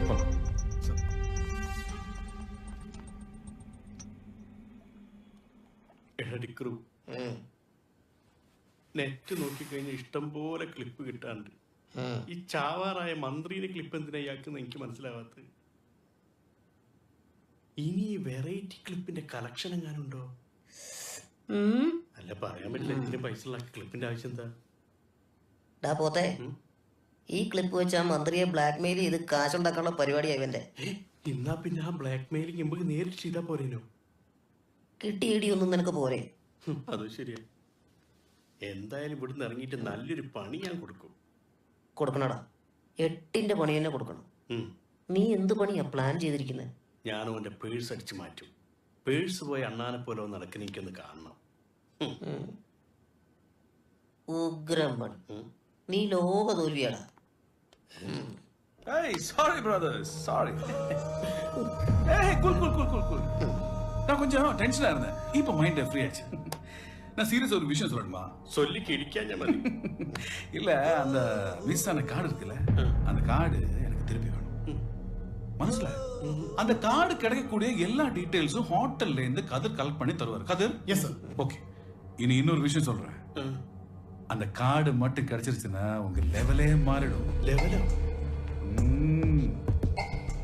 Follow. Sir. എടടിക്കറു നെറ്റ് നോക്കിക്കഴിഞ്ഞാൽ ഇഷ്ടം പോലെ ക്ലിപ്പ് കിട്ടാണ്ട്. ഈ ചാവാറായ മന്ത്രിയുടെ ക്ലിപ്പ് എന്തിനാ ഇയാൾക്കെന്ന് എനിക്ക് മനസ്സിലാവാത്തത്. ഇനി വെറൈറ്റി ക്ലിപ്പിന്റെ കളക്ഷൻ എങ്ങാനുണ്ടോ? അല്ല, പറയാൻ പറ്റില്ല. ഇതിന് പൈസ ഉള്ള ക്ലിപ്പിന്റെ ആവശ്യം എന്താ? ഡാ പോത്തെ, ഈ ക്ലിപ്പ് വെച്ച് ആ മന്ത്രിയെ ബ്ലാക്ക് മെയിൽ ചെയ്ത് കാശുണ്ടാക്കാനുള്ള പരിപാടിയാ ഇവന്റെ. എന്നാ പിന്നെ ആ ബ്ലാക്ക് മെയിലിംഗ് നമുക്ക് നേരിട്ട് ചെയ്താ പോരേനോ? കിട്ടി ഇടിയൊന്നും നിനക്ക് പോരെ? അത് ശരിയാ. എന്തായാലും ഇവിടുന്ന് ഇറങ്ങിയിട്ട് നല്ലൊരു പണി ഞാൻ കൊടുക്കും. കൊടുക്കണടാ, 8ന്റെ പണി തന്നെ കൊടുക്കണം. നീ എന്ത് പണിയാ പ്ലാൻ ചെയ്തിരിക്കുന്നത്? ഞാനും അവന്റെ പേഴ്സ് അടിച്ചു മാറ്റും. പേഴ്സ് പോയി അണ്ണാനെ പോലെ നടക്കുന്ന എനിക്കൊന്ന് കാണണം. ഉഗ്രം പണി. നീ ലോക തോൽവിയാടാ. Hey, sorry brothers, sorry. Hey, cool. நான் கொஞ்சம் டென்ஷனா இருந்தேன். இப்போ மைண்ட் ஃப்ரீ ஆச்சு. நான் சீரியஸா ஒரு விஷயம் சொல்லணுமா? சொல்லி கிடிக்காஞ்ச மாதிரி. இல்ல, அந்த மிஸ் ஆன கார்டு இருக்குல்ல, அந்த கார்டு எனக்கு திருப்பி வேணும். மனசுல அந்த கார்டு கிடைக்கக்கூடிய எல்லா டீடைல்ஸும் ஹோட்டல்ல இருந்து கதிர் கலெக்ட் பண்ணி தருவார். கதிர்? Yes sir. ஓகே, இனி இன்னொரு விஷயம் சொல்றேன். அந்த கார்டு மட்டும் கிடைச்சிருச்சுன்னா உங்க லெவலே மாறிடும். லெவலோ?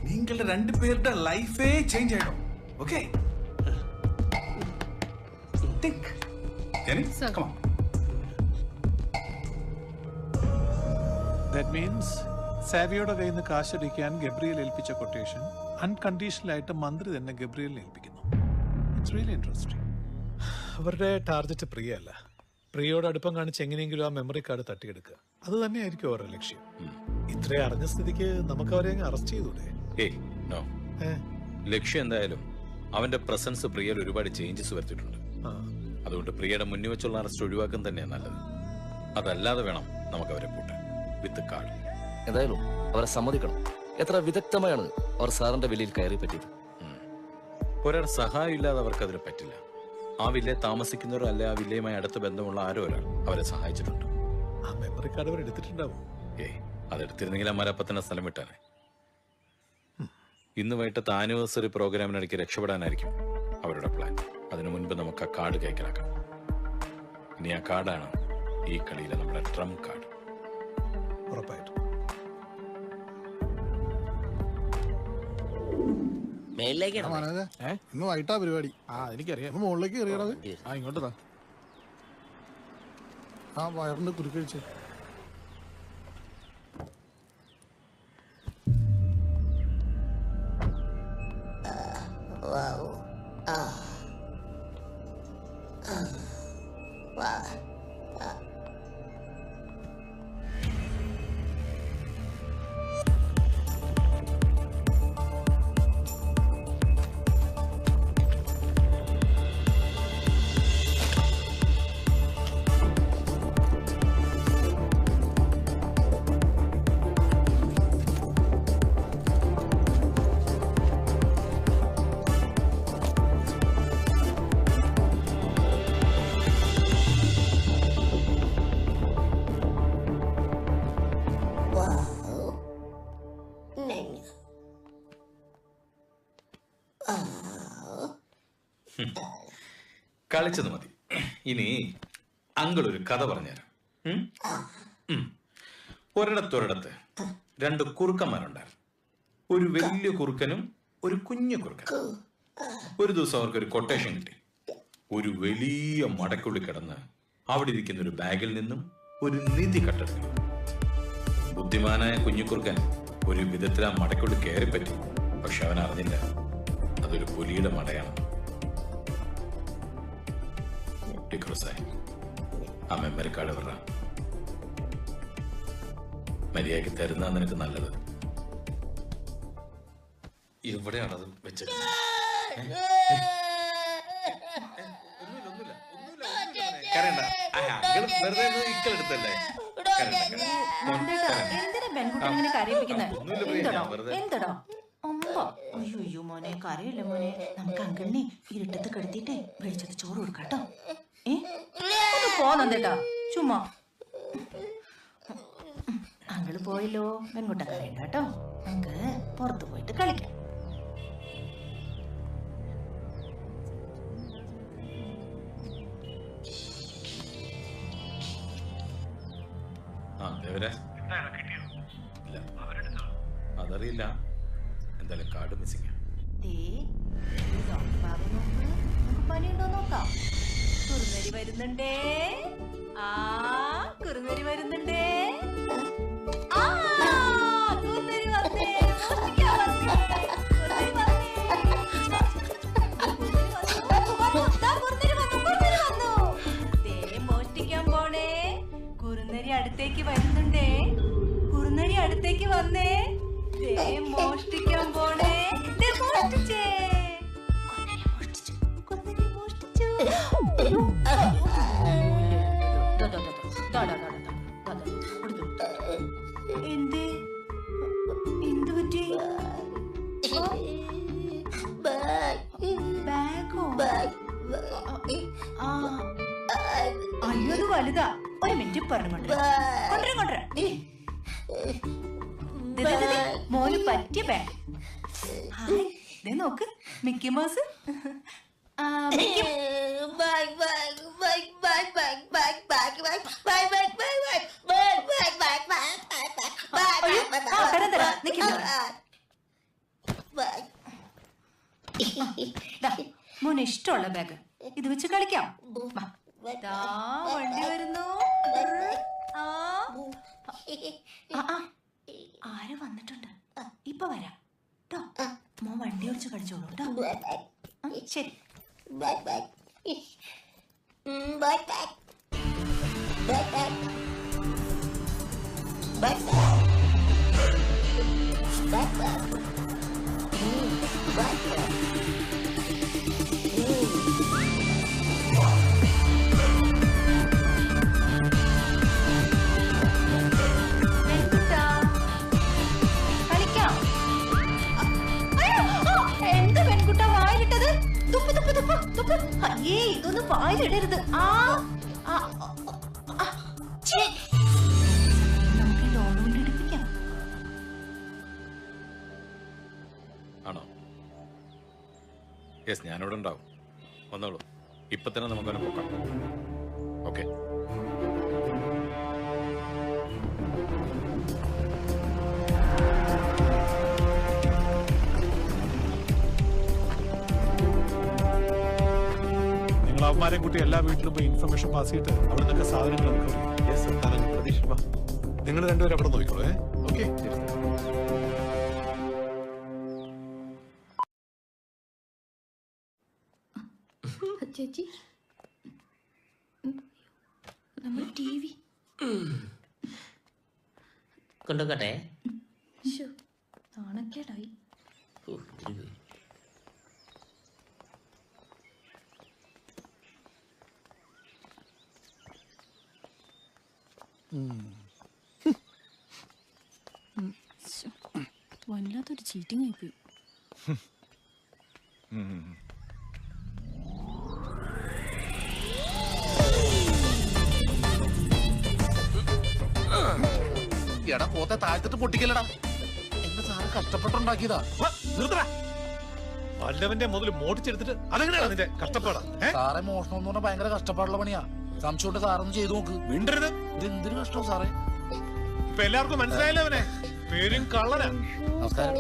நீங்கள 2 பேர்ட லைஃபே சேஞ்ச் ஆயிடும். Okay, think. Jenny, come on. That means സാവിയോടെ കയ്യിൽ നിന്ന് കാശടിക്കാൻ ഗബ്രിയേൽ ഏൽപ്പിച്ച കൊട്ടേഷൻ അൺകണ്ടീഷണലായിട്ട് മന്ത്രി തന്നെ ഗബ്രിയേലിനെ ഏൽപ്പിക്കുന്നു. It's really interesting. അവരുടെ ടാർഗറ്റ് പ്രിയ അല്ല. പ്രിയയോട് അടുപ്പം കാണിച്ച് എങ്ങനെയെങ്കിലും ആ മെമ്മറി കാർഡ് തട്ടിയെടുക്കുക, അത് തന്നെയായിരിക്കും അവരുടെ ലക്ഷ്യം. ഇത്രയും അറിഞ്ഞ സ്ഥിതിക്ക് നമുക്ക് അവരെ അങ്ങ് അറസ്റ്റ് ചെയ്തൂടെ? ലക്ഷ്യം എന്തായാലും അവന്റെ പ്രസൻസ് പ്രിയയിൽ ഒരുപാട് ചേഞ്ചസ് വരുത്തിയിട്ടുണ്ട്. അതുകൊണ്ട് പ്രിയയുടെ മുന്നിൽ വെച്ചുള്ള അറസ്റ്റ് ഒഴിവാക്കാൻ തന്നെയാണ് നല്ലത്. അതല്ലാതെ വേണം നമുക്ക് അവരെ പൂട്ടാൻ വിത്ത് കാർഡ്. എന്തായാലും അവരെ സമ്മതിക്കണം. എത്ര വിദഗ്ധമായാണ് അവർ സാറിന്റെ വില്ലയിൽ കയറി പറ്റിയത്. ഒരാൾ സഹായം ഇല്ലാതെ അവർക്ക് അതിന് പറ്റില്ല. ആ വില്ലയെ താമസിക്കുന്നവരോ അല്ലെ ആ വില്ലയുമായി അടുത്ത ബന്ധമുള്ള ആരോ ഒരാൾ അവരെ സഹായിച്ചിട്ടുണ്ട്. ആ മെമ്മറി കാർഡ് അവർ എടുത്തിട്ടുണ്ടാവും. അതെടുത്തിരുന്നെങ്കിൽ അമ്മാരപ്പം തന്നെ സ്ഥലം വിട്ടാനെ. ഇന്ന് വൈകിട്ടത്തെ ആനിവേഴ്സറി പ്രോഗ്രാമിനിടയ്ക്ക് രക്ഷപ്പെടാനായിരിക്കും അവരുടെ പ്ലാൻ. അതിനു മുൻപ് നമുക്ക് ആ കാർഡ് കൈക്കലാക്കാം. ഇനി ആ കാർഡാണ് ഈ കളിയിലെ നമ്മുടെ ട്രംപ് കാർഡ്. ഉറപ്പായിട്ടും. ഇന്ന് വൈകിട്ടാ പരിപാടി. എനിക്കറിയാം. മുകളിലേക്ക് കയറിയണത്. ഇങ്ങോട്ട് താ. ആ വയറിന്റെ കുരുക്കഴിച്ച്. കളിച്ചത് മതി. ഇനി അങ്കിൾ ഒരു കഥ പറഞ്ഞുതരാം. ഒരിടത്തൊരിടത്ത് 2 കുറുക്കന്മാരുണ്ടായിരുന്നു. ഒരു വലിയ കുറുക്കനും ഒരു കുഞ്ഞു കുറുക്കനും. ഒരു ദിവസം അവർക്കൊരു കൊട്ടേഷൻ കിട്ടി. ഒരു വലിയ മടക്കുള്ളിൽ കിടന്ന് അവിടെ ഇരിക്കുന്ന ഒരു ബാഗിൽ നിന്നും ഒരു നിധി കട്ടെടുക്കണം. ബുദ്ധിമാനായ കുഞ്ഞുകുറുക്കൻ ഒരു വിധത്തിൽ ആ മടക്കുള്ളിൽ കയറിപ്പറ്റി. പക്ഷെ അവൻ അറിഞ്ഞില്ല അതൊരു പുലിയുടെ മടയാണ്. ഡിക്രോസായി ആ മെമ്മറി കാർഡ് പറ. മര്യാദയ്ക്ക് തരുന്ന നിനക്ക് നല്ലത്. എവിടെയാണത് വെച്ചത്? ഇക്കളെടുത്തല്ലേ? എന്തിനാ പെൺകുട്ടി ഇങ്ങനെ കരയിപ്പിക്കുന്നത്? എന്തടോ അയ്യോ മോനെ കരയില്ല മോനെ. നമുക്ക് അങ്കിളിനെ ഇരുട്ടത്ത് കിടത്തിട്ടേ വെളിച്ചത്ത് ചോറ് കൊടുക്കാട്ടോ. പോന്നേട്ടാ ചുമ്മാ. അങ്കിള് പോയല്ലോ, പെൺകുട്ട കരയണ്ട കേട്ടോ. നമുക്ക് പുറത്തു പോയിട്ട് കളിക്കാം. അതറിയില്ല. എന്തായാലും കാർഡ് മിസ്സിംഗ്. പനിയുണ്ടോ നോക്കാം. കുറുനരി വരുന്നുണ്ടേ. കുറുനരി വരുന്നുണ്ടേ. കുറുനരി വന്നേ. മോഷ്ടിക്കാൻ പോണേ. കുറുനരി അടുത്തേക്ക് വരുന്നുണ്ടേ. കുറുനരി അടുത്തേക്ക് വന്നേ. മോഷ്ടിക്കാൻ പോണേ. മോഷ്ടിച്ചേ. എന്തേ എന്ത് പറ്റി? ബാഗോ? അയ്യോ അത് വലുതാ. ഒരു മിനിറ്റ് പറഞ്ഞു കൊണ്ടുവരാ. മോന് പറ്റിയ ബാഗ്. നോക്ക് മിക്കി മൗസ്. മോന് ഇഷ്ടമുള്ള ബാഗ് ഇത് വെച്ച് കളിക്കാം. വണ്ടി വരുന്നു. ആര് വന്നിട്ടുണ്ട്? ഇപ്പൊ വരാം കേട്ടോ. മോൻ വണ്ടി ഓടിച്ച് കളിച്ചോളൂ കേട്ടോ. ശരി. അയ്യേ ഇതൊന്നും വായിലിടരുത്. നമുക്ക് ലോൺ കൊണ്ട് എടുപ്പിക്കാം. ആണോ? യെസ്, ഞാനിവിടെ ഉണ്ടാവും. വന്നോളൂ. ഇപ്പൊ തന്നെ നമുക്ക് അവനെ പോക്കാം. ഓക്കെ. അവന്മാരെ കുട്ടി എല്ലാ വീട്ടിലും പോയി ഇൻഫർമേഷൻ പാസ് ചെയ്തിട്ട് അവിടെ നിന്നൊക്കെ സാധനങ്ങൾ നിങ്ങൾ രണ്ടുപേരും അവിടെ നോക്കിക്കോളൂ. ഓക്കെ. ചേച്ചി നമ്മൾ TV കൊണ്ടുപോകട്ടെ. നാണക്കേടായി. വല്ലാത്തൊരു ചീറ്റിംഗ് ആയിപ്പോയി. എടാ പോത്തെ താഴ്ത്തിട്ട് പൊട്ടിക്കലടാ. എന്റെ സാറ് കഷ്ടപ്പെട്ടുണ്ടാക്കിയതാ. വല്ലവന്റെ മുതൽ മോട്ടിച്ചെടുത്തിട്ട് അതെങ്ങനെയാണ് നിന്റെ കഷ്ടപ്പാടാ? സാറേ മോഷണം എന്ന് പറഞ്ഞാൽ ഭയങ്കര കഷ്ടപ്പാടുള്ള പണിയാ. സംശയം സാറൊന്ന് ചെയ്തു നോക്ക്. മിണ്ടരുത്. ഇത് എന്തൊരു കഷ്ടം സാറേ. ഇപ്പൊ എല്ലാവർക്കും മനസ്സിലായല്ലോ അവനെ പേരും കള്ളനാ.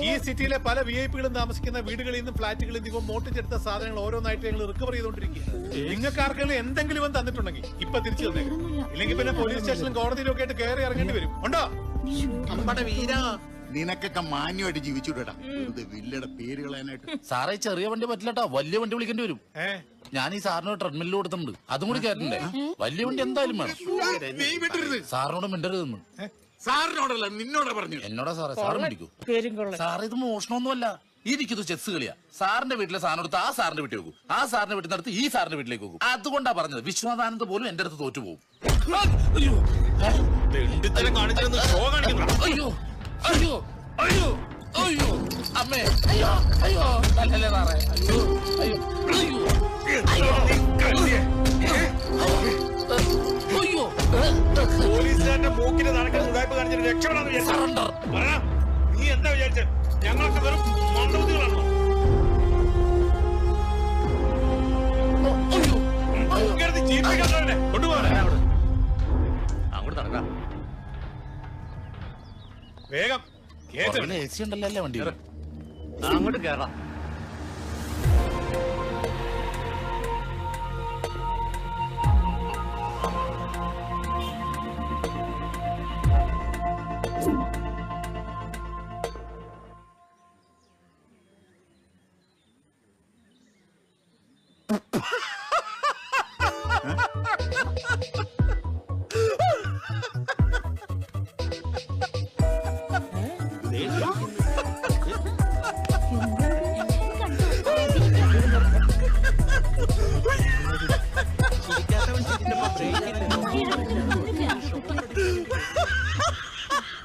ഈ സിറ്റിയിലെ പല VIP-കളും താമസിക്കുന്ന വീടുകളിൽ നിന്നും ഫ്ലാറ്റുകളിൽ നിന്നും ഇവ മോട്ടിച്ചെടുത്ത സാധനങ്ങൾ ഓരോന്നായിട്ട് ഞങ്ങൾ റിക്കവർ ചെയ്തോണ്ടിരിക്കുക. നിങ്ങൾക്ക് ആർക്കെങ്കിലും എന്തെങ്കിലും ഇവൻ തന്നിട്ടുണ്ടെങ്കിൽ ഇപ്പൊ തിരിച്ചു തന്നേക്കും. ഇല്ലെങ്കിൽ പിന്നെ പോലീസ് സ്റ്റേഷനിലും കോടതിയിലും ഒക്കെ ആയിട്ട് കയറി ഇറങ്ങേണ്ടി വരും. ഉണ്ടോ? നമ്മുടെ വീര നിനക്കൊക്കെ മാന്യമായിട്ട് ജീവിച്ചുവിടാ. വില്ലയുടെ പേര് കളയാനായിട്ട്. സാറേ ചെറിയ വണ്ടി പറ്റില്ലട്ടോ, വലിയ വണ്ടി വിളിക്കേണ്ടി വരും. ഞാൻ ഈ സാറിന് ട്രെഡ്മില്ലിൽ കൊടുത്തിട്ടുണ്ട്, അതും കൂടി കയറ്റണ്ടേ? വലിയ വണ്ടി എന്തായാലും വേണം. സാറിനോട് മിണ്ടരുതെന്ന്. സാറിനോടല്ല നിന്നോടാ പറഞ്ഞു. എന്നോടാ സാറേ. സാറ് പിടിക്കൂ. സാറേ ഇത് മോഷണമൊന്നുമല്ല, ഇരിക്കുന്നത് ചെസ് കളിയാ. സാറിന്റെ വീട്ടിലെ സാധനം എടുത്ത് ആ സാറിന്റെ വീട്ടിൽ വെക്കും, ആ സാറിന്റെ വീട്ടിൽ നിന്ന് ഈ സാറിന്റെ വീട്ടിലേക്ക് വെക്കും. അതുകൊണ്ടാ പറഞ്ഞത് വിശ്വനാഥാനന്ദ പോലും എന്റെ അടുത്ത് തോറ്റുപോകും. അയ്യോ അയ്യോ അയ്യോ അയ്യോ അയ്യോ അമ്മേ അയ്യോ അയ്യോ അല്ലല്ലേ സാറേ. അയ്യോ അയ്യോ അയ്യോ അയ്യോ പോലീസുകാരന്റെ മൂക്കിന് നടക്കുന്ന ഉടായ്പ കാണിച്ചിട്ട് രക്ഷപ്പെടാന്ന് വിചാരിച്ചു. നീ എന്താ വിചാരിച്ചത്? ഞങ്ങളൊക്കെ വെറും മന്ദബുദ്ധികളാണോ? അങ്ങോട്ട് നടക്കാം. വേഗം AC ഉണ്ടല്ലോ വണ്ടി. അങ്ങോട്ട് കേറാം.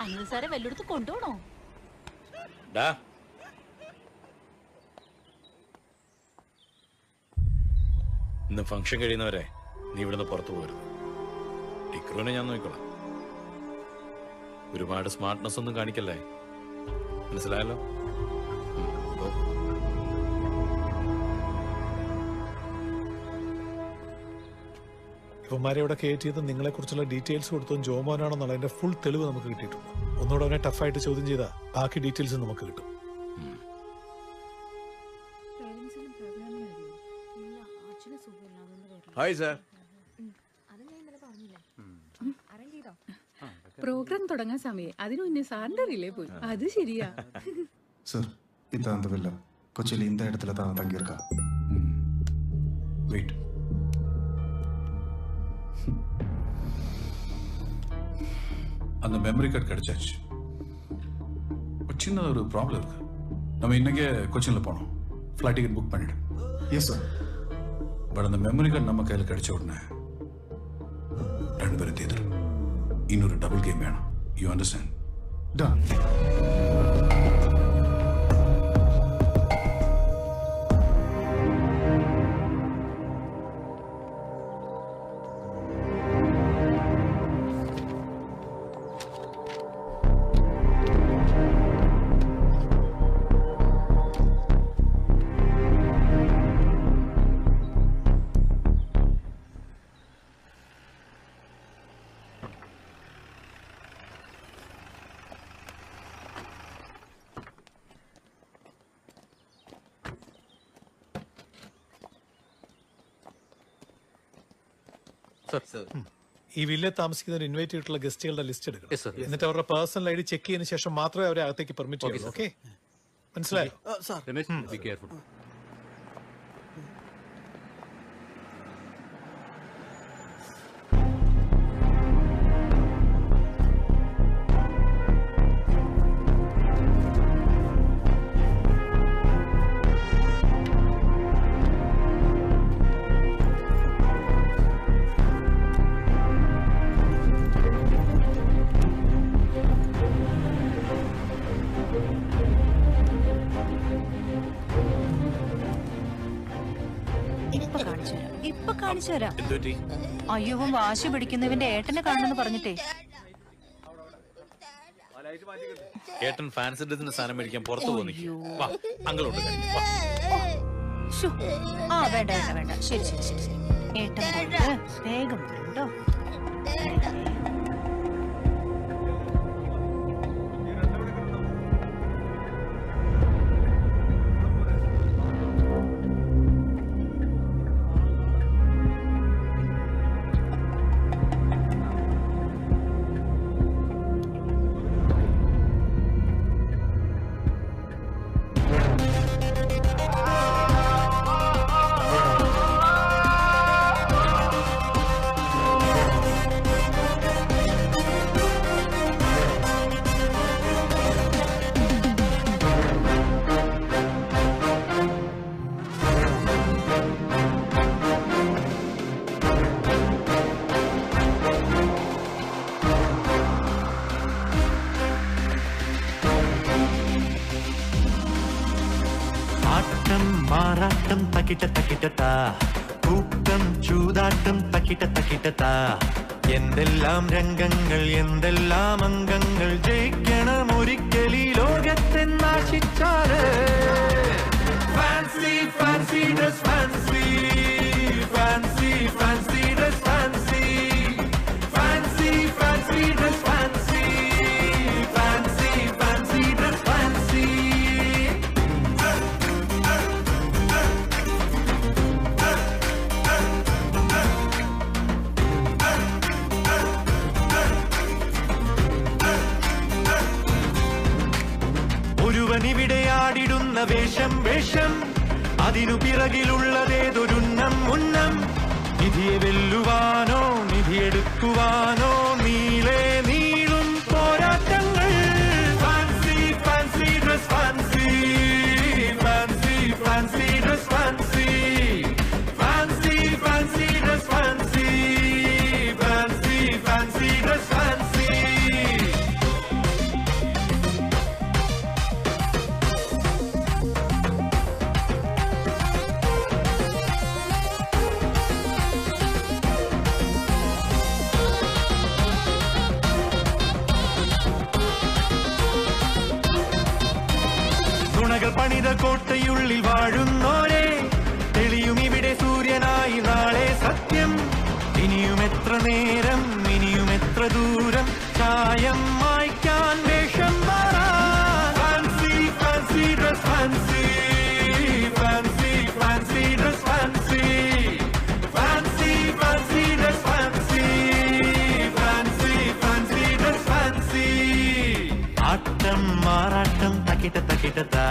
അനിൽ സാറെ വല്ലയിടത്ത് കൊണ്ടുപോണോ? ഇന്ന് ഫംഗ്ഷൻ കഴിയുന്നവരെ നീ ഇവിടുന്ന് പുറത്തു പോകരുത്. ടിക്രുവിനെ ഞാൻ നോക്കിക്കോളാം. ഒരുപാട് സ്മാർട്ട്നെസ് ഒന്നും കാണിക്കല്ലേ, മനസ്സിലായല്ലോ? ഇവന്മാരെ ഇവിടെ കയറ്റിയത് നിങ്ങളെ കുറിച്ചുള്ള ഡീറ്റെയിൽസ് കൊടുത്തും ജോമോനാണെന്നുള്ളതിന്റെ ഫുൾ തെളിവ് നമുക്ക് കിട്ടിയിട്ടുണ്ട്. ഒന്നുകൂടെ അവനെ ടഫായിട്ട് ചോദ്യം ചെയ്താൽ ബാക്കി ഡീറ്റെയിൽസ് നമുക്ക് കിട്ടും. Hi sir. പ്രോഗ്രാം തുടങ്ങാൻ സമയം അതിനു മുന്നേ സാറിന്റെ റിലേ പോയി. അത് ശരിയാ சார் இந்த அந்த வில்ல கொச்சியில் இந்த இடத்துல தான் தங்கியிருக்கா. வெயிட். அந்த மெமரி கார்டு கிடைச்சாச்சு. ஒரு சின்ன ஒரு ப்ராப்ளம் இருக்கு. நம்ம இன்னைக்கே கொச்சினில் போனோம். ஃப்ளைட் டிக்கெட் புக் பண்ணிடு. Yes sir. பட் அந்த மெமரி கார்டு நம்ம கையில் கிடைச்ச உடனே 2 பேரும் தேர்தல் இன்னொரு டபுள் கேம் வேணும். You understand? டன். ഈ വില്ലെ താമസിക്കുന്ന ഇൻവൈറ്റ് ചെയ്തിട്ടുള്ള ഗസ്റ്റുകളുടെ ലിസ്റ്റ് എടുക്കണം. എന്നിട്ട് അവരുടെ പേഴ്സണൽ ID ചെക്ക് ചെയ്തതിനു ശേഷം മാത്രമേ അവരെ അകത്തേക്ക് പെർമിറ്റ് ചെയ്യുള്ളൂ. ഓക്കെ, മനസ്സിലായോ? ഇപ്പൊ കാണിച്ചു തരാം. അയ്യോ വാശി പിടിക്കുന്നവന്റെ ഏട്ടനെ കാണണമെന്ന് പറഞ്ഞിട്ടേ ഏട്ടൻ ഫാൻസി ഡ്രസ്സിന്റെ സാധനം മേടിക്കാൻ പുറത്തു പോകുന്നു. വാ അങ്കിളോട്ട് ശ്ശോ. ആ വേണ്ട വേണ്ട വേണ്ട ശരി ശരി ശരി ശരി ഏട്ടൻ പോയിട്ട് വേഗം വരും കേട്ടോ. മാറാട്ടം തക്കിട്ട തക്കിട്ടത്താ കൂട്ടം ചൂതാട്ടം തക്കിട്ട തക്കിട്ടത്താ എന്തെല്ലാം രംഗങ്ങൾ എന്തെല്ലാം അംഗങ്ങൾ ജയിക്കണം ഒരിക്കലീ ലോകത്തെന്നാശിച്ചാല് fancy fancy dress fancy fancy fancy dress fancy fancy fancy dress fancy fancy fancy dress fancy ഒരുവനിവിടെ ആടിടുന്ന വേഷം വേഷം അതിനു പിറകിലുള്ളതേതൊരുന്നം ഉന്നം നിധിയെ വെല്ലുവാനോ നിധിയെടുക്കുവാനോ നീളെ നീളും പോരാട്ടങ്ങൾ fancy fancy dress fancy fancy fancy dress fancy fancy fancy dress fancy fancy fancy dress fancy നുണകൾ പണിത കോട്ടയുള്ളിൽ വാഴുന്നോരെ തെളിയും ഇവിടെ സൂര്യനായി നാളെ സത്യം ഇനിയും എത്ര നേരം ഇനിയും എത്ര ദൂരം ചായം മായ്ക്കാൻ വേഷം മാറാൻ fancy fancy dress fancy fancy fancy dress fancy fancy fancy dress fancy fancy fancy dress fancy ആട്ടം മാറാട്ടം തക്കിട്ട തക്കിട്ടത്താ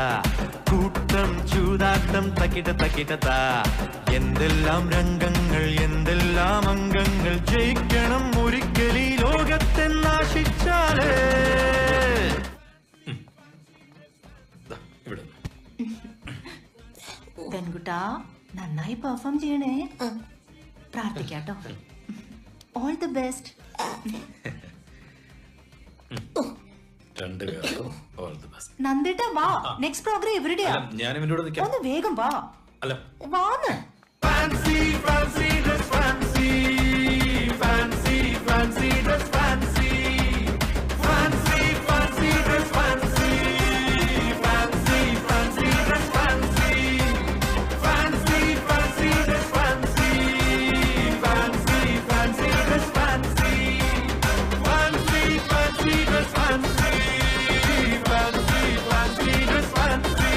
കൂട്ടം ചൂതാട്ടം തക്കിട്ട തക്കിട്ടത്താ എന്തെല്ലാം രംഗങ്ങൾ എന്തെല്ലാം അംഗങ്ങൾ ജയിക്കണം ഒരിക്കലീ ലോകത്തെന്നാശിച്ചാല് പെൺകുട്ടാ നന്നായി പെർഫോം ചെയ്യണേ പ്രാർത്ഥിക്കാട്ടോ ഓൾ ദി ബെസ്റ്റ് രണ്ടുപേർക്കും ഓൾ ദി ബെസ്റ്റ്. നന്ദിട്ടാ വാ നെക്സ്റ്റ് പ്രോഗ്രാം എവിടെയാ ഞാൻ ഇവന്റെ കൂടെ നിൽക്കാം. ഒന്ന് വേഗം വാ അല്ല വാന്ന് fancy fancy dress fancy fancy fancy dress fancy fancy fancy dress fancy fancy fancy dress fancy fancy fancy dress fancy fancy fancy dress fancy fancy fancy dress fancy fancy fancy dress fancy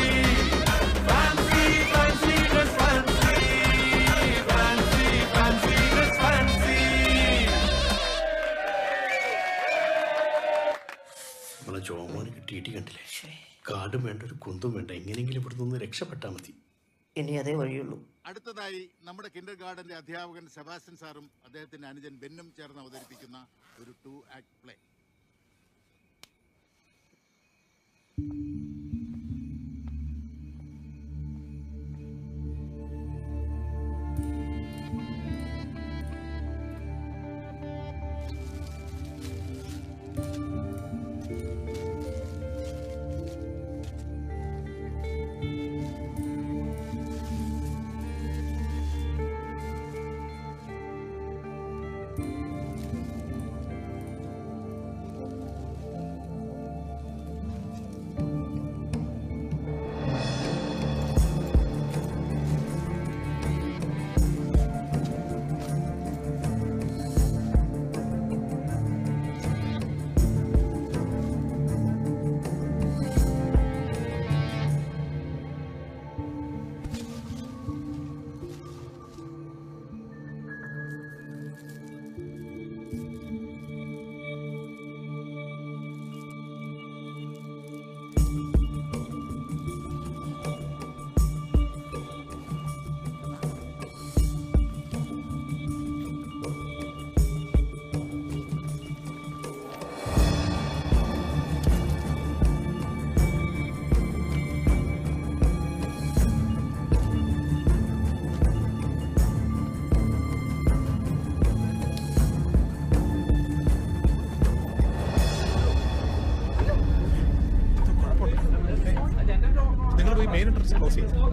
fancy fancy dress fancy fancy fancy dress fancy. നമ്മളെ ജോമോന് കിട്ടിയിട്ട് കണ്ടില്ലേ, കാടും വേണ്ട ഒരു കുന്തും വേണ്ട, എങ്ങനെയെങ്കിലും ഇവിടെ നിന്ന് രക്ഷപ്പെട്ടാൽ മതി. ഇനി അതേ വഴിയുള്ളൂ. അടുത്തതായി നമ്മുടെ കിൻഡർ ഗാർഡന്റെ അധ്യാപകൻ സെബാസ്റ്റ്യൻ സാറും അദ്ദേഹത്തിന്റെ അനുജൻ ബെന്നും ചേർന്ന് അവതരിപ്പിക്കുന്ന ഒരു 2 ആക്ട് പ്ലേ.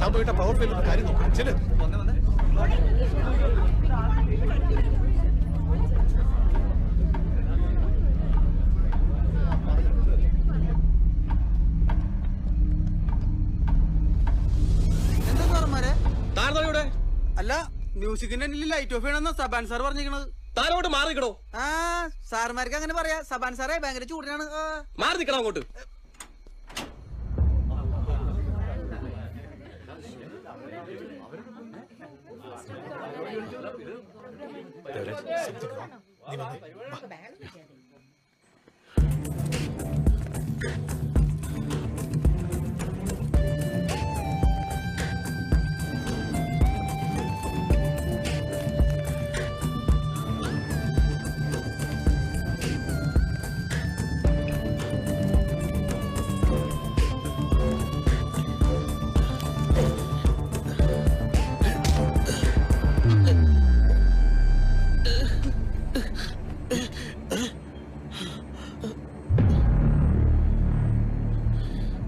താൻ പോയിട്ട് പവർ ഫെയിൽ കാര്യം നോക്കാം. ചെല്ല്. എന്താ സാറന്മാരെ താരതോടെ അല്ല മ്യൂസിക്കിന്റെ ലൈറ്റ് ഓഫ് ചെയ്യണമെന്നാ സബാൻ സാർ പറഞ്ഞിരിക്കണത്. താരോട്ട് മാറിക്കണോ? ആ സാർമാർക്ക് അങ്ങനെ പറയാ. സബാൻ സാറേ ഭയങ്കര ചൂടിനാണ്. മാറി നിക്കണം അങ്ങോട്ട്.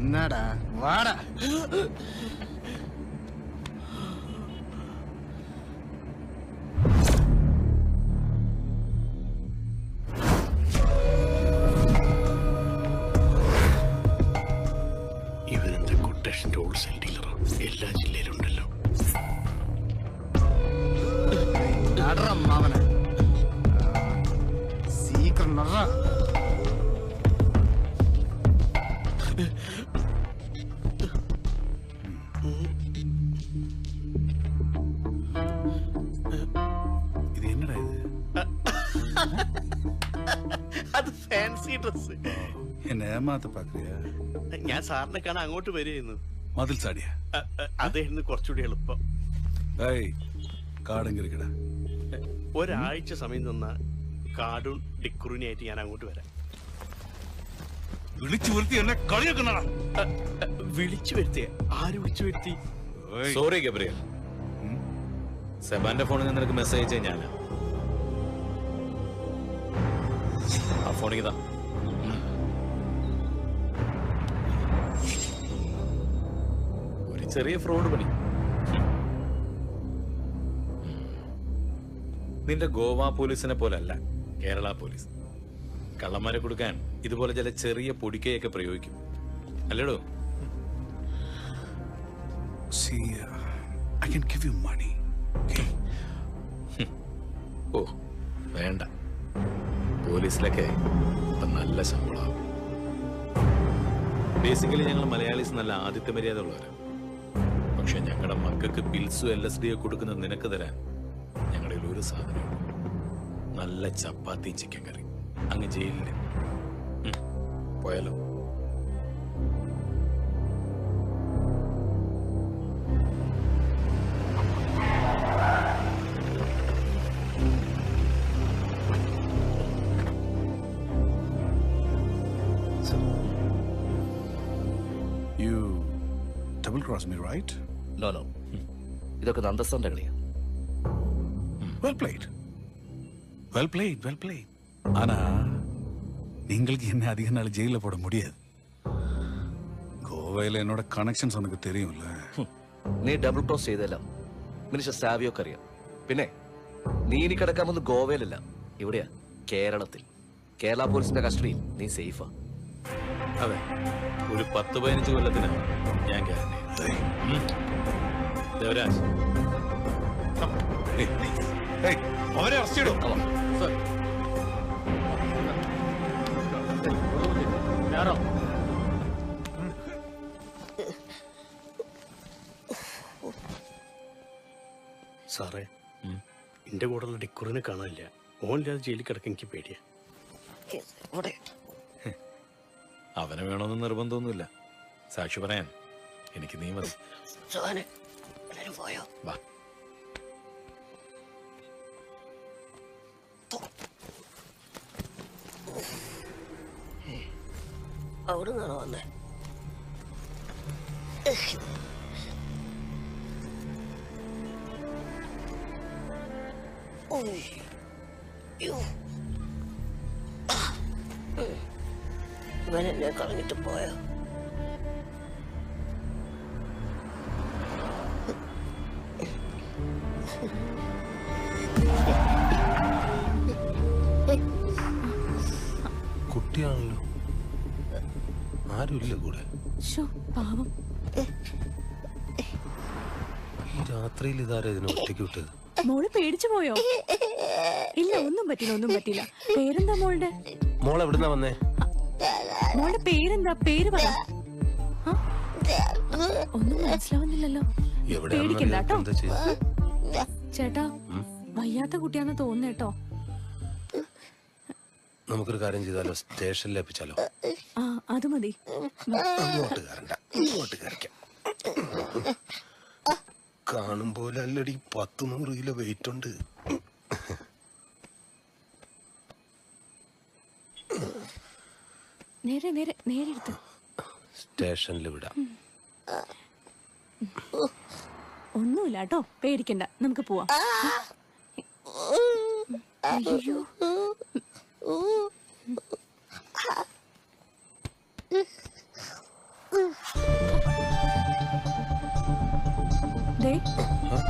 എന്നാടാ വാടാ. ഇവരെന്താ കൊട്ടേഷന്റെ ഹോൾസെയിൽ ഡീലറാ? എല്ലാ ജില്ലയിലുണ്ടല്ലോ. അവനെ സീക്രം ഇത് എന്നടാ ഇത്? അത് ഫാൻസി ഡ്രസ്. എന്നെ ഏമാത്ത പാക്രിയാ? ഞാൻ സാറിനെ കാണാൻ അങ്ങോട്ട് വരികയെന്ന്. മതിൽ ചാടിയാ? അതായിരുന്നു കുറച്ചുകൂടി എളുപ്പം. കാടും കിരിക്കടാ. ഒരാഴ്ച സമയം തന്ന കാടും ഡിക്കുറിനായിട്ട് ഞാൻ അങ്ങോട്ട് വരാം. വിളിച്ചു വരുത്തി എന്നെ കളിയാക്കണ. വിളിച്ചു വരുത്തിയ ആര് വിളിച്ചു വരുത്തി? സോറി ഗബ്രിയൽ, സെബാന്റെ ഫോണിൽ നിന്ന് നിനക്ക് മെസ്സേജ് അയച്ചാൽ ഞാനാ. ആ ഫോണിൽ ഇതാ. ഒരു ചെറിയ ഫ്രോഡ് പണി. നിന്റെ ഗോവ പോലീസിനെ പോലല്ല കേരള പോലീസ്. കള്ളന്മാരെ കൊടുക്കാൻ ഇതുപോലെ ചില ചെറിയ പൊടിക്കയൊക്കെ പ്രയോഗിക്കും, അല്ലേടോ? See, I can give you money. Okay? ഓ വേണ്ട, പോലീസിലൊക്കെ ഇപ്പൊ നല്ല ശമ്പളമാകും. ബേസിക്കലി ഞങ്ങൾ മലയാളീസ് നല്ല ആദിത്യ മര്യാദ ഉള്ളവരാണ്. പക്ഷെ ഞങ്ങളുടെ മക്കൾക്ക് പിൽസും LSD കൊടുക്കുന്നത് നിനക്ക് തരാൻ ഞങ്ങളുടെ ഒരു സാധനം, നല്ല ചപ്പാത്തി ചിക്കൻ കറി. അങ്ങ് ജയിലില് പോയാലോ? You double cross me, right? No, no. ഇതൊക്കെ നന്ദസ്തന്റെ കളിയാ. Well played. Well played, well played. ஆனா நீங்களுக்கு என்ன அதிக நாள் ஜெயில போட முடியாது. கோவையில் என்னோட கனெக்ஷன்ஸ் உனக்கு தெரியும்ல. നീ ഡബിൾ ക്രോസ് ചെയ്തല്ല മിനിസ്റ്റർ സാവിയൊക്കെ അറിയാം. പിന്നെ നീ ഇനി കിടക്കാൻ വന്ന് ഗോവയിലല്ല, ഇവിടെയാ കേരളത്തിൽ. കേരള പോലീസിന്റെ കസ്റ്റഡിയിൽ നീ സേഫാ. അതെ, ഒരു 10-15 കൊല്ലത്തിന് ഞാൻ ഗ്യാരണ്ടി. ദേവരാജ്, അവരെ അറസ്റ്റ് ചെയ്തോ? സാറേ, എന്റെ കൂടെയുള്ള ഡിക്കുറിനെ കാണാനില്ല. ഓനില്ലാതെ ജയിലിൽ കിടക്കാൻ എനിക്ക് പേടിയാ. അവനെ വേണമെന്ന് നിർബന്ധമൊന്നുമില്ല. സാക്ഷി പറയാൻ എനിക്ക് നീ മതി. വാ. അവിടെ നിന്നാണോ വന്നേ? ഇവൻ എന്നെ കളഞ്ഞിട്ട് പോയോ? ആരുമില്ല കൂടെ. പാവം. ഈ രാത്രിയിൽ ഇതാരാ ഇതിനെ ഒറ്റയ്ക്ക് വിട്ടത്? മോള് പേടിച്ചു പോയോ? ഇല്ല, ഒന്നും പറ്റില്ല. പേരെന്താ മോളുടെ? മോൾ എവിടുന്നാ വന്നേ? മോളുടെ പേരെന്താ? പേര് പറ. ഒന്നും മനസ്സിലാവുന്നില്ലല്ലോ. പേടിക്കണ്ട കേട്ടോ. ചേട്ടാ, വയ്യാത്ത കുട്ടിയാന്ന് തോന്നുന്നേട്ടോ. നമുക്കൊരു കാര്യം ചെയ്താലോ? സ്റ്റേഷനിൽ ഏൽപ്പിച്ചാലോ? ആ, അത് മതി. അങ്ങോട്ട് കയറണ്ട, ഇങ്ങോട്ട് കയറിക്കാം. കാണുമ്പോലെ അല്ലടി 100 കിലോ വെയിറ്റ് ഉണ്ട്. നേരെ എടുത്ത് സ്റ്റേഷനിൽ വിടാം. ഒന്നുമില്ല കേട്ടോ, പേടിക്കണ്ട, നമുക്ക് പോവാം. അയ്യോ,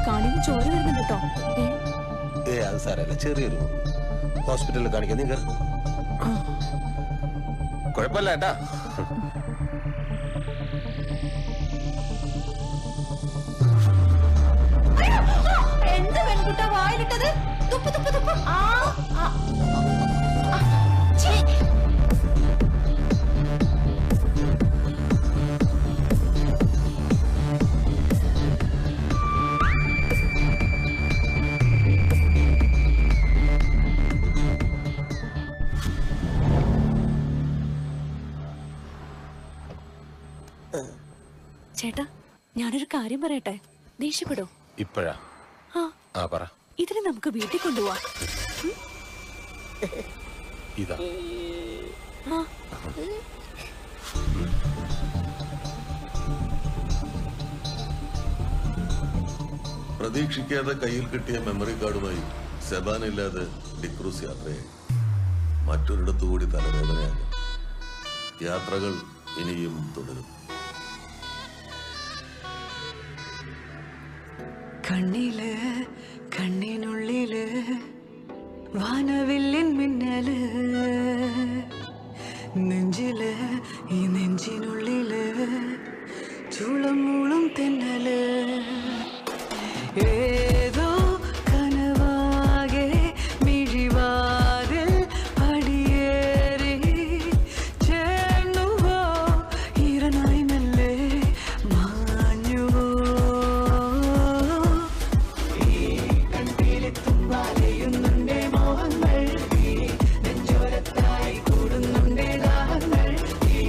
കാണിന് ചോര വരുന്നുണ്ട് കേട്ടോ. അത് സാരല്ല, ചെറിയൊരു ഹോസ്പിറ്റലിൽ കാണിക്കാം. നീ കുഴപ്പമില്ല ഏട്ടാ. എന്ത് പെൺകുട്ട വായിലിട്ടത്? തുപ്പ് തുപ്പ് തുപ്പ്. ചേട്ടാ, ഞാനൊരു കാര്യം പറയട്ടെ, ദേഷ്യപ്പെടോ? ഇപ്പഴാ? ആ, പറ. ഇതിനെ നമുക്ക് വീട്ടിൽ കൊണ്ടുപോവാ. ഇതാ പ്രതീക്ഷിക്കാതെ കയ്യിൽ കിട്ടിയ മെമ്മറി കാർഡുമായി സെബാനില്ലാതെ ഡിക്രൂസ് യാത്രയായി. മറ്റൊരിടത്തുകൂടി തലവേദനയായി. യാത്രകൾ ഇനിയും തുടരും. കണ്ണില് കണ്ണിനുള്ളില് വാനവില്ലിൻ മിന്നല്, നെഞ്ചില് ഈ നെഞ്ചിനുള്ളില് ചൂളം മൂളും തെന്നല്, ഏതോ കനവാകെ മിഴിവാതിൽ പടിയേറി ചേർന്നുവോ ഈറനായി മെല്ലെ മാഞ്ഞുവോ. തുമ്പാലയുന്നുണ്ടേ മോഹങ്ങൾ, ഈ നെഞ്ചോരത്തായി കൂടുന്നുണ്ടേ ദാഹങ്ങൾ, ഈ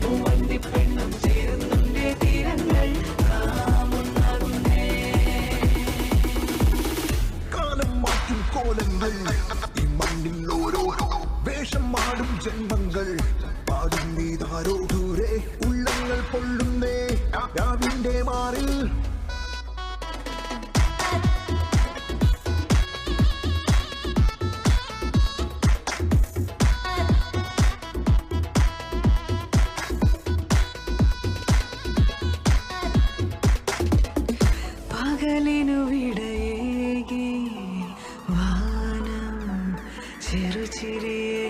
മൂവന്തി പെണ്ണും ചേരുന്നുണ്ടേ തീരങ്ങൾ, കാലം മാറ്റും കോലങ്ങൾ, ഈ മണ്ണിൽ ഓരോരോ വേഷം മാടും ജന്മങ്ങൾ, പാടും നീതാരോ ദൂരെ ഉള്ളങ്ങൾ പൊള്ളുന്നേ രാവിന്റെ മാറിൽ. പകലിനു വിടയേകി വാനം ചെറുചിരിയേ